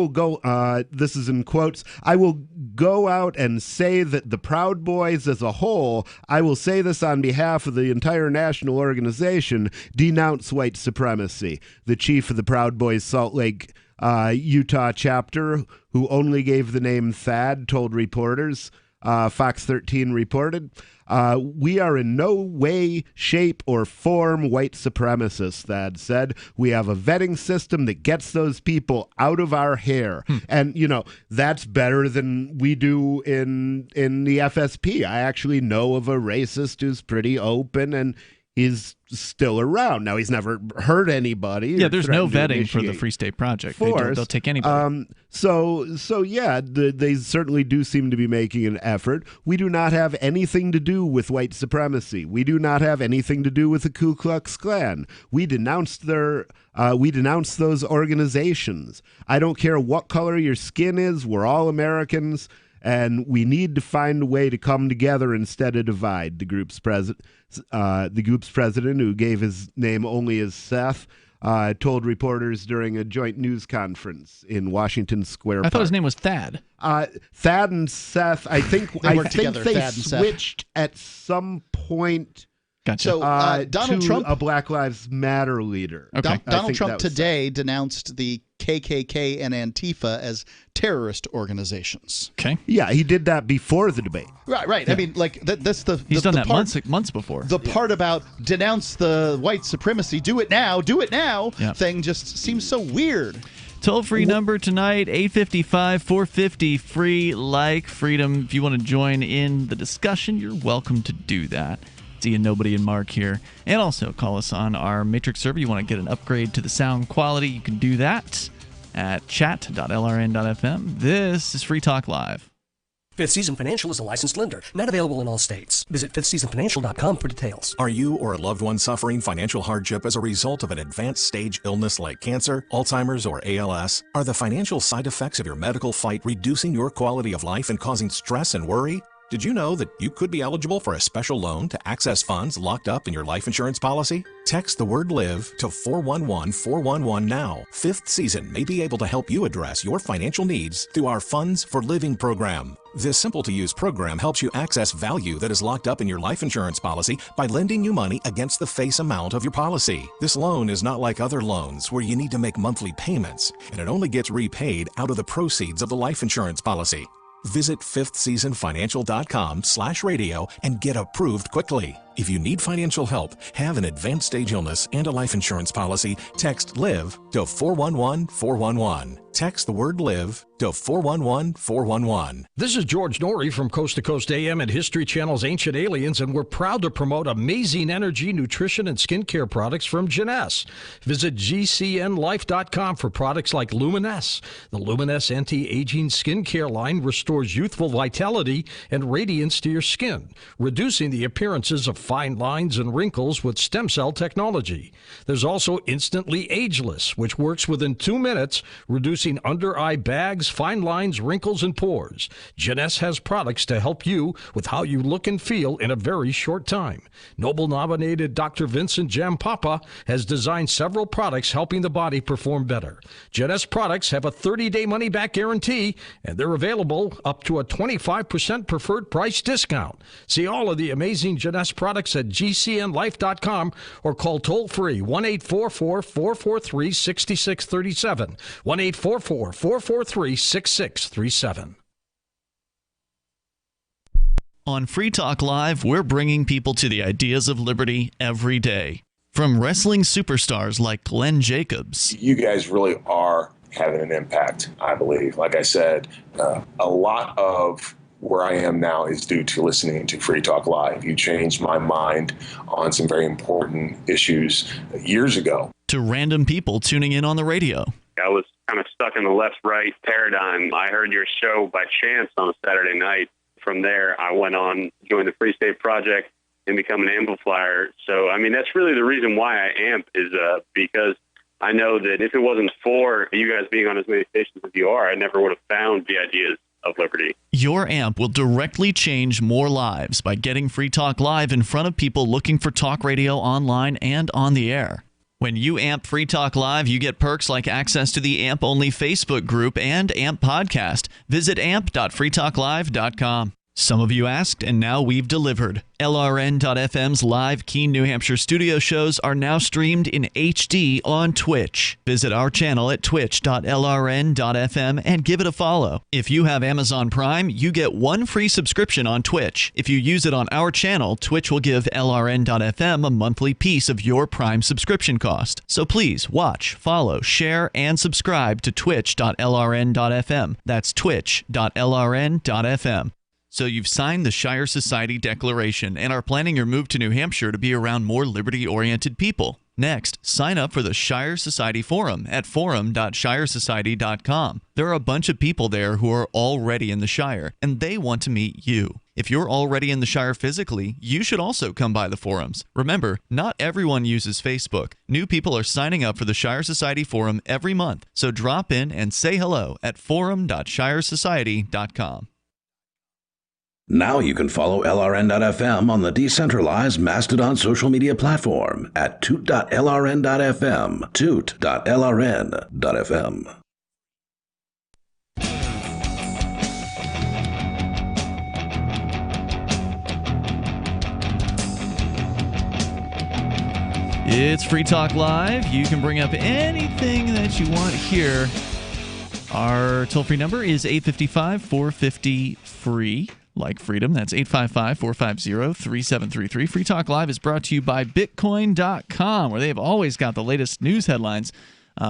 [SPEAKER 1] go, this is in quotes, I will go out and say that the Proud Boys as a whole, I will say this on behalf of the entire national organization, denounce white supremacy. The chief of the Proud Boys Salt Lake, Utah chapter, who only gave the name Thad, told reporters, Fox 13 reported, we are in no way, shape, or form white supremacists, Thad said. We have a vetting system that gets those people out of our hair. And, that's better than we do in the FSP. I actually know of a racist who's pretty open and is still around. Now, he's never hurt anybody.
[SPEAKER 2] Yeah,
[SPEAKER 1] or
[SPEAKER 2] there's no
[SPEAKER 1] threatened to
[SPEAKER 2] vetting for the
[SPEAKER 1] initiate
[SPEAKER 2] Free State Project.
[SPEAKER 1] force.
[SPEAKER 2] They'll take anybody.
[SPEAKER 1] So yeah, they certainly do seem to be making an effort. We do not have anything to do with white supremacy. We do not have anything to do with the Ku Klux Klan. We denounced those organizations. I don't care what color your skin is. We're all Americans, and we need to find a way to come together instead of divide. The group's president, who gave his name only as Seth, told reporters during a joint news conference in Washington Square Park.
[SPEAKER 2] I thought his name was Thad.
[SPEAKER 1] Thad and Seth, I think
[SPEAKER 4] together,
[SPEAKER 1] they
[SPEAKER 4] Thad and Seth.
[SPEAKER 1] switched at some point.
[SPEAKER 2] Gotcha.
[SPEAKER 4] So Donald
[SPEAKER 1] to
[SPEAKER 4] Trump,
[SPEAKER 1] a Black Lives Matter leader.
[SPEAKER 2] Okay.
[SPEAKER 4] Donald
[SPEAKER 1] think
[SPEAKER 4] Trump
[SPEAKER 1] that was
[SPEAKER 4] today denounced the KKK and Antifa as terrorist organizations.
[SPEAKER 2] Okay.
[SPEAKER 1] Yeah, he did that before the debate.
[SPEAKER 4] Right.
[SPEAKER 2] Yeah.
[SPEAKER 4] I mean, like that's the
[SPEAKER 2] He's
[SPEAKER 4] the
[SPEAKER 2] done that
[SPEAKER 4] part,
[SPEAKER 2] months before.
[SPEAKER 4] The part about denounce the white supremacy, do it now
[SPEAKER 2] Yeah.
[SPEAKER 4] thing just seems so weird.
[SPEAKER 2] Toll-free number tonight, 855-450-FREE, like Freedom. If you want to join in the discussion, you're welcome to do that. It's Ian, Nobody, and Mark here. And also call us on our Matrix server. You want to get an upgrade to the sound quality, you can do that at chat.lrn.fm. This is Free Talk Live.
[SPEAKER 5] Fifth Season Financial is a licensed lender, not available in all states. Visit fifthseasonfinancial.com for details.
[SPEAKER 9] Are you or a loved one suffering financial hardship as a result of an advanced stage illness like cancer, Alzheimer's, or ALS? Are the financial side effects of your medical fight reducing your quality of life and causing stress and worry? Did you know that you could be eligible for a special loan to access funds locked up in your life insurance policy? Text the word LIVE to 411-411 now. Fifth Season may be able to help you address your financial needs through our Funds for Living program. This simple-to-use program helps you access value that is locked up in your life insurance policy by lending you money against the face amount of your policy. This loan is not like other loans where you need to make monthly payments, and it only gets repaid out of the proceeds of the life insurance policy. Visit fifthseasonfinancial.com/radio and get approved quickly. If you need financial help, have an advanced stage illness, and a life insurance policy, text LIVE to 411-411. Text the word LIVE to 411-411.
[SPEAKER 11] This is George Norrie from Coast to Coast AM and History Channel's Ancient Aliens, and we're proud to promote amazing energy, nutrition, and skincare products from Jeunesse. Visit GCNlife.com for products like Luminesce. The Luminesce anti-aging skincare line restores youthful vitality and radiance to your skin, reducing the appearances of fine lines and wrinkles with stem cell technology. There's also Instantly Ageless, which works within 2 minutes, reducing under-eye bags, fine lines, wrinkles, and pores. Jeunesse has products to help you with how you look and feel in a very short time. Nobel-nominated Dr. Vincent Jampapa has designed several products helping the body perform better. Jeunesse products have a 30-day money-back guarantee, and they're available up to a 25% preferred price discount. See all of the amazing Jeunesse products at GCNlife.com or call toll-free 1-844-443-6637. 1-844-443-6637.
[SPEAKER 2] On Free Talk Live, we're bringing people to the ideas of liberty every day. From wrestling superstars like Glenn Jacobs.
[SPEAKER 13] You guys really are having an impact, I believe. Like I said, a lot of where I am now is due to listening to Free Talk Live. You changed my mind on some very important issues years ago.
[SPEAKER 2] To random people tuning in on the radio.
[SPEAKER 14] I was kind of stuck in the left-right paradigm. I heard your show by chance on a Saturday night. From there, I went on, joined the Free State Project, and become an amplifier. So, I mean, that's really the reason why I amp is because I know that if it wasn't for you guys being on as many stations as you are, I never would have found the ideas of liberty.
[SPEAKER 2] Your amp will directly change more lives by getting Free Talk Live in front of people looking for talk radio online and on the air. When you amp Free Talk Live, you get perks like access to the AMP-only Facebook group and AMP podcast. Visit amp.freetalklive.com. Some of you asked, and now we've delivered. LRN.FM's live Keene, New Hampshire studio shows are now streamed in HD on Twitch. Visit our channel at twitch.lrn.fm and give it a follow. If you have Amazon Prime, you get 1 free subscription on Twitch. If you use it on our channel, Twitch will give LRN.FM a monthly piece of your Prime subscription cost. So please watch, follow, share, and subscribe to twitch.lrn.fm. That's twitch.lrn.fm. So you've signed the Shire Society Declaration and are planning your move to New Hampshire to be around more liberty-oriented people. Next, sign up for the Shire Society Forum at forum.shiresociety.com. There are a bunch of people there who are already in the Shire, and they want to meet you. If you're already in the Shire physically, you should also come by the forums. Remember, not everyone uses Facebook. New people are signing up for the Shire Society Forum every month, so drop in and say hello at forum.shiresociety.com.
[SPEAKER 12] Now you can follow LRN.FM on the decentralized Mastodon social media platform at toot.lrn.fm, toot.lrn.fm.
[SPEAKER 2] It's Free Talk Live. You can bring up anything that you want here. Our toll-free number is 855-450-FREE. Like freedom. That's 855-450-3733. Free Talk Live is brought to you by Bitcoin.com, where they've always got the latest news headlines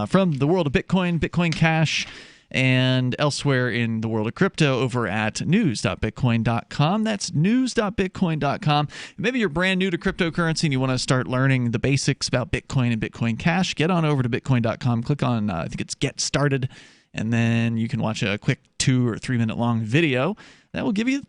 [SPEAKER 2] from the world of Bitcoin, Bitcoin Cash, and elsewhere in the world of crypto over at news.bitcoin.com. That's news.bitcoin.com. Maybe you're brand new to cryptocurrency and you want to start learning the basics about Bitcoin and Bitcoin Cash. Get on over to bitcoin.com. Click on, I think it's Get Started, and then you can watch a quick 2 or 3 minute long video that will give you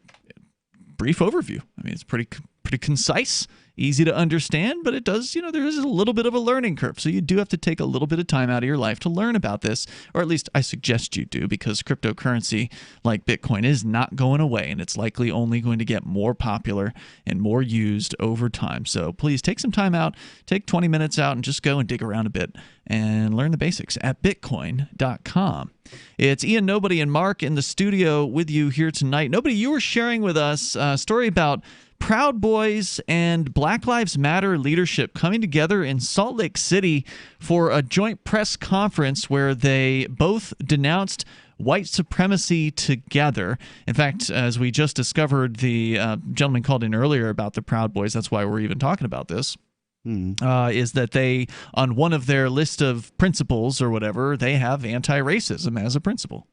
[SPEAKER 2] brief overview. I mean, it's pretty pretty concise, easy to understand, but it does, there is a little bit of a learning curve. So you do have to take a little bit of time out of your life to learn about this, or at least I suggest you do, because cryptocurrency like Bitcoin is not going away, and it's likely only going to get more popular and more used over time. So please take some time out, take 20 minutes out, and just go and dig around a bit and learn the basics at Bitcoin.com. It's Ian, Nobody, and Mark in the studio with you here tonight. Nobody, you were sharing with us a story about Proud Boys and Black Lives Matter leadership coming together in Salt Lake City for a joint press conference where they both denounced white supremacy together. In fact, as we just discovered, the gentleman called in earlier about the Proud Boys, that's why we're even talking about this, is that they, on one of their list of principles or whatever, they have anti-racism as a principle.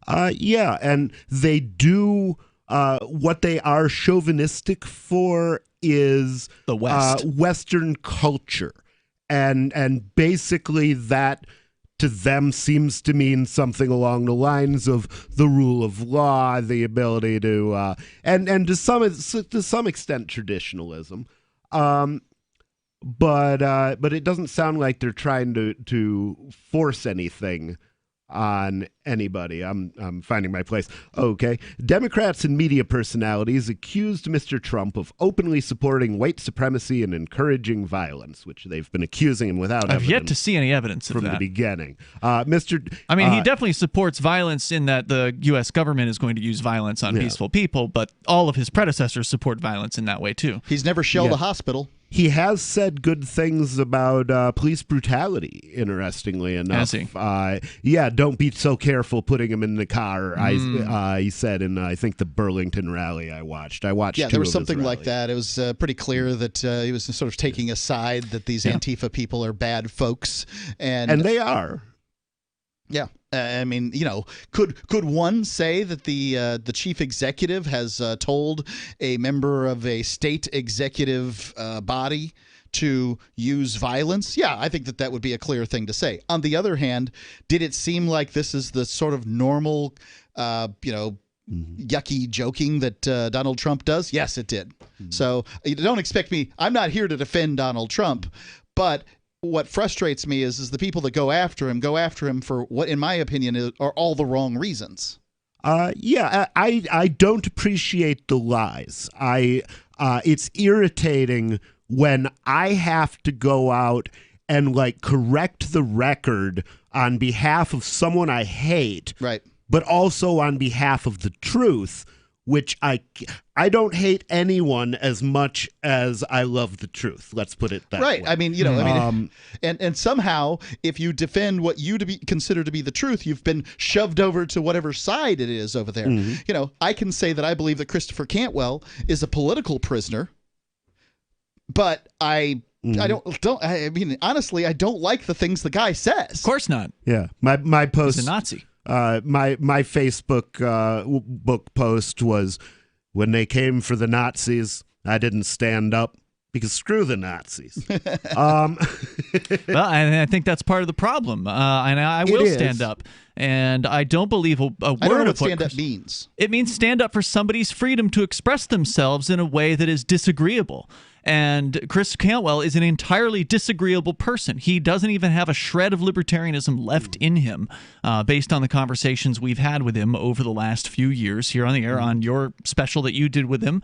[SPEAKER 1] Yeah, and they do... what they are chauvinistic for is
[SPEAKER 2] the West,
[SPEAKER 1] Western culture, and basically that to them seems to mean something along the lines of the rule of law, the ability to and to some extent traditionalism, but it doesn't sound like they're trying to force anything on anybody. I'm finding my place. Okay. Democrats and media personalities accused Mr. Trump of openly supporting white supremacy and encouraging violence, which they've been accusing him without
[SPEAKER 2] I've yet to see any evidence of
[SPEAKER 1] from
[SPEAKER 2] that.
[SPEAKER 1] the beginning. I mean,
[SPEAKER 2] he definitely supports violence in that the U.S. government is going to use violence on peaceful people, but all of his predecessors support violence in that way, too.
[SPEAKER 4] He's never shelled a hospital.
[SPEAKER 1] He has said good things about police brutality, interestingly enough.
[SPEAKER 2] Has he?
[SPEAKER 1] Don't be so careful putting him in the car, he said in, I think, the Burlington rally I watched.
[SPEAKER 4] Yeah, there was something like that. It was pretty clear that he was sort of taking a side that these Antifa people are bad folks. And
[SPEAKER 1] they are.
[SPEAKER 4] Yeah. I mean, could one say that the chief executive has told a member of a state executive body to use violence? Yeah, I think that would be a clear thing to say. On the other hand, did it seem like this is the sort of normal, yucky joking that Donald Trump does? Yes, it did. So don't expect me. I'm not here to defend Donald Trump, but what frustrates me is the people that go after him for what, in my opinion, are all the wrong reasons.
[SPEAKER 1] I don't appreciate the lies. It's irritating when I have to go out and correct the record on behalf of someone I hate,
[SPEAKER 4] right?
[SPEAKER 1] But also on behalf of the truth, which I don't hate anyone as much as I love the truth. Let's put it that way.
[SPEAKER 4] Right. I mean, and somehow if you defend what you consider to be the truth, you've been shoved over to whatever side it is over there. I can say that I believe that Christopher Cantwell is a political prisoner, but I mean, honestly, I don't like the things the guy says.
[SPEAKER 2] Of course not.
[SPEAKER 1] Yeah. My post.
[SPEAKER 2] He's a Nazi.
[SPEAKER 1] My Facebook book post was, when they came for the Nazis, I didn't stand up because screw the Nazis.
[SPEAKER 2] Well, I think that's part of the problem. And I will stand up. And I don't believe a word
[SPEAKER 4] I don't know
[SPEAKER 2] of
[SPEAKER 4] what stand up means.
[SPEAKER 2] It means stand up for somebody's freedom to express themselves in a way that is disagreeable. And Chris Cantwell is an entirely disagreeable person. He doesn't even have a shred of libertarianism left in him, based on the conversations we've had with him over the last few years here on the air, on your special that you did with him,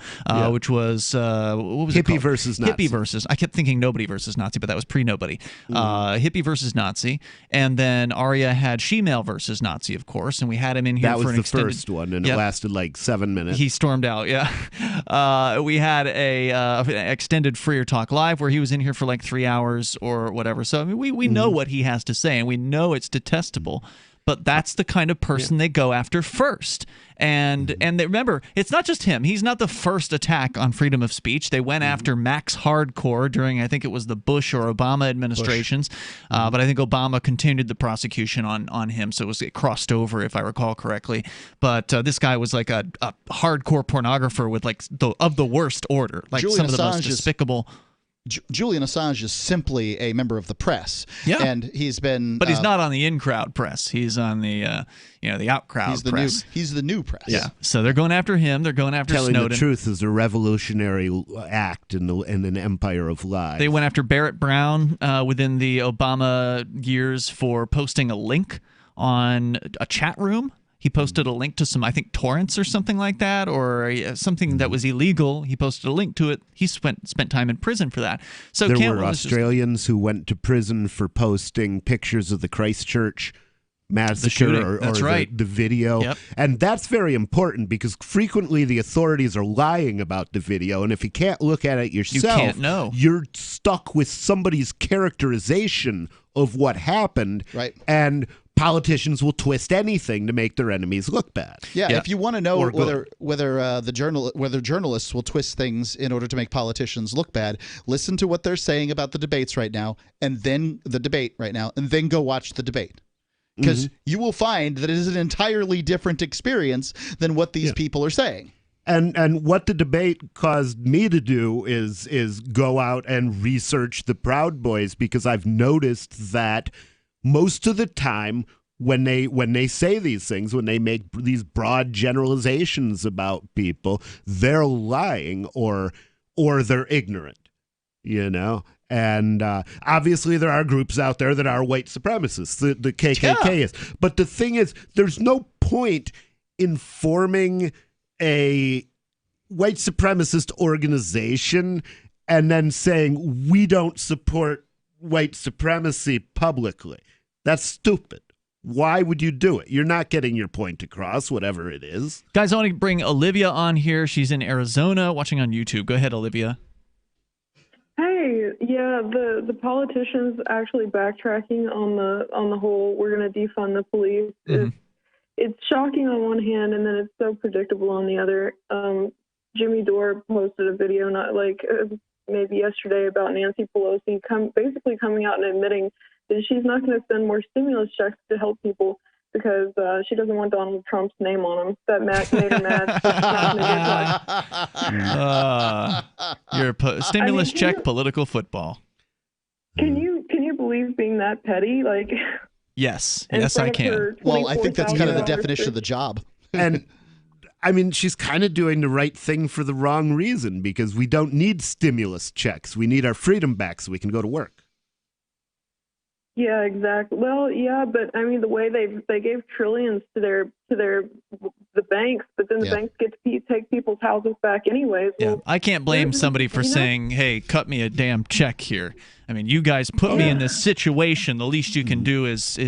[SPEAKER 2] which was, what was it called?
[SPEAKER 1] Hippie versus Nazi.
[SPEAKER 2] Hippie versus, I kept thinking Nobody versus Nazi, but that was pre-Nobody. Hippie versus Nazi. And then Arya had She-Male versus Nazi, of course, and we had him in here for an extended...
[SPEAKER 1] That was the first one, and it lasted 7 minutes.
[SPEAKER 2] He stormed out, we had an extended Freer Talk Live where he was in here for 3 hours or whatever. So I mean, we know what he has to say, and we know it's detestable. But that's the kind of person they go after first. And remember, it's not just him. He's not the first attack on freedom of speech. They went after Max Hardcore during, I think it was the Bush or Obama administrations. But I think Obama continued the prosecution on him, so it crossed over, if I recall correctly. But this guy was a hardcore pornographer with of the worst order,
[SPEAKER 4] Julian
[SPEAKER 2] some of the
[SPEAKER 4] Assange
[SPEAKER 2] most despicable.
[SPEAKER 4] Julian Assange is simply a member of the press.
[SPEAKER 2] Yeah.
[SPEAKER 4] And he's been...
[SPEAKER 2] But he's not on the in-crowd press. He's on the, the out-crowd press.
[SPEAKER 4] He's the new press.
[SPEAKER 2] Yeah. So they're going after him. They're going after
[SPEAKER 1] Telling
[SPEAKER 2] Snowden.
[SPEAKER 1] the truth is a revolutionary act in an empire of lies.
[SPEAKER 2] They went after Barrett Brown within the Obama years for posting a link on a chat room. He posted a link to some, I think, torrents or something like that, or something that was illegal. He posted a link to it. He spent time in prison for that. So
[SPEAKER 1] there
[SPEAKER 2] Cantwell
[SPEAKER 1] were Australians who went to prison for posting pictures of the Christchurch massacre or the video.
[SPEAKER 2] Yep.
[SPEAKER 1] And that's very important because frequently the authorities are lying about the video, and if you can't look at it yourself,
[SPEAKER 2] can't know.
[SPEAKER 1] You're stuck with somebody's characterization of what happened.
[SPEAKER 4] Right.
[SPEAKER 1] And politicians will twist anything to make their enemies look bad.
[SPEAKER 4] Yeah, if you want to know
[SPEAKER 1] whether
[SPEAKER 4] journalists will twist things in order to make politicians look bad, listen to what they're saying about the debates right now, and then go watch the debate. Because you will find that it is an entirely different experience than what these people are saying.
[SPEAKER 1] And what the debate caused me to do is go out and research the Proud Boys, because I've noticed that most of the time when they say these things, when they make these broad generalizations about people, they're lying or they're ignorant, And obviously there are groups out there that are white supremacists. The KKK is. But the thing is, there's no point in forming a white supremacist organization and then saying we don't support white supremacy publicly. That's stupid. Why would you do it? You're not getting your point across, whatever it is.
[SPEAKER 2] Guys, I want to bring Olivia on here. She's in Arizona watching on YouTube. Go ahead, Olivia.
[SPEAKER 3] Hey, yeah, the politicians actually backtracking on the whole we're going to defund the police. It's shocking on one hand, and then it's so predictable on the other. Jimmy Dore posted a video maybe yesterday about Nancy Pelosi basically coming out and admitting that she's not going to send more stimulus checks to help people because she doesn't want Donald Trump's name on them. That made her mad.
[SPEAKER 2] Stimulus check political football.
[SPEAKER 3] Can you believe being that petty?
[SPEAKER 2] Yes, I can.
[SPEAKER 4] Well, I think that's kind of the definition of the job.
[SPEAKER 1] And I mean, she's kind of doing the right thing for the wrong reason, because we don't need stimulus checks. We need our freedom back so we can go to work.
[SPEAKER 3] Yeah, exactly. Well, yeah, but I mean, the way they gave trillions to the banks, but then the banks get to take people's houses back anyways.
[SPEAKER 2] Yeah, I can't blame somebody for saying, "Hey, cut me a damn check here." I mean, you guys put me in this situation. The least you can do is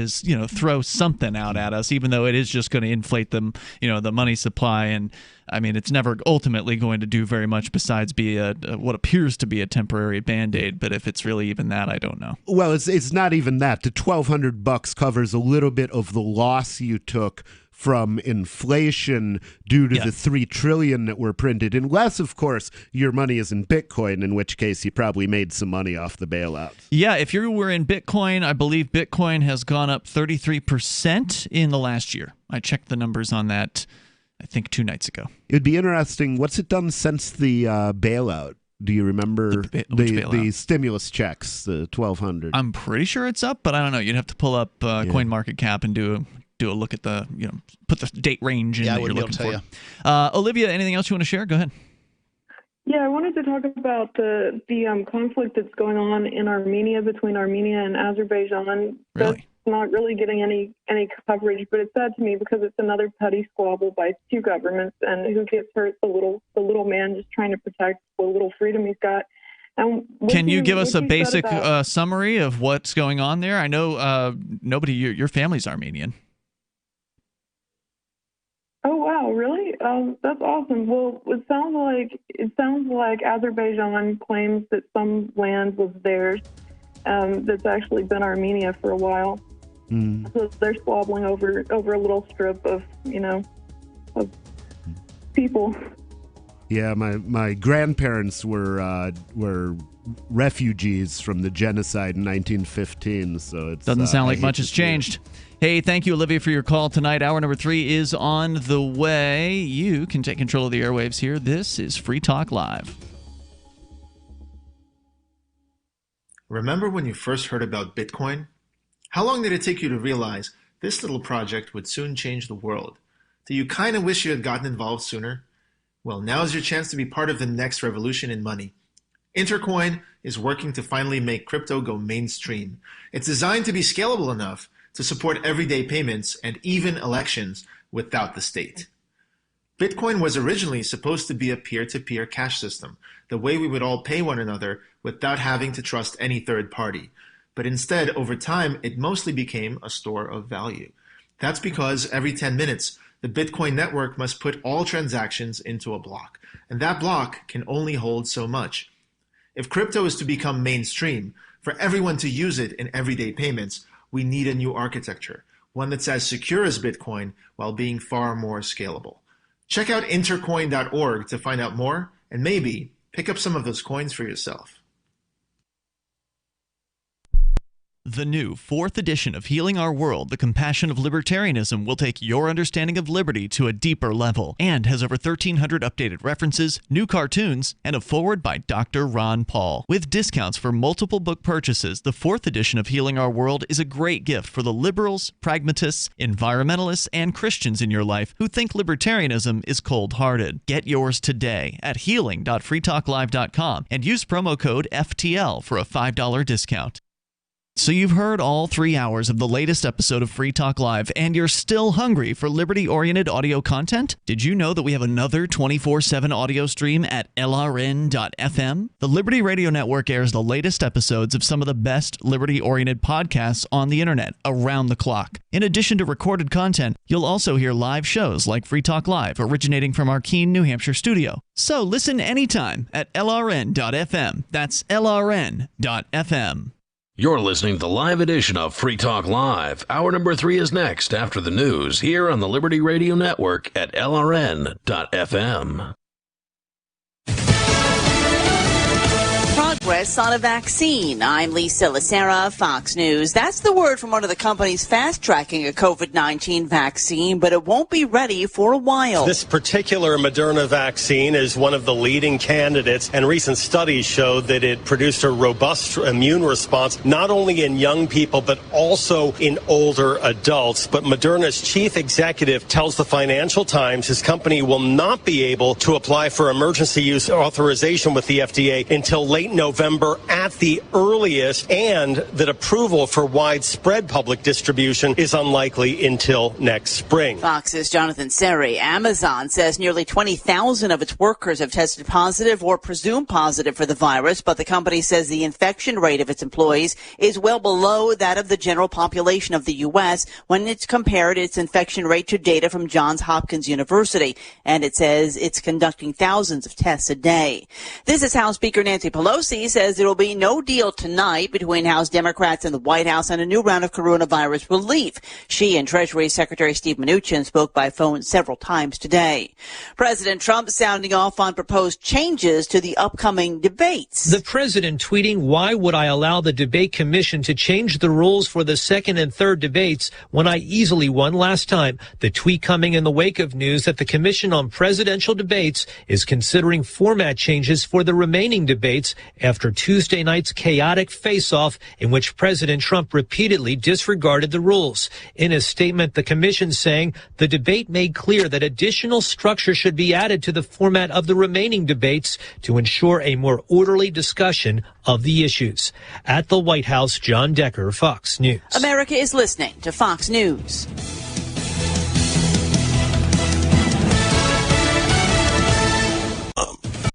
[SPEAKER 2] throw something out at us, even though it is just going to inflate them, the money supply. And I mean, it's never ultimately going to do very much besides be what appears to be a temporary Band-Aid. But if it's really even that, I don't know.
[SPEAKER 1] Well, it's not even that. The $1,200 covers a little bit of the loss you took from inflation due to the $3 trillion that were printed, unless, of course, your money is in Bitcoin, in which case you probably made some money off the bailout.
[SPEAKER 2] Yeah, if you were in Bitcoin, I believe Bitcoin has gone up 33% in the last year. I checked the numbers on that, I think, 2 nights ago.
[SPEAKER 1] It'd be interesting. What's it done since the bailout? Do you remember the stimulus checks, the $1,200?
[SPEAKER 2] I'm pretty sure it's up, but I don't know. You'd have to pull up CoinMarketCap and do a look at the, put the date range in that you're looking for. Olivia, anything else you want to share? Go ahead.
[SPEAKER 3] Yeah, I wanted to talk about the conflict that's going on in Armenia, between Armenia and Azerbaijan. That's not really getting any coverage, but it's sad to me because it's another petty squabble by two governments, and who gets hurt? The little man just trying to protect the little freedom he's got.
[SPEAKER 2] Can you give us a basic summary of what's going on there? I know your family's Armenian.
[SPEAKER 3] Oh wow, really? That's awesome. Well, it sounds like Azerbaijan claims that some land was theirs, that's actually been Armenia for a while. So they're squabbling over a little strip of of people.
[SPEAKER 1] Yeah, my grandparents were refugees from the genocide in 1915, so it
[SPEAKER 2] doesn't sound like much has changed. Hey, thank you, Olivia, for your call tonight. Hour number 3 is on the way. You can take control of the airwaves here. This is Free Talk Live.
[SPEAKER 15] Remember when you first heard about Bitcoin? How long did it take you to realize this little project would soon change the world? Do you kind of wish you had gotten involved sooner? Well, now's your chance to be part of the next revolution in money. Intercoin is working to finally make crypto go mainstream. It's designed to be scalable enough to support everyday payments and even elections without the state. Bitcoin was originally supposed to be a peer-to-peer cash system, the way we would all pay one another without having to trust any third party. But instead, over time, it mostly became a store of value. That's because every 10 minutes, the Bitcoin network must put all transactions into a block, and that block can only hold so much. If crypto is to become mainstream, for everyone to use it in everyday payments, we need a new architecture, one that's as secure as Bitcoin while being far more scalable. Check out intercoin.org to find out more and maybe pick up some of those coins for yourself.
[SPEAKER 2] The new 4th edition of Healing Our World, The Compassion of Libertarianism, will take your understanding of liberty to a deeper level and has over 1,300 updated references, new cartoons, and a foreword by Dr. Ron Paul. With discounts for multiple book purchases, the 4th edition of Healing Our World is a great gift for the liberals, pragmatists, environmentalists, and Christians in your life who think libertarianism is cold-hearted. Get yours today at healing.freetalklive.com and use promo code FTL for a $5 discount. So you've heard all 3 hours of the latest episode of Free Talk Live, and you're still hungry for liberty-oriented audio content? Did you know that we have another 24/7 audio stream at LRN.FM? The Liberty Radio Network airs the latest episodes of some of the best liberty-oriented podcasts on the internet around the clock. In addition to recorded content, you'll also hear live shows like Free Talk Live, originating from our Keene, New Hampshire studio. So listen anytime at LRN.FM. That's LRN.FM.
[SPEAKER 12] You're listening to the live edition of Free Talk Live. Hour number 3 is next after the news here on the Liberty Radio Network at LRN.FM.
[SPEAKER 21] Progress on a vaccine. I'm Lisa Lacera, Fox News. That's the word from one of the companies fast-tracking a COVID-19 vaccine, but it won't be ready for a while.
[SPEAKER 16] This particular Moderna vaccine is one of the leading candidates, and recent studies showed that it produced a robust immune response, not only in young people, but also in older adults. But Moderna's chief executive tells the Financial Times his company will not be able to apply for emergency use authorization with the FDA until late November at the earliest, and that approval for widespread public distribution is unlikely until next spring.
[SPEAKER 21] Fox's Jonathan Seri. Amazon says nearly 20,000 of its workers have tested positive or presumed positive for the virus, but the company says the infection rate of its employees is well below that of the general population of the U.S. when it's compared its infection rate to data from Johns Hopkins University, and it says it's conducting thousands of tests a day. This is House Speaker Nancy Pelosi says there will be no deal tonight between House Democrats and the White House on a new round of coronavirus relief. She and Treasury Secretary Steve Mnuchin spoke by phone several times today. President Trump sounding off on proposed changes to the upcoming debates.
[SPEAKER 17] The president tweeting, "Why would I allow the debate commission to change the rules for the second and third debates when I easily won last time?" The tweet coming in the wake of news that the Commission on Presidential Debates is considering format changes for the remaining debates after Tuesday night's chaotic face-off in which President Trump repeatedly disregarded the rules. In a statement, the commission saying the debate made clear that additional structure should be added to the format of the remaining debates to ensure a more orderly discussion of the issues. At the White House, John Decker, Fox News.
[SPEAKER 21] America is listening to Fox News.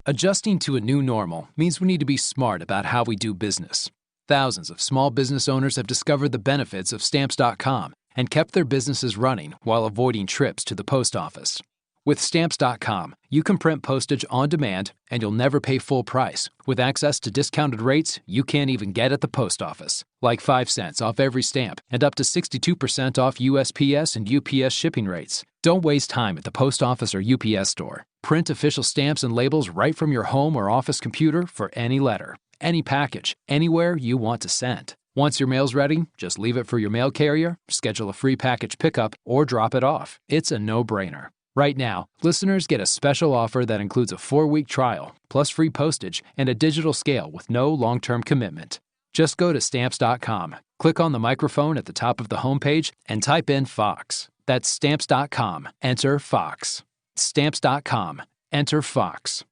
[SPEAKER 18] Adjusting to a new normal means we need to be smart about how we do business. Thousands of small business owners have discovered the benefits of Stamps.com and kept their businesses running while avoiding trips to the post office. With Stamps.com, you can print postage on demand and you'll never pay full price, with access to discounted rates you can't even get at the post office, like 5 cents off every stamp and up to 62% off USPS and UPS shipping rates. Don't waste time at the post office or UPS store. Print official stamps and labels right from your home or office computer for any letter, any package, anywhere you want to send. Once your mail's ready, just leave it for your mail carrier, schedule a free package pickup, or drop it off. It's a no-brainer. Right now, listeners get a special offer that includes a 4-week trial, plus free postage and a digital scale with no long-term commitment. Just go to Stamps.com, click on the microphone at the top of the homepage, and type in Fox. That's Stamps.com. Enter Fox. Stamps.com. Enter Fox.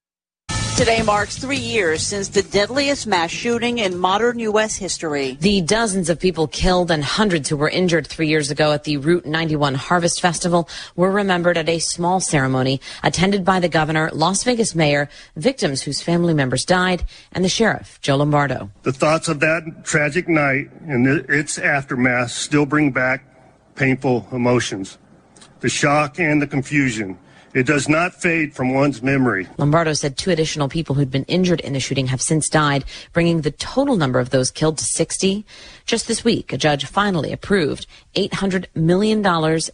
[SPEAKER 21] Today marks 3 years since the deadliest mass shooting in modern U.S. history.
[SPEAKER 6] The dozens of people killed and hundreds who were injured 3 years ago at the Route 91 Harvest Festival were remembered at a small ceremony attended by the governor, Las Vegas mayor, victims whose family members died, and the sheriff, Joe Lombardo.
[SPEAKER 7] The thoughts of that tragic night and its aftermath still bring back painful emotions. The shock and the confusion. It does not fade from one's memory.
[SPEAKER 6] Lombardo said 2 additional people who'd been injured in the shooting have since died, bringing the total number of those killed to 60. Just this week, a judge finally approved $800 million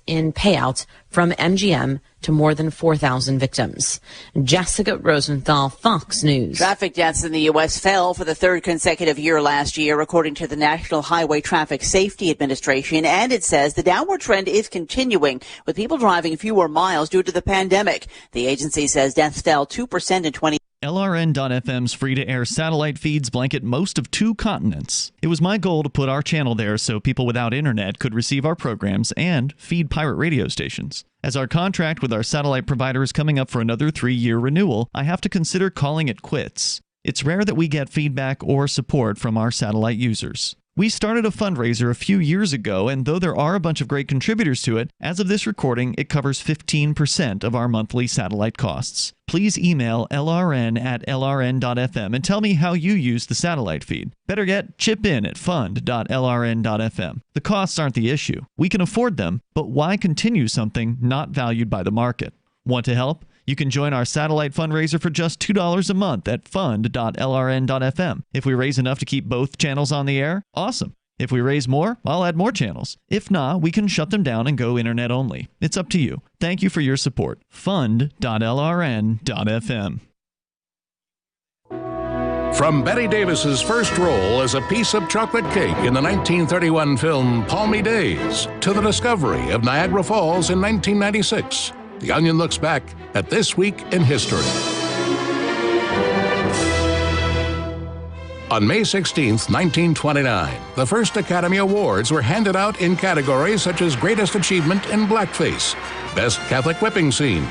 [SPEAKER 6] in payouts from MGM to more than 4,000 victims. Jessica Rosenthal, Fox News.
[SPEAKER 21] Traffic deaths in the U.S. fell for the 3rd consecutive year last year, according to the National Highway Traffic Safety Administration, and it says the downward trend is continuing, with people driving fewer miles due to the pandemic. The agency says deaths fell 2% in 20.
[SPEAKER 2] LRN.FM's free-to-air satellite feeds blanket most of 2 continents. It was my goal to put our channel there so people without internet could receive our programs and feed pirate radio stations. As our contract with our satellite provider is coming up for another 3-year renewal, I have to consider calling it quits. It's rare that we get feedback or support from our satellite users. We started a fundraiser a few years ago, and though there are a bunch of great contributors to it, as of this recording, it covers 15% of our monthly satellite costs. Please email lrn@lrn.fm and tell me how you use the satellite feed. Better yet, chip in at fund.lrn.fm. The costs aren't the issue. We can afford them, but why continue something not valued by the market? Want to help? You can join our satellite fundraiser for just $2 a month at fund.lrn.fm. If we raise enough to keep both channels on the air, awesome. If we raise more, I'll add more channels. If not, we can shut them down and go internet only. It's up to you. Thank you for your support. Fund.lrn.fm.
[SPEAKER 8] From Betty Davis's first role as a piece of chocolate cake in the 1931 film Palmy Days to the discovery of Niagara Falls in 1996, The Onion looks back at this week in history. On May 16, 1929, the first Academy Awards were handed out in categories such as Greatest Achievement in Blackface, Best Catholic Whipping Scene,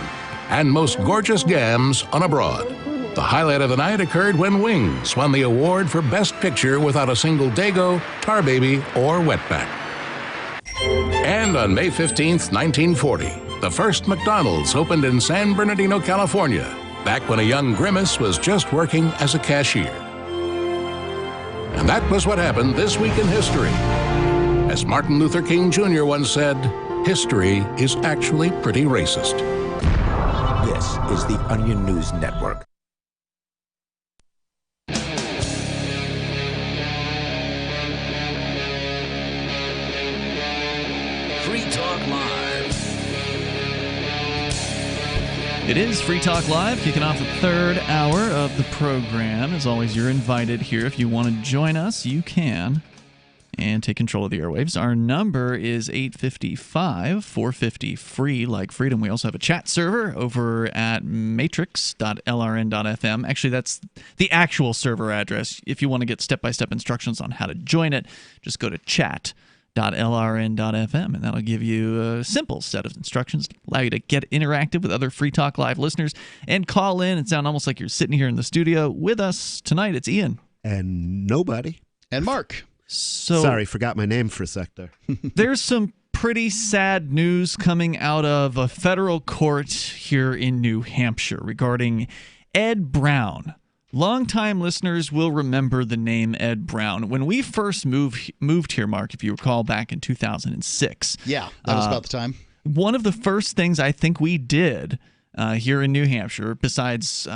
[SPEAKER 8] and Most Gorgeous Gams on a Broad. The highlight of the night occurred when Wings won the award for Best Picture without a single Dago, Tar Baby, or Wetback. And on May 15, 1940, the first McDonald's opened in San Bernardino, California, back when a young Grimace was just working as a cashier. And that was what happened this week in history. As Martin Luther King Jr. once said, history is actually pretty racist.
[SPEAKER 10] This is the Onion News Network.
[SPEAKER 12] Free Talk Live.
[SPEAKER 2] It is Free Talk Live, kicking off the 3rd hour of the program. As always, you're invited here. If you want to join us, you can. And take control of the airwaves. Our number is 855-450-FREE, like freedom. We also have a chat server over at matrix.lrn.fm. Actually, that's the actual server address. If you want to get step-by-step instructions on how to join it, just go to chat.lrn.fm, and that'll give you a simple set of instructions, allow you to get interactive with other Free Talk Live listeners, and call in and sound almost like you're sitting here in the studio with us tonight. It's Ian.
[SPEAKER 1] And nobody.
[SPEAKER 4] And Mark.
[SPEAKER 2] So,
[SPEAKER 1] sorry, forgot my name for a sec there.
[SPEAKER 2] There's some pretty sad news coming out of a federal court here in New Hampshire regarding Ed Brown. Longtime listeners will remember the name Ed Brown. When we first moved here, Mark, if you recall, back in 2006.
[SPEAKER 4] Yeah, that was about the time.
[SPEAKER 2] One of the first things I think we did here in New Hampshire, besides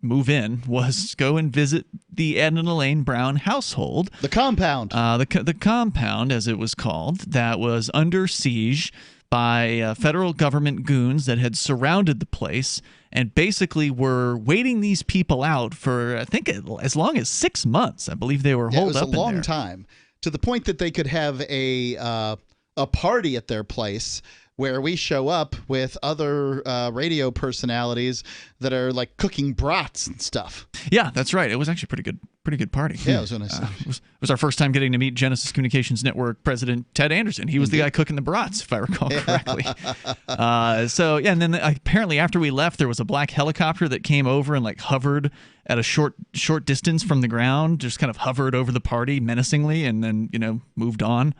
[SPEAKER 2] move in, was go and visit the Ed and Elaine Brown household.
[SPEAKER 4] The compound.
[SPEAKER 2] The compound, as it was called, that was under siege by federal government goons that had surrounded the place and basically were waiting these people out for, I think, as long as 6 months. I believe they were holed up in there.
[SPEAKER 4] It was a long time, to the point that they could have a party at their place where we show up with other radio personalities that are like cooking brats and stuff.
[SPEAKER 2] Yeah, that's right. It was actually pretty good party.
[SPEAKER 4] Yeah, it was nice.
[SPEAKER 2] It was our first time getting to meet Genesis Communications Network President Ted Anderson. He was the guy cooking the brats, if I recall correctly. And then apparently after we left, there was a black helicopter that came over and like hovered at a short distance from the ground, just kind of hovered over the party menacingly, and then moved on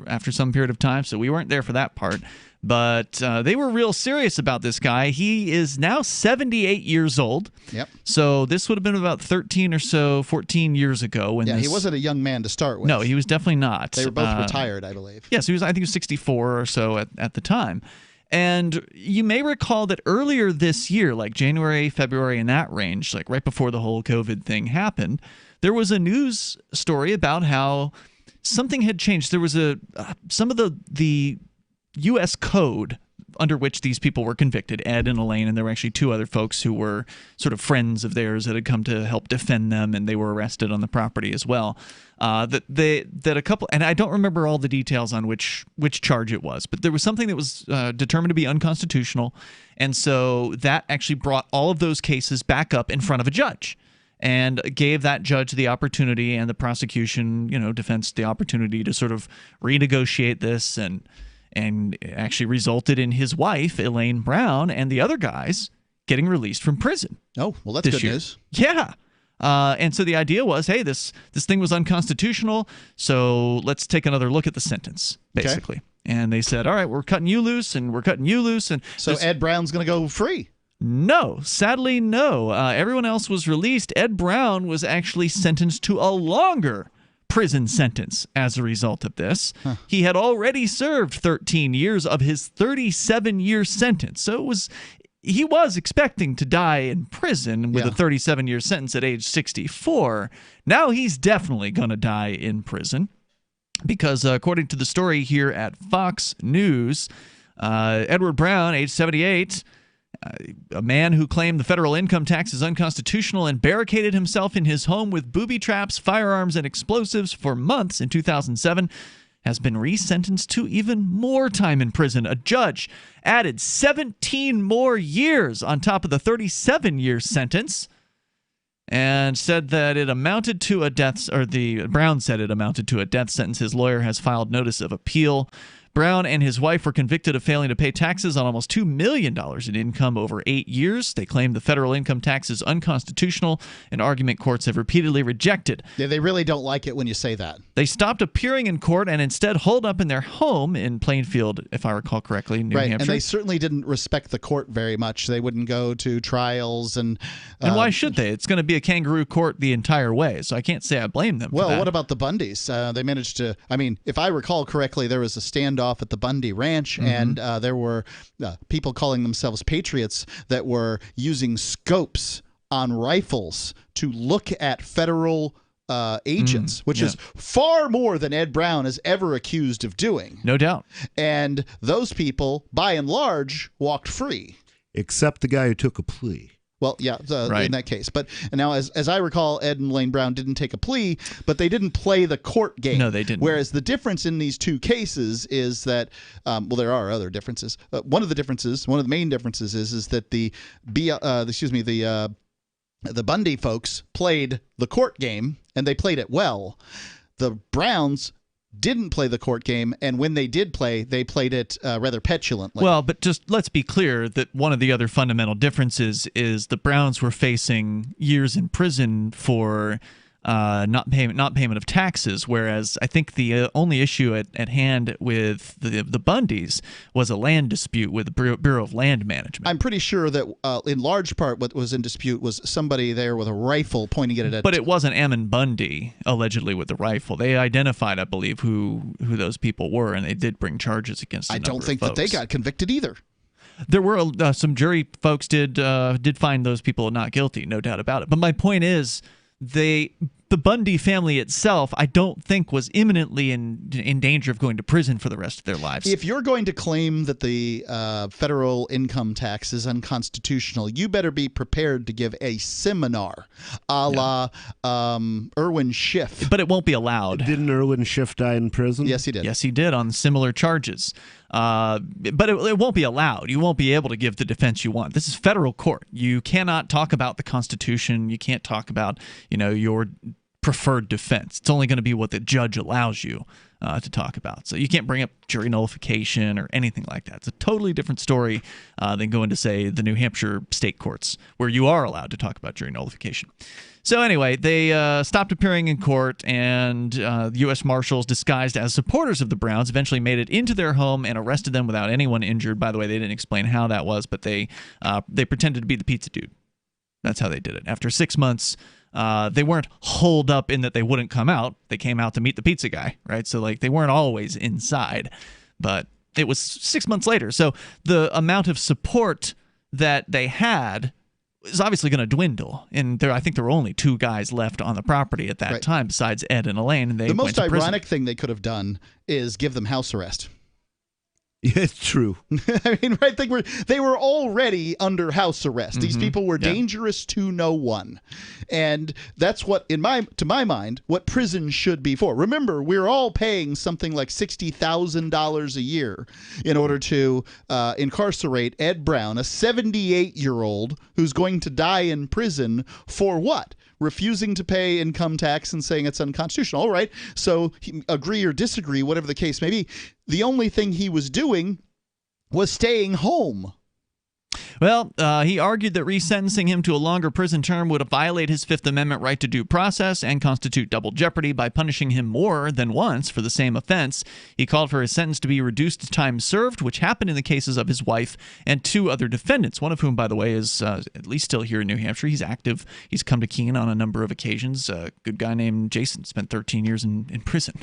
[SPEAKER 2] after some period of time. So we weren't there for that part. But they were real serious about this guy. He is now 78 years old.
[SPEAKER 4] Yep.
[SPEAKER 2] So this would have been about 13 or so, 14 years ago. When
[SPEAKER 4] he wasn't a young man to start with.
[SPEAKER 2] No, he was definitely not.
[SPEAKER 4] They were both retired, I believe.
[SPEAKER 2] Yes, I think he was 64 or so at the time. And you may recall that earlier this year, like January, February, in that range, like right before the whole COVID thing happened, there was a news story about how something had changed. There was some of the U.S. code under which these people were convicted, Ed and Elaine, and there were actually two other folks who were sort of friends of theirs that had come to help defend them, and they were arrested on the property as well. That a couple, and I don't remember all the details on which charge it was, but there was something that was determined to be unconstitutional, and so that actually brought all of those cases back up in front of a judge, and gave that judge the opportunity, and the prosecution, defense, the opportunity to sort of renegotiate this, and actually resulted in his wife, Elaine Brown, and the other guys getting released from prison.
[SPEAKER 4] Oh, well, that's good news.
[SPEAKER 2] Yeah. And so the idea was, hey, this thing was unconstitutional, so let's take another look at the sentence, basically. Okay. And they said, all right, we're cutting you loose, and we're cutting you loose. And
[SPEAKER 4] so Ed Brown's going to go free?
[SPEAKER 2] No, sadly, no. Everyone else was released. Ed Brown was actually sentenced to a longer prison sentence as a result of this. He had already served 13 years of his 37-year sentence. So he was expecting to die in prison with a 37-year sentence at age 64. Now he's definitely going to die in prison because according to the story here at Fox News, Edward Brown, age 78, a man who claimed the federal income tax is unconstitutional and barricaded himself in his home with booby traps, firearms, and explosives for months in 2007, has been resentenced to even more time in prison. A judge added 17 more years on top of the 37-year sentence and said that it amounted to a death, or Brown said it amounted to a death sentence. His lawyer has filed notice of appeal. Brown and his wife were convicted of failing to pay taxes on almost $2 million in income over 8 years. They claimed the federal income tax is unconstitutional, an argument courts have repeatedly rejected.
[SPEAKER 4] Yeah, they really don't like it when you say that.
[SPEAKER 2] They stopped appearing in court and instead holed up in their home in Plainfield, if I recall correctly, New Hampshire.
[SPEAKER 4] And they certainly didn't respect the court very much. They wouldn't go to trials. And
[SPEAKER 2] why should they? It's going to be a kangaroo court the entire way, so I can't say I blame them for that.
[SPEAKER 4] Well, what about the Bundys? They managed to, if I recall correctly, there was a standoff at the Bundy Ranch, and there were people calling themselves patriots that were using scopes on rifles to look at federal agents, which is far more than Ed Brown is ever accused of doing.
[SPEAKER 2] No doubt.
[SPEAKER 4] And those people, by and large, walked free.
[SPEAKER 1] Except the guy who took a plea.
[SPEAKER 4] Well, yeah, in that case. But now, as I recall, Ed and Elaine Brown didn't take a plea, but they didn't play the court game.
[SPEAKER 2] No, they didn't.
[SPEAKER 4] Whereas the difference in these two cases is that, there are other differences. One of the main differences is that the Bundy folks played the court game, and they played it well. The Browns didn't play the court game, and when they did play, they played it rather petulantly.
[SPEAKER 2] Well, but just let's be clear that one of the other fundamental differences is the Browns were facing years in prison for not payment of taxes, whereas I think the only issue at hand with the Bundys was a land dispute with the Bureau of Land Management.
[SPEAKER 4] I'm pretty sure that in large part what was in dispute was somebody there with a rifle pointing it at.
[SPEAKER 2] But it wasn't Ammon Bundy allegedly with the rifle. They identified, I believe, who those people were, and they did bring charges against.
[SPEAKER 4] I don't think that they got convicted either.
[SPEAKER 2] There were some jury folks did find those people not guilty, no doubt about it. But my point is, the Bundy family itself, I don't think, was imminently in danger of going to prison for the rest of their lives.
[SPEAKER 4] If you're going to claim that the federal income tax is unconstitutional, you better be prepared to give a seminar a la Irwin Schiff.
[SPEAKER 2] But it won't be allowed.
[SPEAKER 1] Didn't Irwin Schiff die in prison?
[SPEAKER 4] Yes, he did.
[SPEAKER 2] Yes, he did, on similar charges. But it won't be allowed. You won't be able to give the defense you want. This is federal court. You cannot talk about the Constitution. You can't talk about, your preferred defense. It's only going to be what the judge allows you to talk about. So you can't bring up jury nullification or anything like that. It's a totally different story than going to, say, the New Hampshire state courts, where you are allowed to talk about jury nullification. So anyway, they stopped appearing in court, and U.S. Marshals disguised as supporters of the Browns eventually made it into their home and arrested them without anyone injured. By the way, they didn't explain how that was, but they pretended to be the pizza dude. That's how they did it. After 6 months, they weren't holed up in that they wouldn't come out. They came out to meet the pizza guy, right? So they weren't always inside, but it was 6 months later. So the amount of support that they had is obviously going to dwindle. And I think there were only 2 guys left on the property at that time besides Ed and Elaine. And the most
[SPEAKER 4] ironic thing they could have done is give them house arrest.
[SPEAKER 1] Yeah, it's true.
[SPEAKER 4] I mean, right? They were already under house arrest. These people were dangerous to no one, and that's what, to my mind, what prison should be for. Remember, we're all paying something like $60,000 a year in order to incarcerate Ed Brown, a 78-year-old who's going to die in prison for what? Refusing to pay income tax and saying it's unconstitutional. All right, so agree or disagree, whatever the case may be. The only thing he was doing was staying home.
[SPEAKER 2] Well, he argued that resentencing him to a longer prison term would violate his Fifth Amendment right to due process and constitute double jeopardy by punishing him more than once for the same offense. He called for his sentence to be reduced to time served, which happened in the cases of his wife and 2 other defendants, one of whom, by the way, is at least still here in New Hampshire. He's active. He's come to Keene on a number of occasions. A good guy named Jason spent 13 years in prison.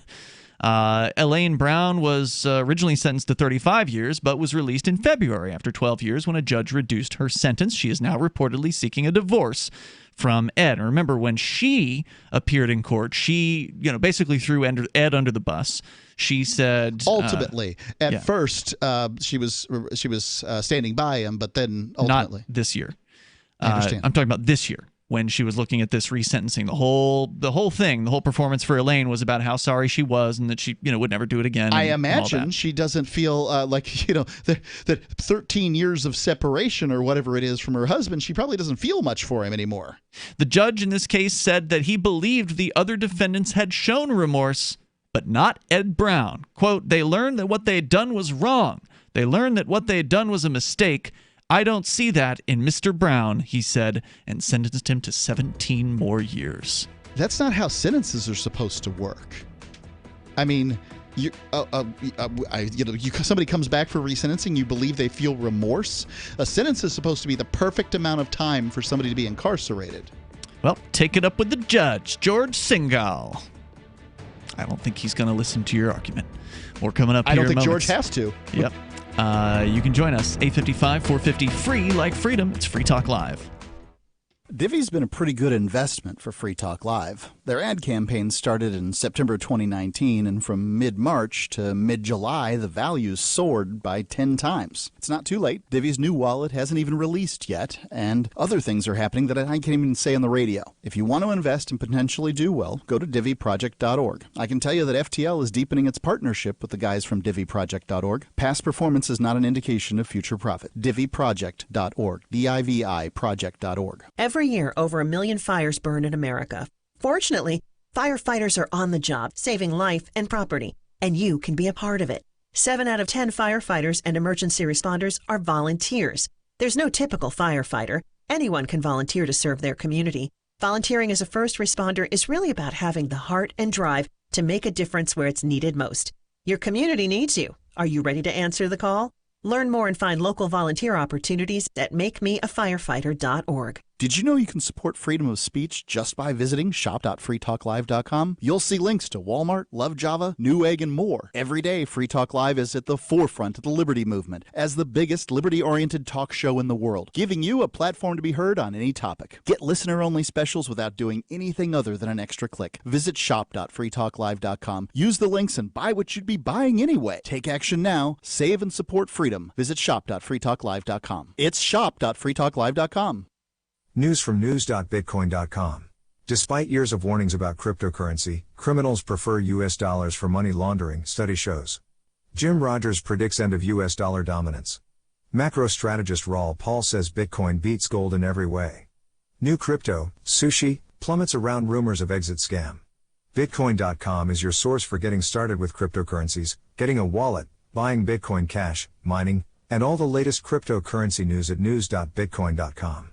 [SPEAKER 2] Elaine Brown was originally sentenced to 35 years, but was released in February after 12 years when a judge reduced her sentence. She is now reportedly seeking a divorce from Ed. And remember, when she appeared in court, she basically threw Ed under the bus. She said
[SPEAKER 4] ultimately, at first, she was standing by him, but then ultimately,
[SPEAKER 2] not this year.
[SPEAKER 4] I understand.
[SPEAKER 2] I'm talking about this year, when she was looking at this resentencing. The whole performance for Elaine was about how sorry she was and that she, would never do it again.
[SPEAKER 4] I imagine she doesn't feel like, that 13 years of separation or whatever it is from her husband, she probably doesn't feel much for him anymore.
[SPEAKER 2] The judge in this case said that he believed the other defendants had shown remorse, but not Ed Brown. Quote, "They learned that what they had done was wrong. They learned that what they had done was a mistake. I don't see that in Mr. Brown," he said, and sentenced him to 17 more years.
[SPEAKER 4] That's not how sentences are supposed to work. I mean, somebody comes back for resentencing, you believe they feel remorse? A sentence is supposed to be the perfect amount of time for somebody to be incarcerated.
[SPEAKER 2] Well, take it up with the judge, George Singal. I don't think he's going to listen to your argument. More coming up here.
[SPEAKER 4] I don't think
[SPEAKER 2] moments.
[SPEAKER 4] George has to.
[SPEAKER 2] Yep. You can join us, 855-450 free, like freedom. It's Free Talk Live.
[SPEAKER 19] Divvy's been a pretty good investment for Free Talk Live. Their ad campaign started in September 2019, and from mid-March to mid-July, the values soared by 10 times. It's not too late. Divvy's new wallet hasn't even released yet, and other things are happening that I can't even say on the radio. If you want to invest and potentially do well, go to DivvyProject.org. I can tell you that FTL is deepening its partnership with the guys from DivvyProject.org. Past performance is not an indication of future profit. DivvyProject.org. DIVI Project.org.
[SPEAKER 20] Every year, over 1 million fires burn in America. Fortunately, firefighters are on the job, saving life and property, and you can be a part of it. 7 out of 10 firefighters and emergency responders are volunteers. There's no typical firefighter. Anyone can volunteer to serve their community. Volunteering as a first responder is really about having the heart and drive to make a difference where it's needed most. Your community needs you. Are you ready to answer the call? Learn more and find local volunteer opportunities at makemeafirefighter.org.
[SPEAKER 19] Did you know you can support freedom of speech just by visiting shop.freetalklive.com? You'll see links to Walmart, Love Java, Newegg, and more. Every day, Free Talk Live is at the forefront of the liberty movement as the biggest liberty-oriented talk show in the world, giving you a platform to be heard on any topic. Get listener-only specials without doing anything other than an extra click. Visit shop.freetalklive.com. Use the links and buy what you'd be buying anyway. Take action now. Save and support freedom. Visit shop.freetalklive.com. It's shop.freetalklive.com.
[SPEAKER 22] News from news.bitcoin.com. Despite years of warnings about cryptocurrency, criminals prefer US dollars for money laundering, study shows. Jim Rogers predicts end of U.S. dollar dominance. Macro strategist Raul Paul says Bitcoin beats gold in every way. New crypto, sushi, plummets around rumors of exit scam. Bitcoin.com is your source for getting started with cryptocurrencies, getting a wallet, buying Bitcoin Cash, mining, and all the latest cryptocurrency news at news.bitcoin.com.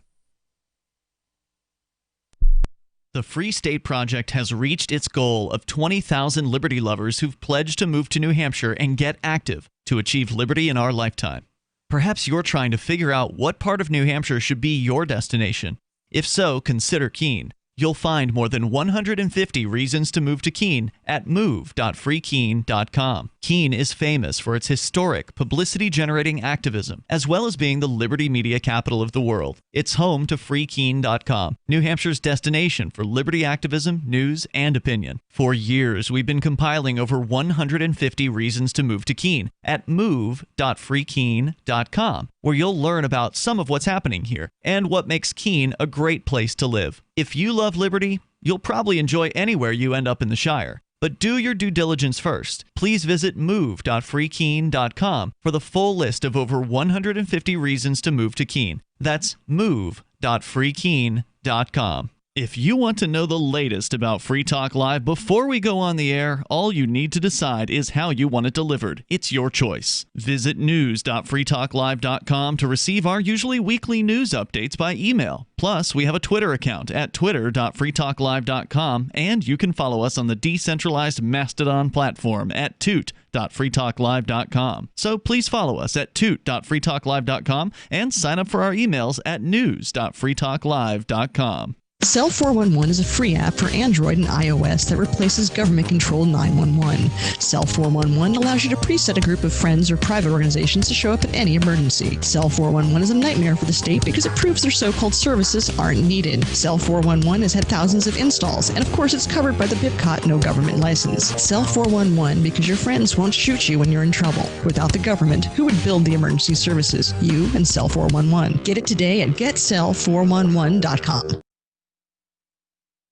[SPEAKER 2] The Free State Project has reached its goal of 20,000 liberty lovers who've pledged to move to New Hampshire and get active to achieve liberty in our lifetime. Perhaps you're trying to figure out what part of New Hampshire should be your destination. If so, consider Keene. You'll find more than 150 reasons to move to Keene at move.freekeene.com. Keene is famous for its historic, publicity-generating activism, as well as being the liberty media capital of the world. It's home to freekeene.com, New Hampshire's destination for liberty activism, news, and opinion. For years, we've been compiling over 150 reasons to move to Keene at move.freekeene.com, where you'll learn about some of what's happening here and what makes Keene a great place to live. If you love liberty, you'll probably enjoy anywhere you end up in the Shire. But do your due diligence first. Please visit move.freekeene.com for the full list of over 150 reasons to move to Keene. That's move.freekeene.com. If you want to know the latest about Free Talk Live before we go on the air, all you need to decide is how you want it delivered. It's your choice. Visit news.freetalklive.com to receive our usually weekly news updates by email. Plus, we have a Twitter account at twitter.freetalklive.com, and you can follow us on the decentralized Mastodon platform at toot.freetalklive.com. So please follow us at toot.freetalklive.com and sign up for our emails at news.freetalklive.com.
[SPEAKER 5] Cell 411 is a free app for Android and iOS that replaces government-controlled 911. Cell 411 allows you to preset a group of friends or private organizations to show up in any emergency. Cell 411 is a nightmare for the state because it proves their so-called services aren't needed. Cell 411 has had thousands of installs, and of course it's covered by the BIPCOT no government license. Cell 411 because your friends won't shoot you when you're in trouble. Without the government, who would build the emergency services? You and Cell 411. Get it today at getcell411.com.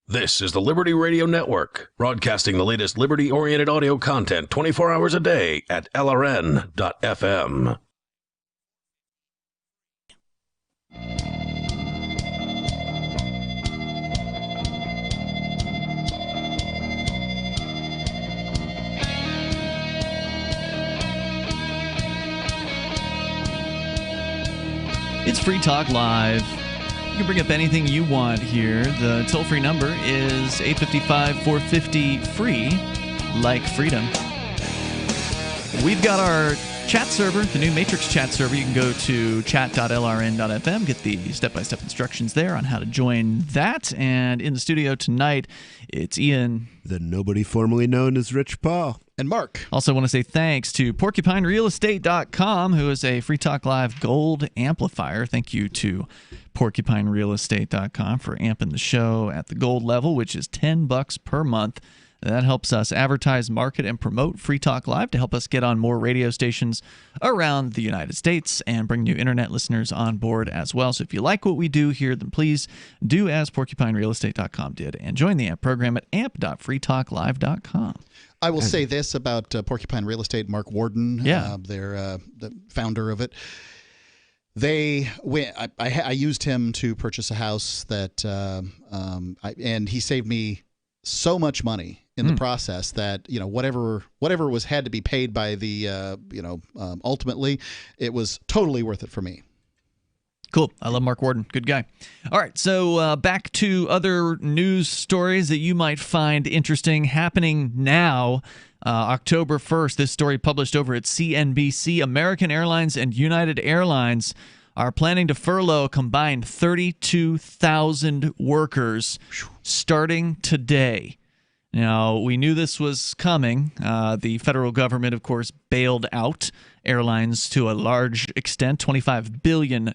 [SPEAKER 12] This is the Liberty Radio Network, broadcasting the latest liberty-oriented audio content 24 hours a day at LRN.FM.
[SPEAKER 2] It's Free Talk Live. You can bring up anything you want here. The toll-free number is 855-450-FREE, like freedom. We've got our chat server, the new Matrix chat server. You can go to chat.lrn.fm, get the step-by-step instructions there on how to join that. And in the studio tonight, it's Ian.
[SPEAKER 1] The nobody formerly known as Rich Paul.
[SPEAKER 4] And Mark.
[SPEAKER 2] Also want to say thanks to PorcupineRealEstate.com, who is a Free Talk Live gold amplifier. Thank you to PorcupineRealEstate.com for amping the show at the gold level, which is $10 per month. That helps us advertise, market, and promote Free Talk Live to help us get on more radio stations around the United States and bring new internet listeners on board as well. So if you like what we do here, then please do as PorcupineRealEstate.com did and join the AMP program at amp.freetalklive.com.
[SPEAKER 4] I will say this about Porcupine Real Estate, Mark Warden, they're the founder of it. I used him to purchase a house that, and he saved me so much money in the process that, you know, whatever was had to be paid by the, ultimately, it was totally worth it for me.
[SPEAKER 2] Cool. I love Mark Warden. Good guy. All right. So back to other news stories that you might find interesting happening now. October 1st, this story published over at CNBC. American Airlines and United Airlines are planning to furlough a combined 32,000 workers starting today. Now, we knew this was coming. The federal government, of course, bailed out airlines to a large extent, $25 billion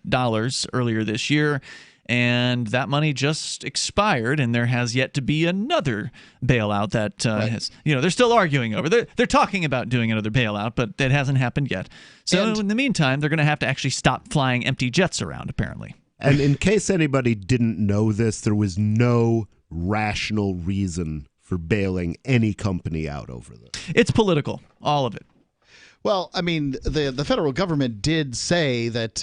[SPEAKER 2] earlier this year. And that money just expired, and there has yet to be another bailout that has, they're still arguing over. They're talking about doing another bailout, but that hasn't happened yet. So in the meantime, they're going to have to actually stop flying empty jets around, apparently.
[SPEAKER 1] And in case anybody didn't know this, there was no rational reason for bailing any company out over this.
[SPEAKER 2] It's political, all of it.
[SPEAKER 4] Well, I mean, the federal government did say that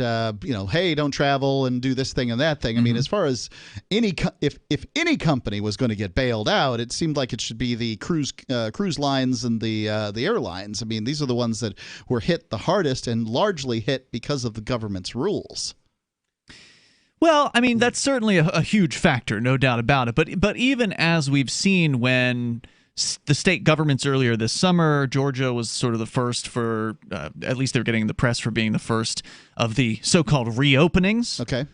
[SPEAKER 4] hey, don't travel and do this thing and that thing. I mean, as far as if any company was going to get bailed out, it seemed like it should be the cruise lines and the airlines. I mean, these are the ones that were hit the hardest and largely hit because of the government's rules.
[SPEAKER 2] Well, I mean, that's certainly a huge factor, no doubt about it. But even as we've seen when the state governments earlier this summer, Georgia was sort of the first for, at least they're getting the press for being the first of the so-called reopenings.
[SPEAKER 4] Okay.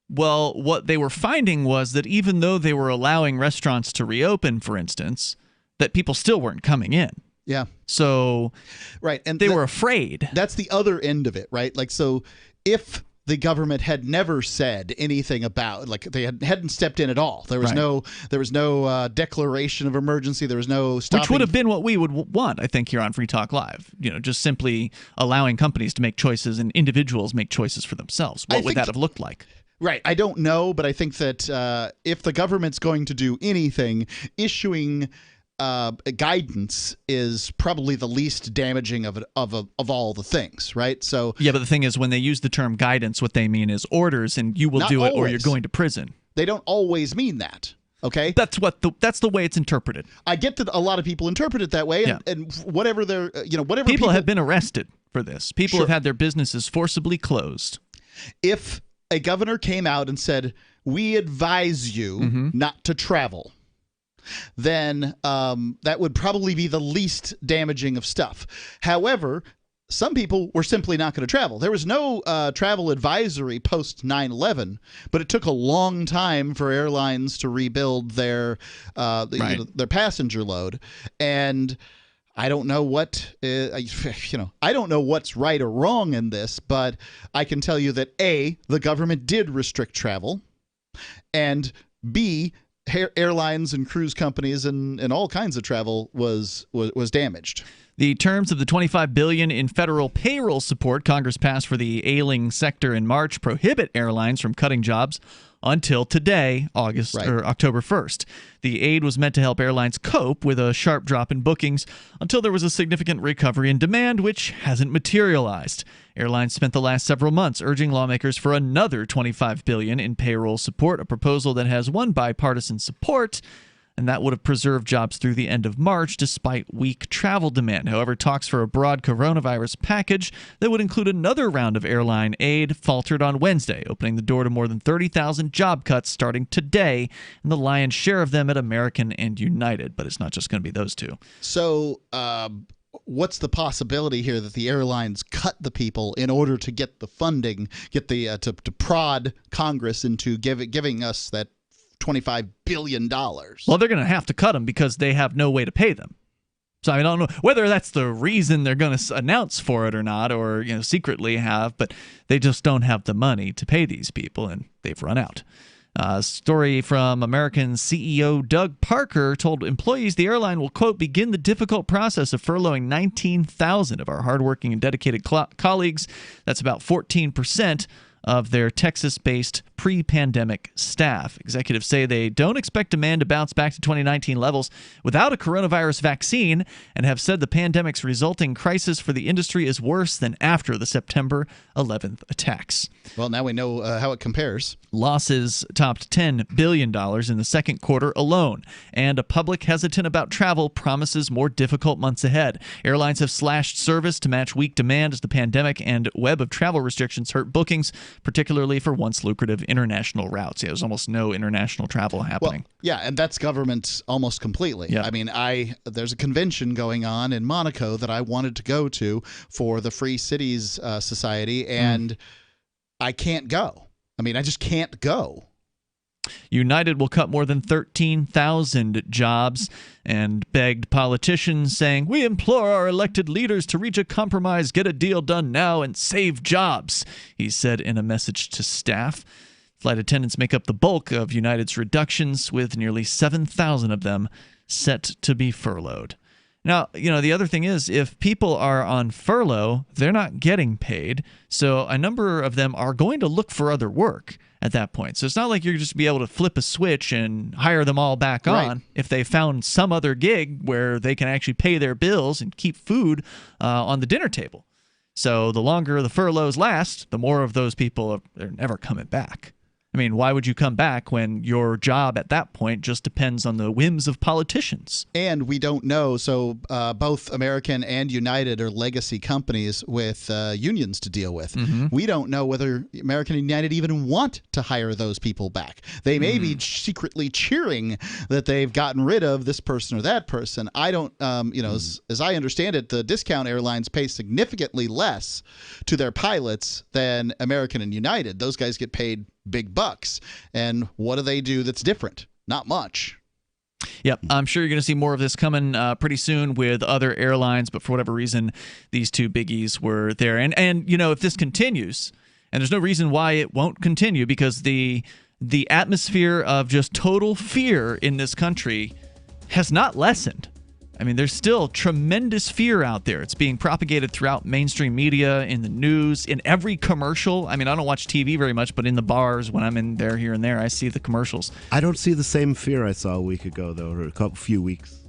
[SPEAKER 2] Well, what they were finding was that even though they were allowing restaurants to reopen, for instance, that people still weren't coming in.
[SPEAKER 4] Yeah.
[SPEAKER 2] So
[SPEAKER 4] right, and
[SPEAKER 2] they were afraid.
[SPEAKER 4] That's the other end of it, right? Like, so if the government had never said anything about, like, they hadn't stepped in at all. There was no declaration of emergency. There was no stopping.
[SPEAKER 2] Which would have been what we would want, I think, here on Free Talk Live. Just simply allowing companies to make choices and individuals make choices for themselves. What would that have looked like?
[SPEAKER 4] Right. I don't know, but I think that if the government's going to do anything, issuing guidance is probably the least damaging of all the things, right? So
[SPEAKER 2] yeah, but the thing is, when they use the term guidance, what they mean is orders, and you will do it or you're going to prison.
[SPEAKER 4] They don't always mean that. Okay,
[SPEAKER 2] that's the way it's interpreted.
[SPEAKER 4] I get that a lot of people interpret it that way, and whatever they're whatever
[SPEAKER 2] people have been arrested for this. People
[SPEAKER 4] Sure.
[SPEAKER 2] have had their businesses forcibly closed.
[SPEAKER 4] If a governor came out and said, "We advise you not to travel," then that would probably be the least damaging of stuff. However, some people were simply not going to travel. There was no travel advisory post 9/11, but it took a long time for airlines to rebuild their passenger load. And I don't know what I don't know what's right or wrong in this, but I can tell you that A, the government did restrict travel, and B, airlines and cruise companies and all kinds of travel was damaged.
[SPEAKER 2] The terms of the $25 billion in federal payroll support Congress passed for the ailing sector in March prohibit airlines from cutting jobs until today, October 1st. The aid was meant to help airlines cope with a sharp drop in bookings until there was a significant recovery in demand, which hasn't materialized. Airlines spent the last several months urging lawmakers for another $25 billion in payroll support, a proposal that has won bipartisan support, and that would have preserved jobs through the end of March despite weak travel demand. However, talks for a broad coronavirus package that would include another round of airline aid faltered on Wednesday, opening the door to more than 30,000 job cuts starting today, and the lion's share of them at American and United. But it's not just going to be those two.
[SPEAKER 4] So, what's the possibility here that the airlines cut the people in order to get the funding, get the to prod Congress into giving us that $25 billion?
[SPEAKER 2] Well, they're going to have to cut them because they have no way to pay them. So I don't know whether that's the reason they're going to announce for it or not, or secretly have, but they just don't have the money to pay these people, and they've run out. A story from American CEO Doug Parker told employees the airline will, quote, begin the difficult process of furloughing 19,000 of our hardworking and dedicated colleagues. That's about 14% of their Texas-based pre-pandemic staff. Executives say they don't expect demand to bounce back to 2019 levels without a coronavirus vaccine, and have said the pandemic's resulting crisis for the industry is worse than after the September 11th attacks.
[SPEAKER 4] Well, now we know how it compares.
[SPEAKER 2] Losses topped $10 billion in the second quarter alone, and a public hesitant about travel promises more difficult months ahead. Airlines have slashed service to match weak demand as the pandemic and web of travel restrictions hurt bookings, particularly for once lucrative international routes. Yeah, there's almost no international travel happening.
[SPEAKER 4] Well, yeah, and that's government almost completely.
[SPEAKER 2] Yeah.
[SPEAKER 4] I mean, there's a convention going on in Monaco that I wanted to go to for the Free Cities Society, and I can't go. I mean, I just can't go.
[SPEAKER 2] United will cut more than 13,000 jobs and begged politicians, saying, "We implore our elected leaders to reach a compromise, get a deal done now, and save jobs," he said in a message to staff. Flight attendants make up the bulk of United's reductions, with nearly 7,000 of them set to be furloughed. Now, the other thing is, if people are on furlough, they're not getting paid, so a number of them are going to look for other work. at that point. So it's not like you're just be able to flip a switch and hire them all back on if they found some other gig where they can actually pay their bills and keep food on the dinner table. So the longer the furloughs last, the more of those people are never coming back. I mean, why would you come back when your job at that point just depends on the whims of politicians?
[SPEAKER 4] And we don't know. So both American and United are legacy companies with unions to deal with. We don't know whether American and United even want to hire those people back. They may be secretly cheering that they've gotten rid of this person or that person. I don't, as I understand it, the discount airlines pay significantly less to their pilots than American and United. Those guys get paid big bucks. And what do they do that's different? Not much.
[SPEAKER 2] Yep, I'm sure you're going to see more of this coming pretty soon with other airlines, but for whatever reason, these two biggies were there. And if this continues, and there's no reason why it won't continue, because the atmosphere of just total fear in this country has not lessened. I mean, there's still tremendous fear out there. It's being propagated throughout mainstream media, in the news, in every commercial. I mean, I don't watch TV very much, but in the bars, when I'm in there here and there, I see the commercials.
[SPEAKER 1] I don't see the same fear I saw a week ago, though, or a few weeks.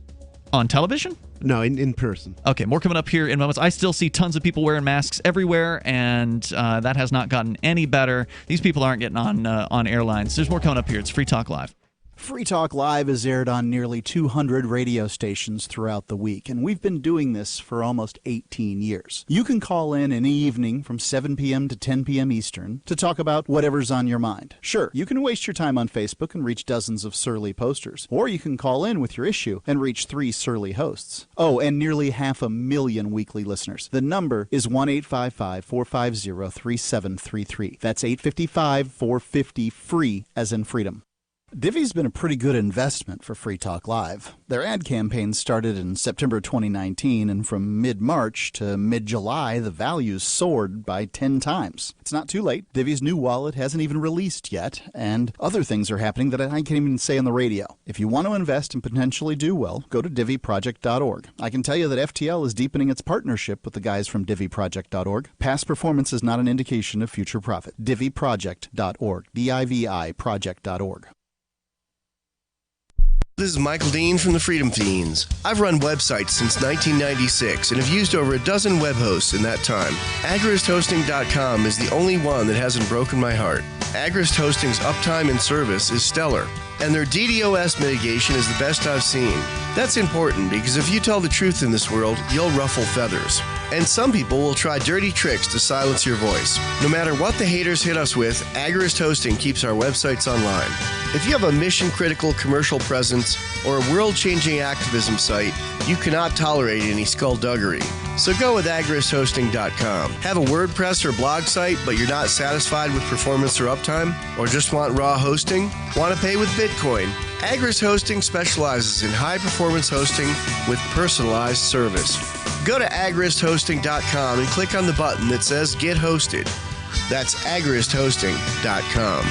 [SPEAKER 2] On television?
[SPEAKER 1] No, in person.
[SPEAKER 2] Okay, more coming up here in moments. I still see tons of people wearing masks everywhere, and that has not gotten any better. These people aren't getting on airlines. There's more coming up here. It's Free Talk Live.
[SPEAKER 19] Free Talk Live is aired on nearly 200 radio stations throughout the week, and we've been doing this for almost 18 years. You can call in any evening from 7 p.m. to 10 p.m. Eastern to talk about whatever's on your mind. Sure, you can waste your time on Facebook and reach dozens of surly posters, or you can call in with your issue and reach 3 surly hosts. Oh, and nearly 500,000 weekly listeners. The number is 1-855-450-3733. That's 855-450-FREE, as in freedom. Divvy's been a pretty good investment for Free Talk Live. Their ad campaign started in September 2019, and from mid-March to mid-July, the values soared by 10 times. It's not too late. Divvy's new wallet hasn't even released yet, and other things are happening that I can't even say on the radio. If you want to invest and potentially do well, go to DivvyProject.org. I can tell you that FTL is deepening its partnership with the guys from DivvyProject.org. Past performance is not an indication of future profit. DivvyProject.org. D-I-V-I Project.org.
[SPEAKER 9] This is Michael Dean from the Freedom Fiends. I've run websites since 1996 and have used over a dozen web hosts in that time. AgristHosting.com is the only one that hasn't broken my heart. Agrist Hosting's uptime and service is stellar, and their DDoS mitigation is the best I've seen. That's important because if you tell the truth in this world, you'll ruffle feathers. And some people will try dirty tricks to silence your voice. No matter what the haters hit us with, Agrist Hosting keeps our websites online. If you have a mission-critical commercial presence or a world-changing activism site, you cannot tolerate any skullduggery. So go with AgristHosting.com. Have a WordPress or blog site, but you're not satisfied with performance or uptime? Or just want raw hosting? Want to pay with Bitcoin? Agrist Hosting specializes in high-performance hosting with personalized service. Go to AgristHosting.com and click on the button that says Get Hosted. That's AgristHosting.com.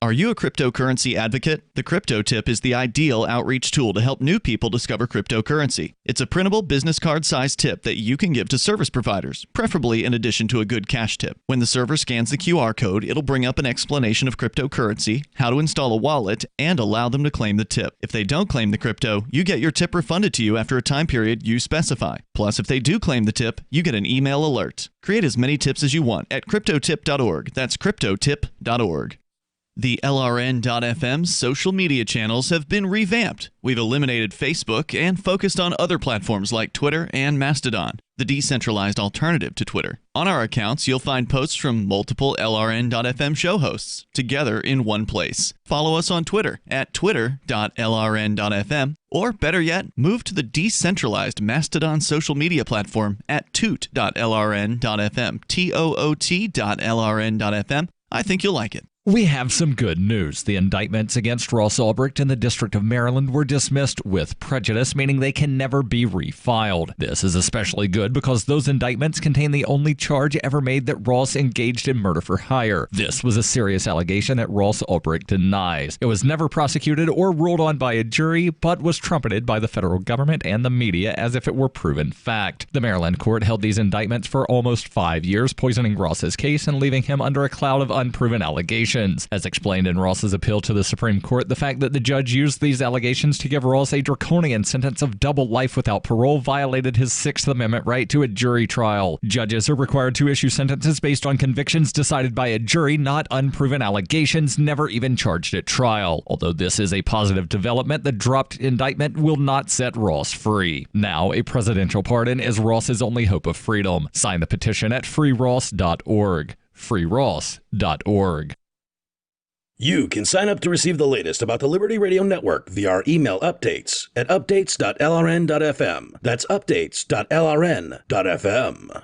[SPEAKER 2] Are you a cryptocurrency advocate? The Crypto Tip is the ideal outreach tool to help new people discover cryptocurrency. It's a printable business card-sized tip that you can give to service providers, preferably in addition to a good cash tip. When the server scans the QR code, it'll bring up an explanation of cryptocurrency, how to install a wallet, and allow them to claim the tip. If they don't claim the crypto, you get your tip refunded to you after a time period you specify. Plus, if they do claim the tip, you get an email alert. Create as many tips as you want at CryptoTip.org. That's CryptoTip.org. The LRN.FM social media channels have been revamped. We've eliminated Facebook and focused on other platforms like Twitter and Mastodon, the decentralized alternative to Twitter. On our accounts, you'll find posts from multiple LRN.FM show hosts together in one place. Follow us on Twitter at twitter.lrn.fm, or better yet, move to the decentralized Mastodon social media platform at toot.lrn.fm, toot.lrn.fm. I think you'll like it.
[SPEAKER 11] We have some good news. The indictments against Ross Ulbricht in the District of Maryland were dismissed with prejudice, meaning they can never be refiled. This is especially good because those indictments contain the only charge ever made that Ross engaged in murder for hire. This was a serious allegation that Ross Ulbricht denies. It was never prosecuted or ruled on by a jury, but was trumpeted by the federal government and the media as if it were proven fact. The Maryland court held these indictments for almost 5 years, poisoning Ross's case and leaving him under a cloud of unproven allegations. As explained in Ross's appeal to the Supreme Court, the fact that the judge used these allegations to give Ross a draconian sentence of double life without parole violated his Sixth Amendment right to a jury trial. Judges are required to issue sentences based on convictions decided by a jury, not unproven allegations never even charged at trial. Although this is a positive development, the dropped indictment will not set Ross free. Now, a presidential pardon is Ross's only hope of freedom. Sign the petition at freeross.org. freeross.org.
[SPEAKER 12] You can sign up to receive the latest about the Liberty Radio Network via our email updates at updates.lrn.fm. That's updates.lrn.fm.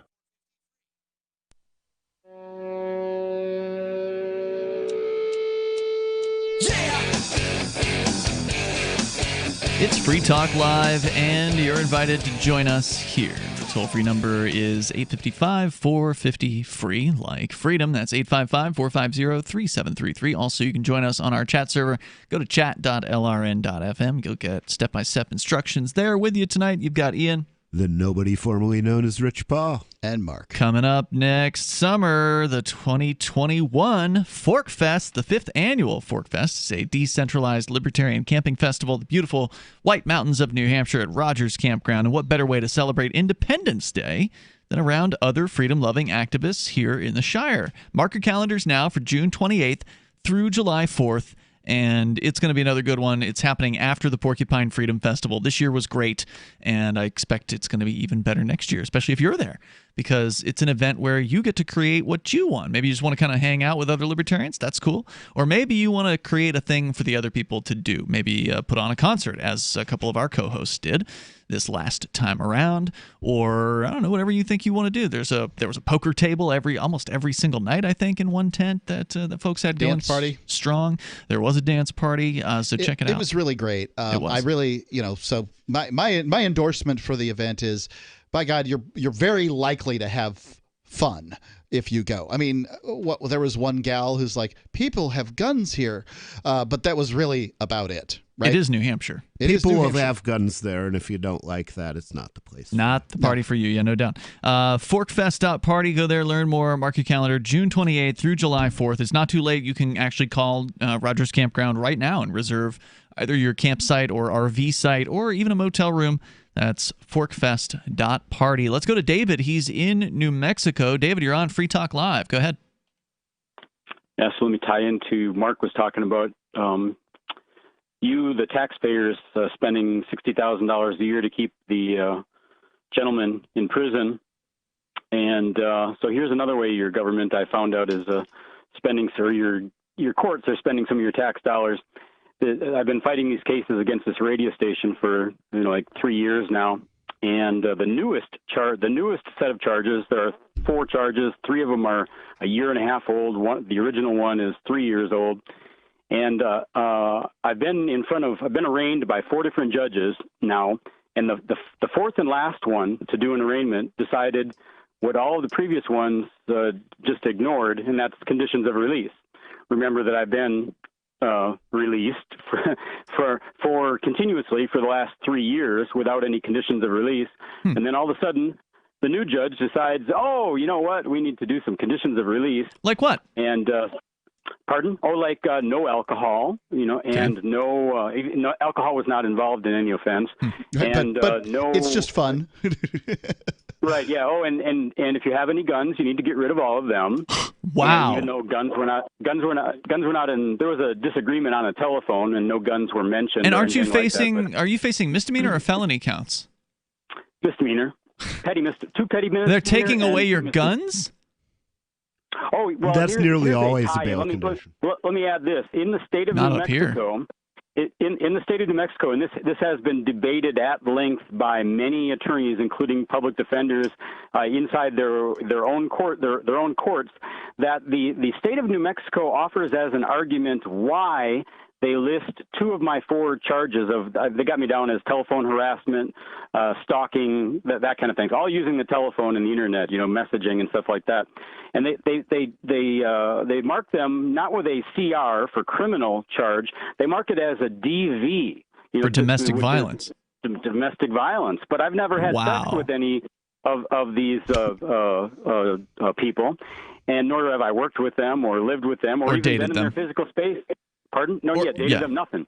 [SPEAKER 2] It's Free Talk Live, and you're invited to join us here. The toll-free number is 855-450-FREE, like freedom. That's 855-450-3733. Also, you can join us on our chat server. Go to chat.lrn.fm. You'll get step-by-step instructions there. With you tonight, you've got Ian.
[SPEAKER 1] The nobody formerly known as Rich Paul.
[SPEAKER 4] And Mark.
[SPEAKER 2] Coming up next summer, the 2021 Fork Fest, the 5th annual Fork Fest, is a decentralized libertarian camping festival, the beautiful White Mountains of New Hampshire at Rogers Campground. And what better way to celebrate Independence Day than around other freedom-loving activists here in the Shire? Mark your calendars now for June 28th through July 4th. And it's going to be another good one. It's happening after the Porcupine Freedom Festival. This year was great, and I expect it's going to be even better next year, especially if you're there, because it's an event where you get to create what you want. Maybe you just want to kind of hang out with other libertarians. That's cool. Or maybe you want to create a thing for the other people to do. Maybe put on a concert, as a couple of our co-hosts did this last time around, or I don't know, whatever you think you want to do. There was a poker table almost every single night, I think, in one tent that folks had going
[SPEAKER 4] dance party
[SPEAKER 2] strong. There was a dance party, so check it out.
[SPEAKER 4] It was really great.
[SPEAKER 2] It was.
[SPEAKER 4] I really, so my endorsement for the event is, by God, you're very likely to have fun if you go. I mean, there was one gal who's like, people have guns here, but that was really about it. Right?
[SPEAKER 2] It is New Hampshire.
[SPEAKER 1] People will have guns there, and if you don't like that, it's not the place.
[SPEAKER 2] Not the party for you, yeah, no doubt. Forkfest.party, go there, learn more, mark your calendar, June 28th through July 4th. It's not too late. You can actually call Rogers Campground right now and reserve either your campsite or RV site or even a motel room. That's forkfest.party. Let's go to David. He's in New Mexico. David, you're on Free Talk Live. Go ahead.
[SPEAKER 13] Yeah, so let me tie into Mark was talking about the taxpayers, spending $60,000 a year to keep the gentleman in prison. And so here's another way your government, I found out, is spending, or your courts are spending some of your tax dollars. I've been fighting these cases against this radio station for like 3 years now, and the newest set of charges. There are 4 charges. 3 of them are a year and a half old. The original one is 3 years old, and I've been arraigned by 4 different judges now, and the 4th and last one to do an arraignment decided what all of the previous ones just ignored, and that's conditions of release. Remember that I've been released for continuously for the last 3 years without any conditions of release. And then all of a sudden the new judge decides, oh, you know what? We need to do some conditions of release.
[SPEAKER 2] Like what?
[SPEAKER 13] And, pardon? Oh, like no alcohol, and no alcohol was not involved in any offense. And
[SPEAKER 4] but
[SPEAKER 13] no,
[SPEAKER 4] it's just fun.
[SPEAKER 13] Right. Yeah. Oh, and if you have any guns, you need to get rid of all of them.
[SPEAKER 2] Wow.
[SPEAKER 13] And even though guns were not in, there was a disagreement on a telephone, and no guns were mentioned.
[SPEAKER 2] And are you facing misdemeanor or felony counts?
[SPEAKER 13] Misdemeanor, two petty misdemeanor.
[SPEAKER 2] They're taking away your guns?
[SPEAKER 13] Oh, well,
[SPEAKER 1] that's nearly
[SPEAKER 13] here's
[SPEAKER 1] always a bail condition.
[SPEAKER 13] Let me add this: in the state of
[SPEAKER 2] Not
[SPEAKER 13] New
[SPEAKER 2] up here.
[SPEAKER 13] Mexico, In the state of New Mexico, and this has been debated at length by many attorneys, including public defenders inside their own courts, that the state of New Mexico offers as an argument why they list 2 of my 4 charges of they got me down as telephone harassment, stalking, that kind of thing, all using the telephone and the internet, messaging and stuff like that. And they mark them not with a CR for criminal charge, they mark it as a DV
[SPEAKER 2] for domestic violence.
[SPEAKER 13] Domestic violence, but I've never had sex with any of these people, and nor have I worked with them or lived with them or even been in their physical space. Pardon? No, dated them, nothing.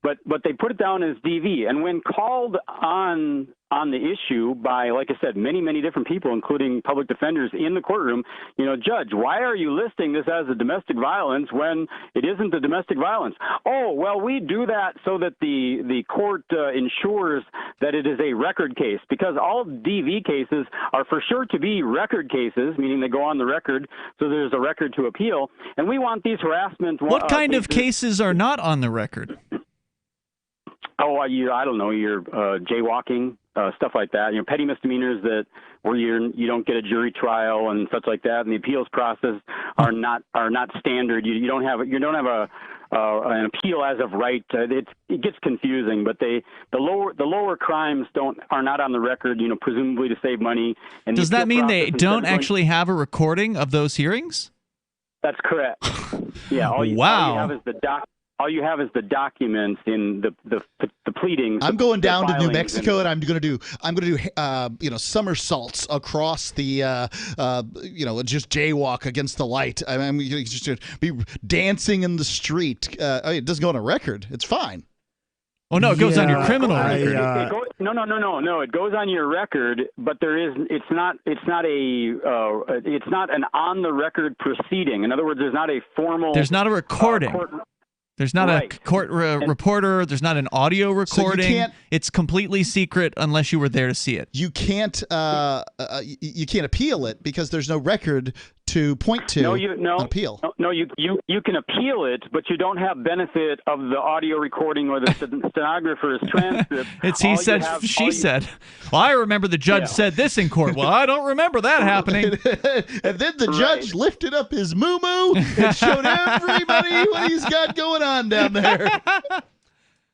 [SPEAKER 13] But they put it down as DV. And when called on the issue by, like I said, many, many different people, including public defenders in the courtroom, Judge, why are you listing this as a domestic violence when it isn't a domestic violence? Oh, well, we do that so that the court ensures that it is a record case, because all DV cases are for sure to be record cases, meaning they go on the record, so there's a record to appeal. And we want these harassment
[SPEAKER 2] What kind of cases are not on the record?
[SPEAKER 13] Oh, I don't know, you're jaywalking, stuff like that. Petty misdemeanors where you don't get a jury trial and such like that, and the appeals process are not standard. You don't have an appeal as of right. It gets confusing, but the lower crimes are not on the record. Presumably to save money. And
[SPEAKER 2] does that mean they don't actually have a recording of those hearings?
[SPEAKER 13] That's correct. Yeah. All you have is all you have is the documents in the pleadings.
[SPEAKER 4] I'm going down to New Mexico, and I'm going to do somersaults across the just jaywalk against the light. I'm just be dancing in the street. It doesn't go on a record. It's fine.
[SPEAKER 2] Oh no, it goes on your criminal record.
[SPEAKER 13] No. It goes on your record, but it's not an on the record proceeding. In other words, there's not a formal.
[SPEAKER 2] There's not a recording. There's not a court reporter. There's not an audio recording. So it's completely secret unless you were there to see it.
[SPEAKER 4] You can't appeal it because there's no record to point to on appeal.
[SPEAKER 13] No, you can appeal it, but you don't have benefit of the audio recording or the stenographer's transcript.
[SPEAKER 2] It's he said, she said. Well, I remember the judge said this in court. Well, I don't remember that happening.
[SPEAKER 4] And then the judge lifted up his moo-moo and showed everybody what he's got going on down there.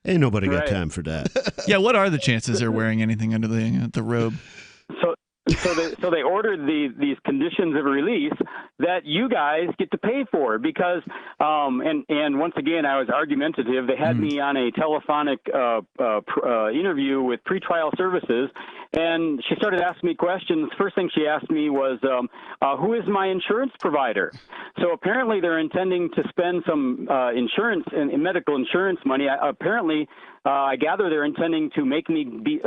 [SPEAKER 1] Ain't nobody got time for that.
[SPEAKER 2] Yeah, what are the chances they're wearing anything under the robe?
[SPEAKER 13] So they ordered these conditions of release that you guys get to pay for because and once again I was argumentative. They had me on a telephonic interview with pretrial services, and she started asking me questions. First thing she asked me was, who is my insurance provider? So apparently they're intending to spend some insurance and medical insurance money. I gather they're intending to make me be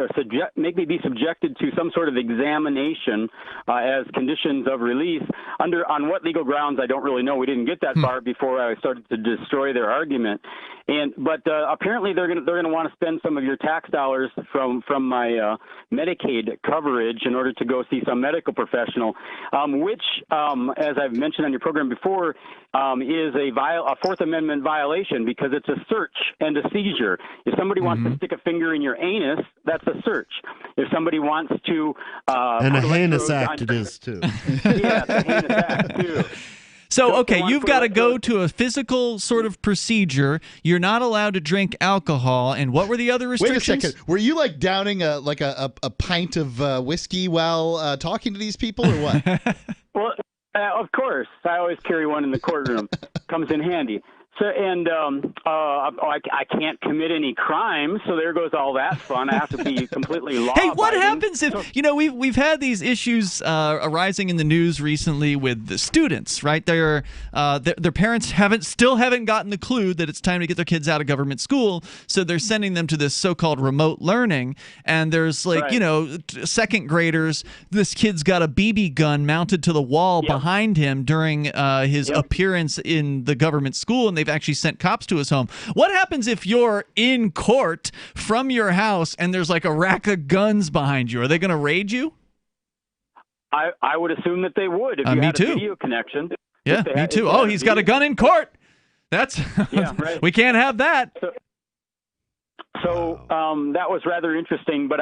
[SPEAKER 13] subjected to some sort of examination as conditions of release. On what legal grounds, I don't really know. We didn't get that far before I started to destroy their argument. But apparently they're going to want to spend some of your tax dollars from my Medicaid coverage in order to go see some medical professional, which, as I've mentioned on your program before, is a Fourth Amendment violation because it's a search and a seizure. If somebody wants to stick a finger in your anus, that's a search. If somebody wants to...
[SPEAKER 1] and a heinous act it is, too.
[SPEAKER 13] Yeah, it's a heinous act, too.
[SPEAKER 2] So, okay, you've got to go to a physical sort of procedure. You're not allowed to drink alcohol. And what were the other restrictions?
[SPEAKER 4] Wait a second. Were you like downing a pint of whiskey while talking to these people or what?
[SPEAKER 13] Well, of course. I always carry one in the courtroom. Comes in handy. So I can't commit any crimes, so there goes all that fun. I have to be completely law-abiding.
[SPEAKER 2] Hey, what happens if we've had these issues arising in the news recently with the students, right? Their parents still haven't gotten the clue that it's time to get their kids out of government school, so they're sending them to this so-called remote learning. And there's second graders. This kid's got a BB gun mounted to the wall behind him during his appearance in the government school, and they've actually sent cops to his home. What happens if you're in court from your house and there's like a rack of guns behind you? Are they going to raid you?
[SPEAKER 13] I would assume that they would if you had a video connection.
[SPEAKER 2] Yeah, me too. Oh, he's got a gun in court. That's we can't have that.
[SPEAKER 13] So that was rather interesting, but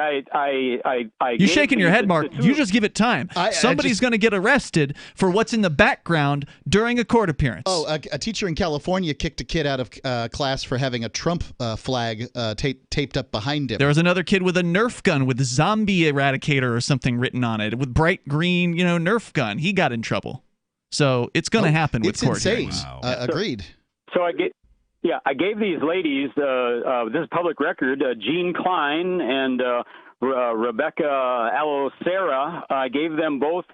[SPEAKER 2] You're shaking your head, Mark. You just give it time. Somebody's going to get arrested for what's in the background during a court appearance.
[SPEAKER 4] Oh, a teacher in California kicked a kid out of class for having a Trump flag taped up behind him.
[SPEAKER 2] There was another kid with a Nerf gun with zombie eradicator or something written on it with bright green, Nerf gun. He got in trouble. So it's going to happen with court hearings.
[SPEAKER 4] Wow. Agreed.
[SPEAKER 13] So I gave these ladies, this is public record, Jean Klein and Rebecca Alocera. I gave them both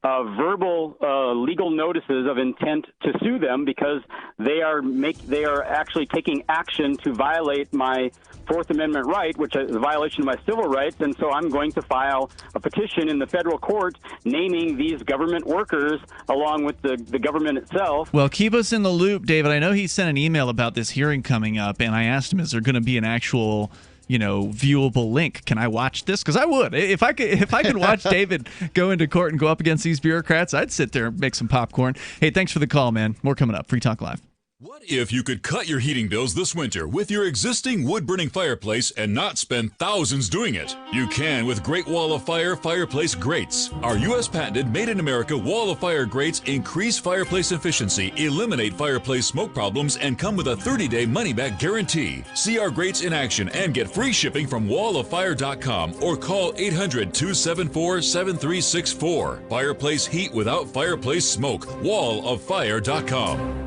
[SPEAKER 13] verbal legal notices of intent to sue them because they are actually taking action to violate my Fourth Amendment right, which is a violation of my civil rights, and so I'm going to file a petition in the federal court naming these government workers along with the government itself.
[SPEAKER 2] Well, keep us in the loop, David. I know he sent an email about this hearing coming up, and I asked him, is there going to be an actual viewable link? Can I watch this? Because I would. If I could watch David go into court and go up against these bureaucrats, I'd sit there and make some popcorn. Hey, thanks for the call, man. More coming up. Free Talk Live.
[SPEAKER 3] What if you could cut your heating bills this winter with your existing wood-burning fireplace and not spend thousands doing it? You can with Great Wall of Fire fireplace grates. Our U.S. patented made-in-America Wall of Fire grates increase fireplace efficiency, eliminate fireplace smoke problems, and come with a 30-day money-back guarantee. See our grates in action and get free shipping from walloffire.com or call 800-274-7364. Fireplace heat without fireplace smoke. walloffire.com.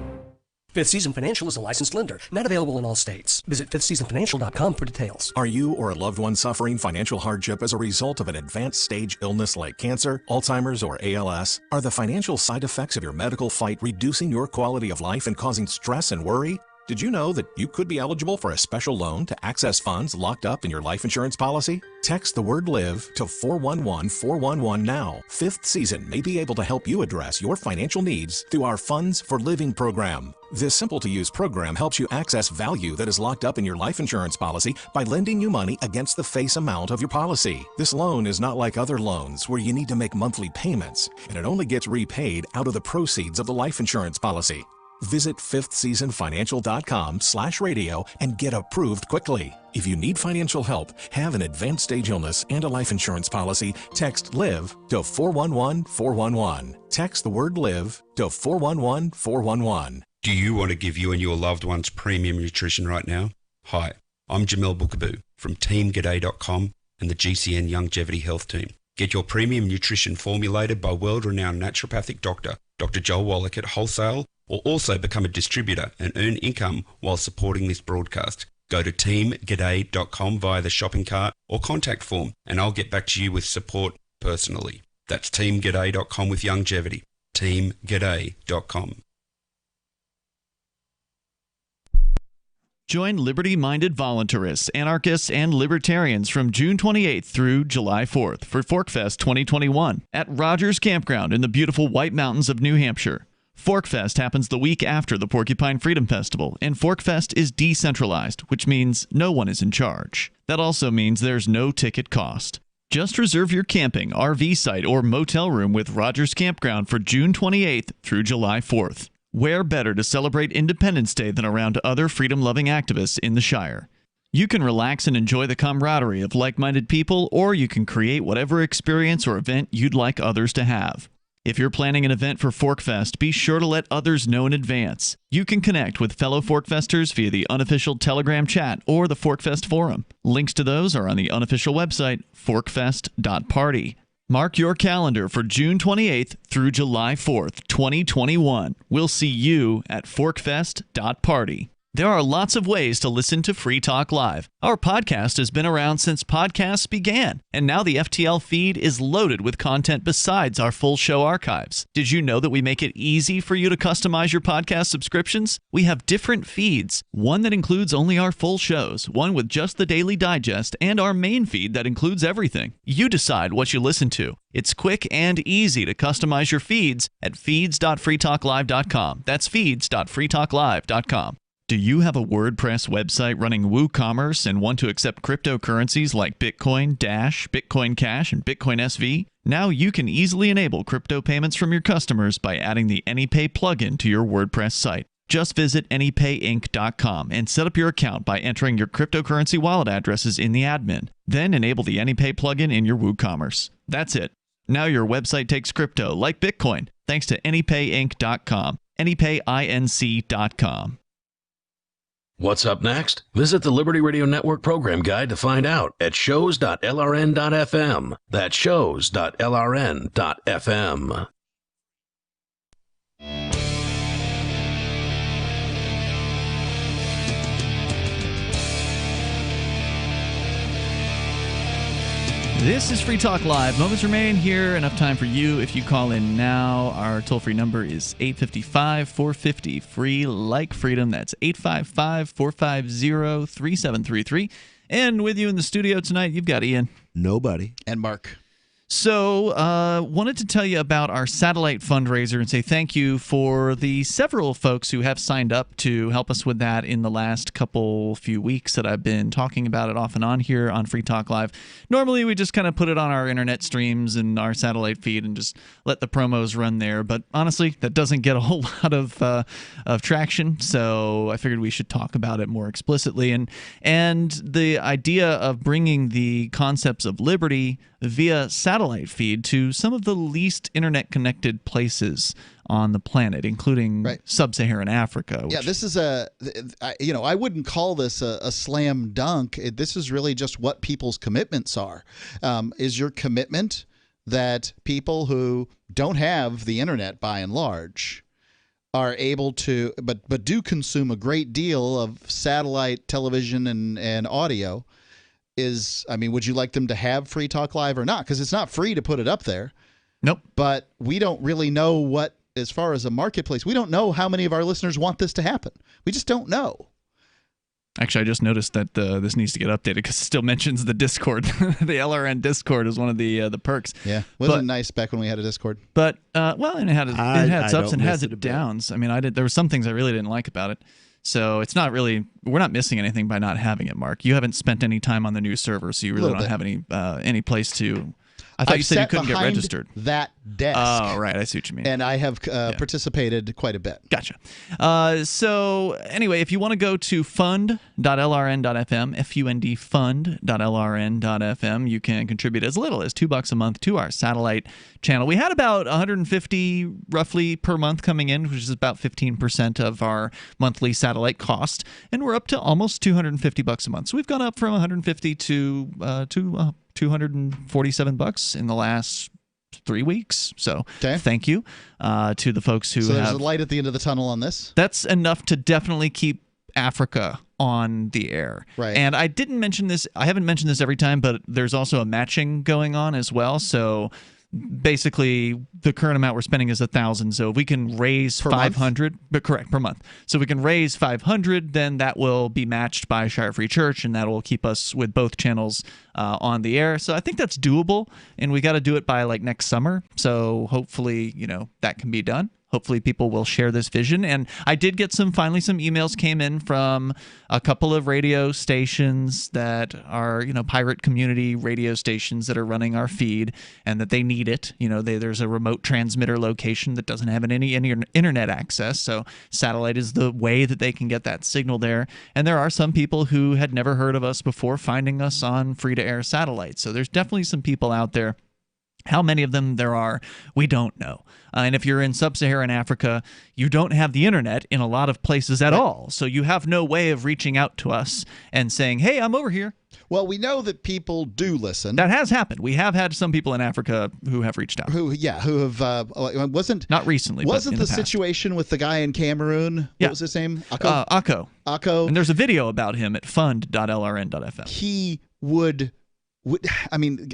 [SPEAKER 14] Fifth Season Financial is a licensed lender, not available in all states. Visit fifthseasonfinancial.com for details.
[SPEAKER 23] Are you or a loved one suffering financial hardship as a result of an advanced stage illness like cancer, Alzheimer's, or ALS? Are the financial side effects of your medical fight reducing your quality of life and causing stress and worry? Did you know that you could be eligible for a special loan to access funds locked up in your life insurance policy? Text the word LIVE to 411-411 now. Fifth Season may be able to help you address your financial needs through our Funds for Living program. This simple-to-use program helps you access value that is locked up in your life insurance policy by lending you money against the face amount of your policy. This loan is not like other loans where you need to make monthly payments, and it only gets repaid out of the proceeds of the life insurance policy. Visit fifthseasonfinancial.com/radio and get approved quickly. If you need financial help, have an advanced stage illness, and a life insurance policy, text LIVE to 411-411. Text the word LIVE to 411-411.
[SPEAKER 24] Do you want to give you and your loved ones premium nutrition right now? Hi, I'm Jamel Bookaboo from TeamGaday.com and the GCN Longevity Health Team. Get your premium nutrition formulated by world-renowned naturopathic doctor, Dr. Joel Wallach at Wholesale, or also become a distributor and earn income while supporting this broadcast. Go to teamgaday.com via the shopping cart or contact form, and I'll get back to you with support personally. That's teamgaday.com with longevity. teamgaday.com.
[SPEAKER 2] Join liberty-minded voluntarists, anarchists, and libertarians from June 28th through July 4th for ForkFest 2021 at Rogers Campground in the beautiful White Mountains of New Hampshire. ForkFest happens the week after the Porcupine Freedom Festival, and ForkFest is decentralized, which means no one is in charge. That also means there's no ticket cost. Just reserve your camping, RV site, or motel room with Rogers Campground for June 28th through July 4th. Where better to celebrate Independence Day than around other freedom-loving activists in the Shire? You can relax and enjoy the camaraderie of like-minded people, or you can create whatever experience or event you'd like others to have. If you're planning an event for ForkFest, be sure to let others know in advance. You can connect with fellow ForkFesters via the unofficial Telegram chat or the ForkFest forum. Links to those are on the unofficial website, forkfest.party. Mark your calendar for June 28th through July 4th, 2021. We'll see you at forkfest.party. There are lots of ways to listen to Free Talk Live. Our podcast has been around since podcasts began, and now the FTL feed is loaded with content besides our full show archives. Did you know that we make it easy for you to customize your podcast subscriptions? We have different feeds, one that includes only our full shows, one with just the Daily Digest, and our main feed that includes everything. You decide what you listen to. It's quick and easy to customize your feeds at feeds.freetalklive.com. That's feeds.freetalklive.com. Do you have a WordPress website running WooCommerce and want to accept cryptocurrencies like Bitcoin, Dash, Bitcoin Cash, and Bitcoin SV? Now you can easily enable crypto payments from your customers by adding the AnyPay plugin to your WordPress site. Just visit AnyPayInc.com and set up your account by entering your cryptocurrency wallet addresses in the admin. Then enable the AnyPay plugin in your WooCommerce. That's it. Now your website takes crypto like Bitcoin thanks to AnyPayInc.com. AnyPayInc.com.
[SPEAKER 12] What's up next? Visit the Liberty Radio Network program guide to find out at shows.lrn.fm. That's shows.lrn.fm.
[SPEAKER 2] This is Free Talk Live. Moments remain here. Enough time for you if you call in now. Our toll-free number is 855-450-FREE, like freedom. That's 855-450-3733. And with you in the studio tonight, you've got Ian.
[SPEAKER 1] Nobody.
[SPEAKER 4] And Mark.
[SPEAKER 2] So, wanted to tell you about our satellite fundraiser and say thank you for the several folks who have signed up to help us with that in the last few weeks that I've been talking about it off and on here on Free Talk Live. Normally, we just kind of put it on our internet streams and our satellite feed and just let the promos run there. But honestly, that doesn't get a whole lot of traction. So I figured we should talk about it more explicitly. And the idea of bringing the concepts of liberty via satellite feed to some of the least internet-connected places on the planet, including sub-Saharan Africa.
[SPEAKER 4] Yeah, this is I wouldn't call this a slam dunk. This is really just what people's commitments are. Is your commitment that people who don't have the internet, by and large, are able to, but do consume a great deal of satellite television and audio? Would you like them to have Free Talk Live or not? Because it's not free to put it up there.
[SPEAKER 2] Nope.
[SPEAKER 4] But we don't really know what, as far as a marketplace, we don't know how many of our listeners want this to happen. We just don't know.
[SPEAKER 2] Actually, I just noticed that this needs to get updated because it still mentions the Discord. The LRN Discord is one of the perks.
[SPEAKER 4] Yeah, wasn't it nice back when we had a Discord?
[SPEAKER 2] But and it had ups and has its downs. I mean, there were some things I really didn't like about it. So it's not really, we're not missing anything by not having it, Mark. You haven't spent any time on the new server, so you really don't have any place to. I thought you said you couldn't get registered.
[SPEAKER 4] That desk.
[SPEAKER 2] Oh, right. I see what you mean.
[SPEAKER 4] And I have participated quite a bit.
[SPEAKER 2] Gotcha. So anyway, if you want to go to fund.lrn.fm, F-U-N-D, fund.lrn.fm, you can contribute as little as $2 a month to our satellite channel. We had about 150 roughly per month coming in, which is about 15% of our monthly satellite cost, and we're up to almost $250 a month. So we've gone up from 150 to $247 in the last 3 weeks. So thank you to the folks who
[SPEAKER 4] have. So there's a light at the end of the tunnel on this?
[SPEAKER 2] That's enough to definitely keep Africa on the air.
[SPEAKER 4] Right.
[SPEAKER 2] And I didn't mention this. I haven't mentioned this every time, but there's also a matching going on as well. So basically, the current amount we're spending is $1,000. So if we can raise $500, but correct, per month. So if we can raise $500, then that will be matched by Shire Free Church, and that will keep us with both channels on the air. So I think that's doable, and we got to do it by like next summer. So hopefully, that can be done. Hopefully people will share this vision. And I did get finally some emails came in from a couple of radio stations that are, pirate community radio stations that are running our feed and that they need it. There's a remote transmitter location that doesn't have any internet access. So satellite is the way that they can get that signal there. And there are some people who had never heard of us before finding us on free-to-air satellite. So there's definitely some people out there. How many of them there are, we don't know. And if you're in sub-Saharan Africa, you don't have the internet in a lot of places at all. So you have no way of reaching out to us and saying, hey, I'm over here.
[SPEAKER 4] Well, we know that people do listen.
[SPEAKER 2] That has happened. We have had some people in Africa who have reached out.
[SPEAKER 4] Who have
[SPEAKER 2] not recently.
[SPEAKER 4] Wasn't the situation with the guy in Cameroon? What was his name?
[SPEAKER 2] Akko.
[SPEAKER 4] Akko.
[SPEAKER 2] And there's a video about him at fund.lrn.fm.
[SPEAKER 4] He would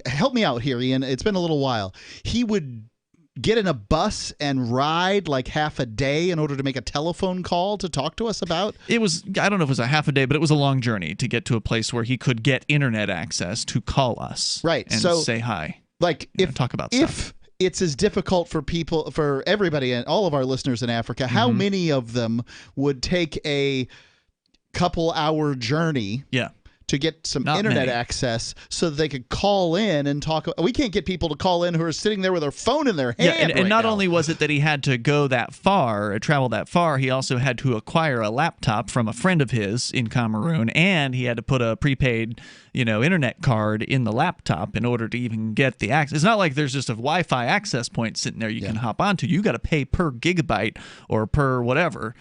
[SPEAKER 4] help me out here, Ian. It's been a little while. He would get in a bus and ride like half a day in order to make a telephone call to talk to us about?
[SPEAKER 2] It was, I don't know if it was a half a day, but it was a long journey to get to a place where he could get internet access to call us.
[SPEAKER 4] Right.
[SPEAKER 2] And say hi.
[SPEAKER 4] Like,
[SPEAKER 2] talk about stuff.
[SPEAKER 4] It's as difficult for everybody and all of our listeners in Africa, how many of them would take a couple hour journey to get some
[SPEAKER 2] Not
[SPEAKER 4] internet
[SPEAKER 2] many.
[SPEAKER 4] access so that they could call in and talk. We can't get people to call in who are sitting there with their phone in their hand.
[SPEAKER 2] And not only was it that he had to go that far, travel that far, he also had to acquire a laptop from a friend of his in Cameroon, and he had to put a prepaid, internet card in the laptop in order to even get the access. It's not like there's just a Wi-Fi access point sitting there you can hop onto. You got to pay per gigabyte or per whatever,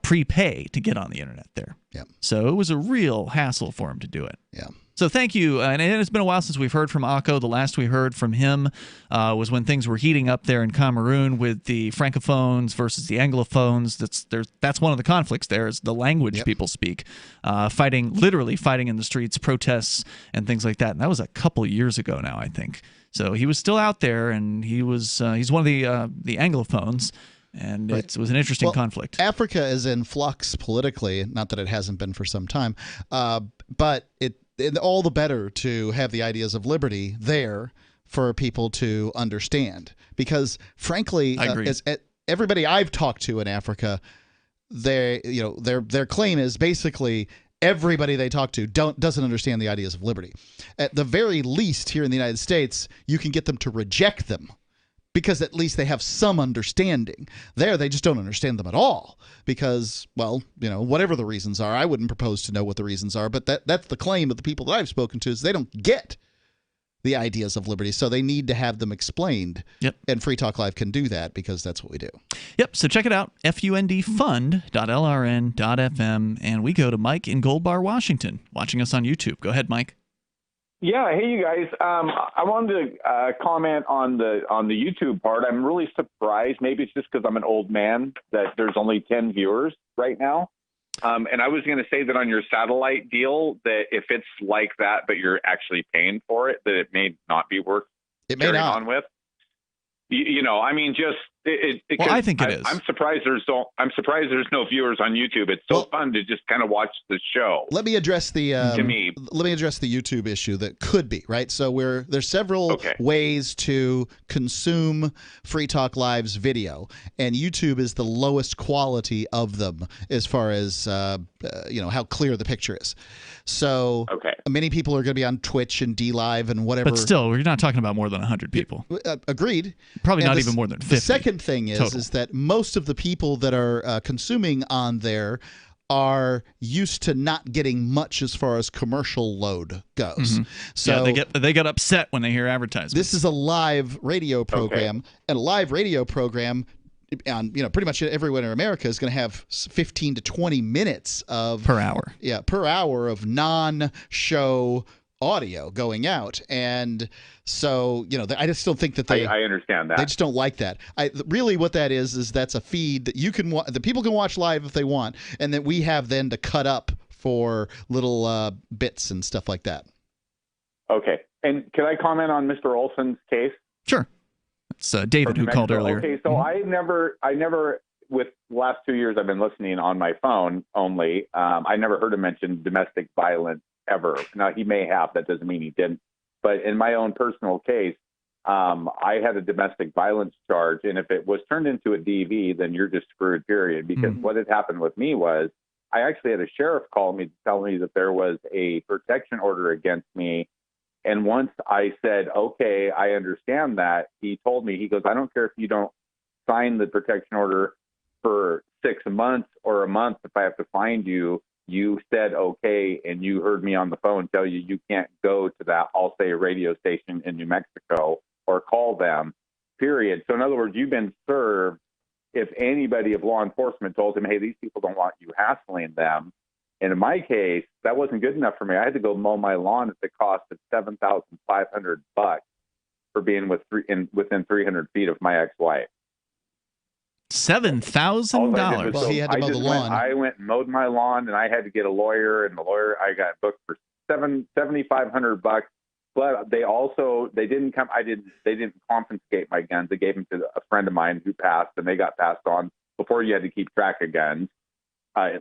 [SPEAKER 2] prepay to get on the internet there.
[SPEAKER 4] Yeah.
[SPEAKER 2] So it was a real hassle for him to do it.
[SPEAKER 4] Yeah.
[SPEAKER 2] So thank you. And it's been a while since we've heard from Akko. The last we heard from him was when things were heating up there in Cameroon with the Francophones versus the Anglophones. That's one of the conflicts there is the language people speak. Literally fighting in the streets, protests, and things like that. And that was a couple years ago now, I think. So he was still out there, and he's one of the Anglophones. And it was an interesting conflict.
[SPEAKER 4] Africa is in flux politically, not that it hasn't been for some time, but it all the better to have the ideas of liberty there for people to understand. Because frankly, as everybody I've talked to in Africa, their claim is basically everybody they talk to doesn't understand the ideas of liberty. At the very least, here in the United States, you can get them to reject them, because at least they have some understanding. There, they just don't understand them at all because, whatever the reasons are, I wouldn't propose to know what the reasons are, but that's the claim of the people that I've spoken to is they don't get the ideas of liberty, so they need to have them explained.
[SPEAKER 2] Yep.
[SPEAKER 4] And Free Talk Live can do that because that's what we do.
[SPEAKER 2] Yep, so check it out, fundfund.lrn.fm, and we go to Mike in Gold Bar, Washington, watching us on YouTube. Go ahead, Mike.
[SPEAKER 15] Yeah, hey you guys. I wanted to comment on the YouTube part. I'm really surprised. Maybe it's just because I'm an old man that there's only 10 viewers right now. And I was going to say that on your satellite deal, that if it's like that, but you're actually paying for it, that it may not be worth carrying on with.
[SPEAKER 2] I think it is.
[SPEAKER 15] I'm surprised there's no viewers on YouTube. It's so fun to just kind of watch the show.
[SPEAKER 4] Let me address the
[SPEAKER 15] to me.
[SPEAKER 4] Let me address the YouTube issue that could be right. So there's several ways to consume Free Talk Live's video, and YouTube is the lowest quality of them as far as how clear the picture is. So many people are going to be on Twitch and DLive and whatever.
[SPEAKER 2] But still, we're not talking about more than 100 people.
[SPEAKER 4] Agreed.
[SPEAKER 2] Probably not even more than 50.
[SPEAKER 4] The second thing is that most of the people that are consuming on there are used to not getting much as far as commercial load goes. So
[SPEAKER 2] they get upset when they hear advertisements.
[SPEAKER 4] This is a live radio program, and a live radio program on pretty much everyone in America is going to have 15 to 20 minutes of
[SPEAKER 2] per hour.
[SPEAKER 4] Yeah, per hour of non-show audio going out, and so I just don't think that
[SPEAKER 15] I understand that.
[SPEAKER 4] They just don't like that. Really what that is that's a feed that you can that people can watch live if they want, and that we have then to cut up for little bits and stuff like that.
[SPEAKER 15] Okay, and can I comment on Mr. Olson's case?
[SPEAKER 2] Sure. It's David who called earlier.
[SPEAKER 15] Okay, so I never with the last 2 years I've been listening on my phone only. I never heard him mention domestic violence ever. Now, he may have. That doesn't mean he didn't. But in my own personal case, I had a domestic violence charge, and if it was turned into a DV, then you're just screwed, period. Because what had happened with me was I actually had a sheriff call me to tell me that there was a protection order against me. And once I said, okay, I understand that, he told me, he goes, I don't care if you don't sign the protection order for 6 months or a month if I have to find you. You said okay, and you heard me on the phone tell you can't go to that, I'll say, radio station in New Mexico or call them, period. So in other words, you've been served if anybody of law enforcement told him, hey, these people don't want you hassling them. And in my case, that wasn't good enough for me. I had to go mow my lawn at the cost of $7,500 for being within 300 feet of my ex-wife.
[SPEAKER 2] $7,000.
[SPEAKER 4] Well, he had to mow the lawn.
[SPEAKER 15] I went and mowed my lawn, and I had to get a lawyer, and the lawyer I got booked for $7,500. But they didn't come. They didn't confiscate my guns. They gave them to a friend of mine who passed, and they got passed on before you had to keep track of guns.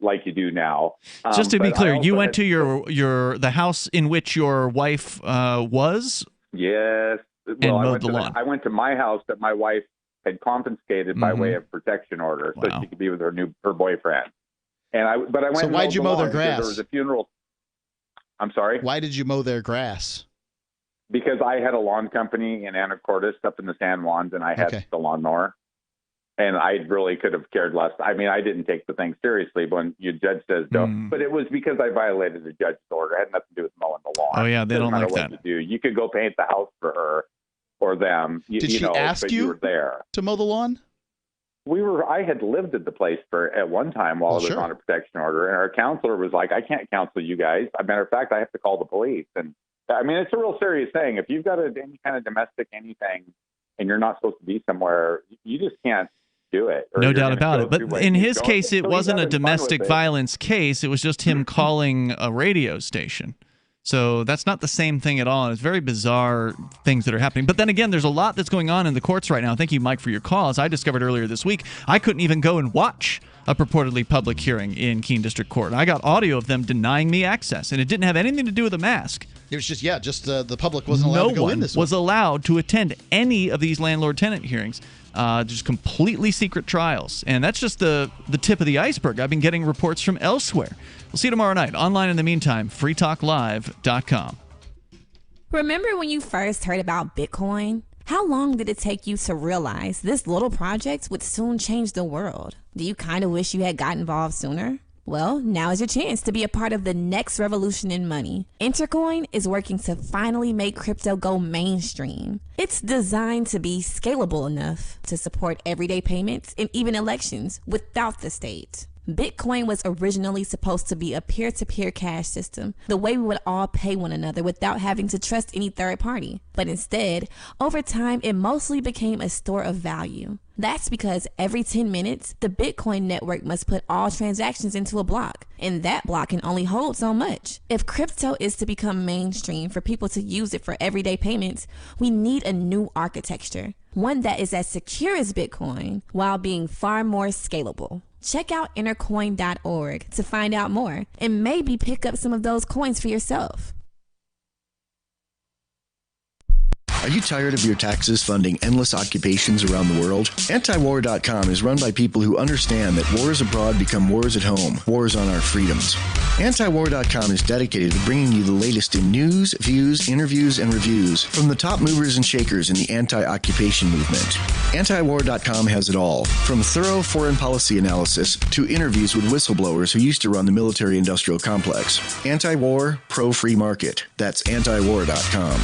[SPEAKER 15] Like you do now.
[SPEAKER 2] Just to be clear, you went to the house in which your wife was?
[SPEAKER 15] Yes.
[SPEAKER 2] Well, and mowed the lawn.
[SPEAKER 15] I went to my house that my wife had confiscated by way of protection order, so she could be with her boyfriend. And I went.
[SPEAKER 4] So why'd you mow their grass?
[SPEAKER 15] There was a funeral. I'm sorry?
[SPEAKER 4] Why did you mow their grass?
[SPEAKER 15] Because I had a lawn company in Anacortes up in the San Juans, and I had the lawnmower. And I really could have cared less. I mean, I didn't take the thing seriously when your judge says don't. But it was because I violated the judge's order. It had nothing to do with mowing the lawn.
[SPEAKER 2] Oh, yeah, they don't like that.
[SPEAKER 15] You do. You could go paint the house for her or them.
[SPEAKER 4] Did she ask you
[SPEAKER 15] were there
[SPEAKER 4] to mow the lawn?
[SPEAKER 15] I had lived at the place at one time while I was on a protection order, and our counselor was like, I can't counsel you guys. As a matter of fact, I have to call the police. And I mean, it's a real serious thing. If you've got any kind of domestic anything and you're not supposed to be somewhere, you just can't do it.
[SPEAKER 2] No doubt about it. But in his case, it wasn't a domestic violence case. It was just him calling a radio station. So that's not the same thing at all. It's very bizarre things that are happening. But then again, there's a lot that's going on in the courts right now. Thank you, Mike, for your call. As I discovered earlier this week, I couldn't even go and watch a purportedly public hearing in Keene District Court. I got audio of them denying me access, and it didn't have anything to do with a mask.
[SPEAKER 4] It was just, the public wasn't allowed to go in this
[SPEAKER 2] one. No one was allowed to attend any of these landlord-tenant hearings. Just completely secret trials. And that's just the tip of the iceberg. I've been getting reports from elsewhere. We'll see you tomorrow night. Online in the meantime, freetalklive.com.
[SPEAKER 7] Remember when you first heard about Bitcoin? How long did it take you to realize this little project would soon change the world? Do you kind of wish you had got involved sooner? Well, now is your chance to be a part of the next revolution in money. Intercoin is working to finally make crypto go mainstream. It's designed to be scalable enough to support everyday payments and even elections without the state. Bitcoin was originally supposed to be a peer-to-peer cash system, the way we would all pay one another without having to trust any third party. But instead, over time, it mostly became a store of value. That's because every 10 minutes, the Bitcoin network must put all transactions into a block, and that block can only hold so much. If crypto is to become mainstream for people to use it for everyday payments, we need a new architecture, one that is as secure as Bitcoin while being far more scalable. Check out intercoin.org to find out more and maybe pick up some of those coins for yourself.
[SPEAKER 9] Are you tired of your taxes funding endless occupations around the world? Antiwar.com is run by people who understand that wars abroad become wars at home, wars on our freedoms. Antiwar.com is dedicated to bringing you the latest in news, views, interviews, and reviews from the top movers and shakers in the anti-occupation movement. Antiwar.com has it all, from thorough foreign policy analysis to interviews with whistleblowers who used to run the military-industrial complex. Anti-war, pro-free market. That's antiwar.com.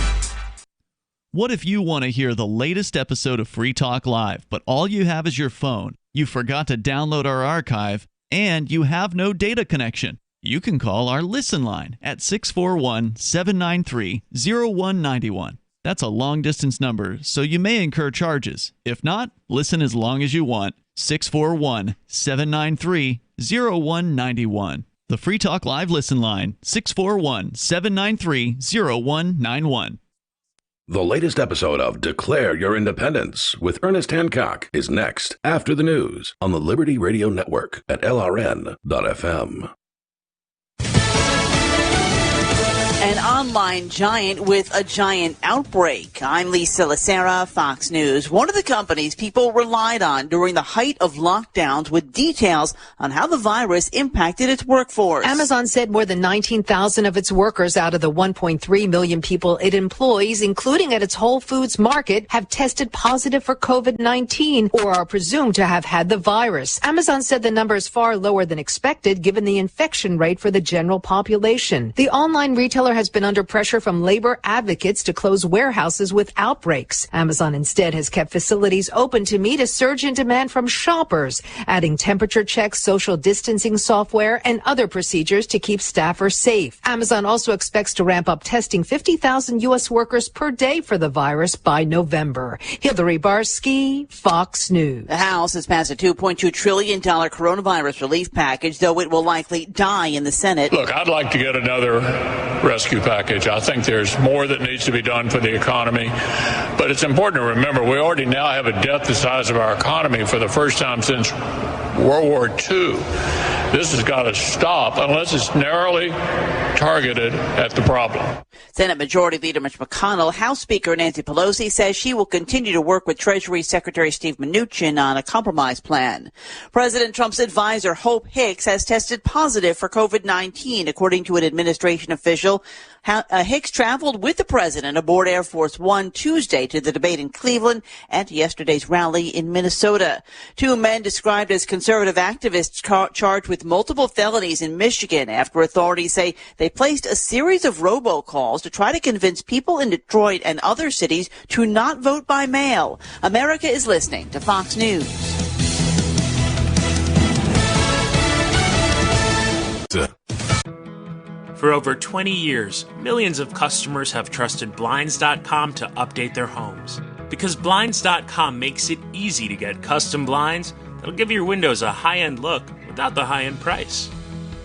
[SPEAKER 2] What if you want to hear the latest episode of Free Talk Live, but all you have is your phone, you forgot to download our archive, and you have no data connection? You can call our Listen line at 641-793-0191. That's a long-distance number, so you may incur charges. If not, listen as long as you want. 641-793-0191. The Free Talk Live Listen line, 641-793-0191.
[SPEAKER 12] The latest episode of Declare Your Independence with Ernest Hancock is next after the news on the Liberty Radio Network at LRN.FM.
[SPEAKER 21] An online giant with a giant outbreak. I'm Lisa Lacera, Fox News. One of the companies people relied on during the height of lockdowns with details on how the virus impacted its workforce.
[SPEAKER 16] Amazon said more than 19,000 of its workers out of the 1.3 million people it employs, including at its Whole Foods market, have tested positive for COVID-19 or are presumed to have had the virus. Amazon said the number is far lower than expected given the infection rate for the general population. The online retailer has been under pressure from labor advocates to close warehouses with outbreaks. Amazon instead has kept facilities open to meet a surge in demand from shoppers, adding temperature checks, social distancing software, and other procedures to keep staffers safe. Amazon also expects to ramp up testing 50,000 U.S. workers per day for the virus by November. Hillary Barsky, Fox News.
[SPEAKER 21] The House has passed a $2.2 trillion coronavirus relief package, though it will likely die in the Senate.
[SPEAKER 17] Look, I'd like to get another rescue package. I think there's more that needs to be done for the economy. But it's important to remember we already now have a debt the size of our economy for the first time since World War II. This has got to stop unless it's narrowly targeted at the problem.
[SPEAKER 21] Senate Majority Leader Mitch McConnell, House Speaker Nancy Pelosi says she will continue to work with Treasury Secretary Steve Mnuchin on a compromise plan. President Trump's advisor, Hope Hicks, has tested positive for COVID-19, according to an administration official. Hicks traveled with the president aboard Air Force One Tuesday to the debate in Cleveland and to yesterday's rally in Minnesota. Two men described as conservative activists charged with multiple felonies in Michigan after authorities say they placed a series of robocalls to try to convince people in Detroit and other cities to not vote by mail. America is listening to Fox News.
[SPEAKER 6] For over 20 years, millions of customers have trusted Blinds.com to update their homes. Because Blinds.com makes it easy to get custom blinds that'll give your windows a high-end look without the high-end price.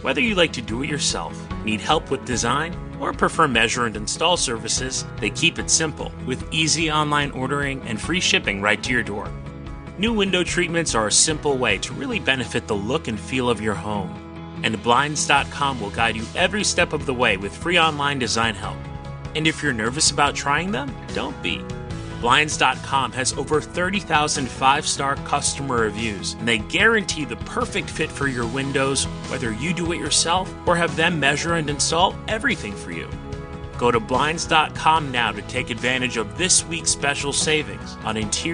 [SPEAKER 6] Whether you like to do it yourself, need help with design, or prefer measure and install services, they keep it simple with easy online ordering and free shipping right to your door. New window treatments are a simple way to really benefit the look and feel of your home. And Blinds.com will guide you every step of the way with free online design help. And if you're nervous about trying them, don't be. Blinds.com has over 30,000 five-star customer reviews, and they guarantee the perfect fit for your windows, whether you do it yourself or have them measure and install everything for you. Go to Blinds.com now to take advantage of this week's special savings on interior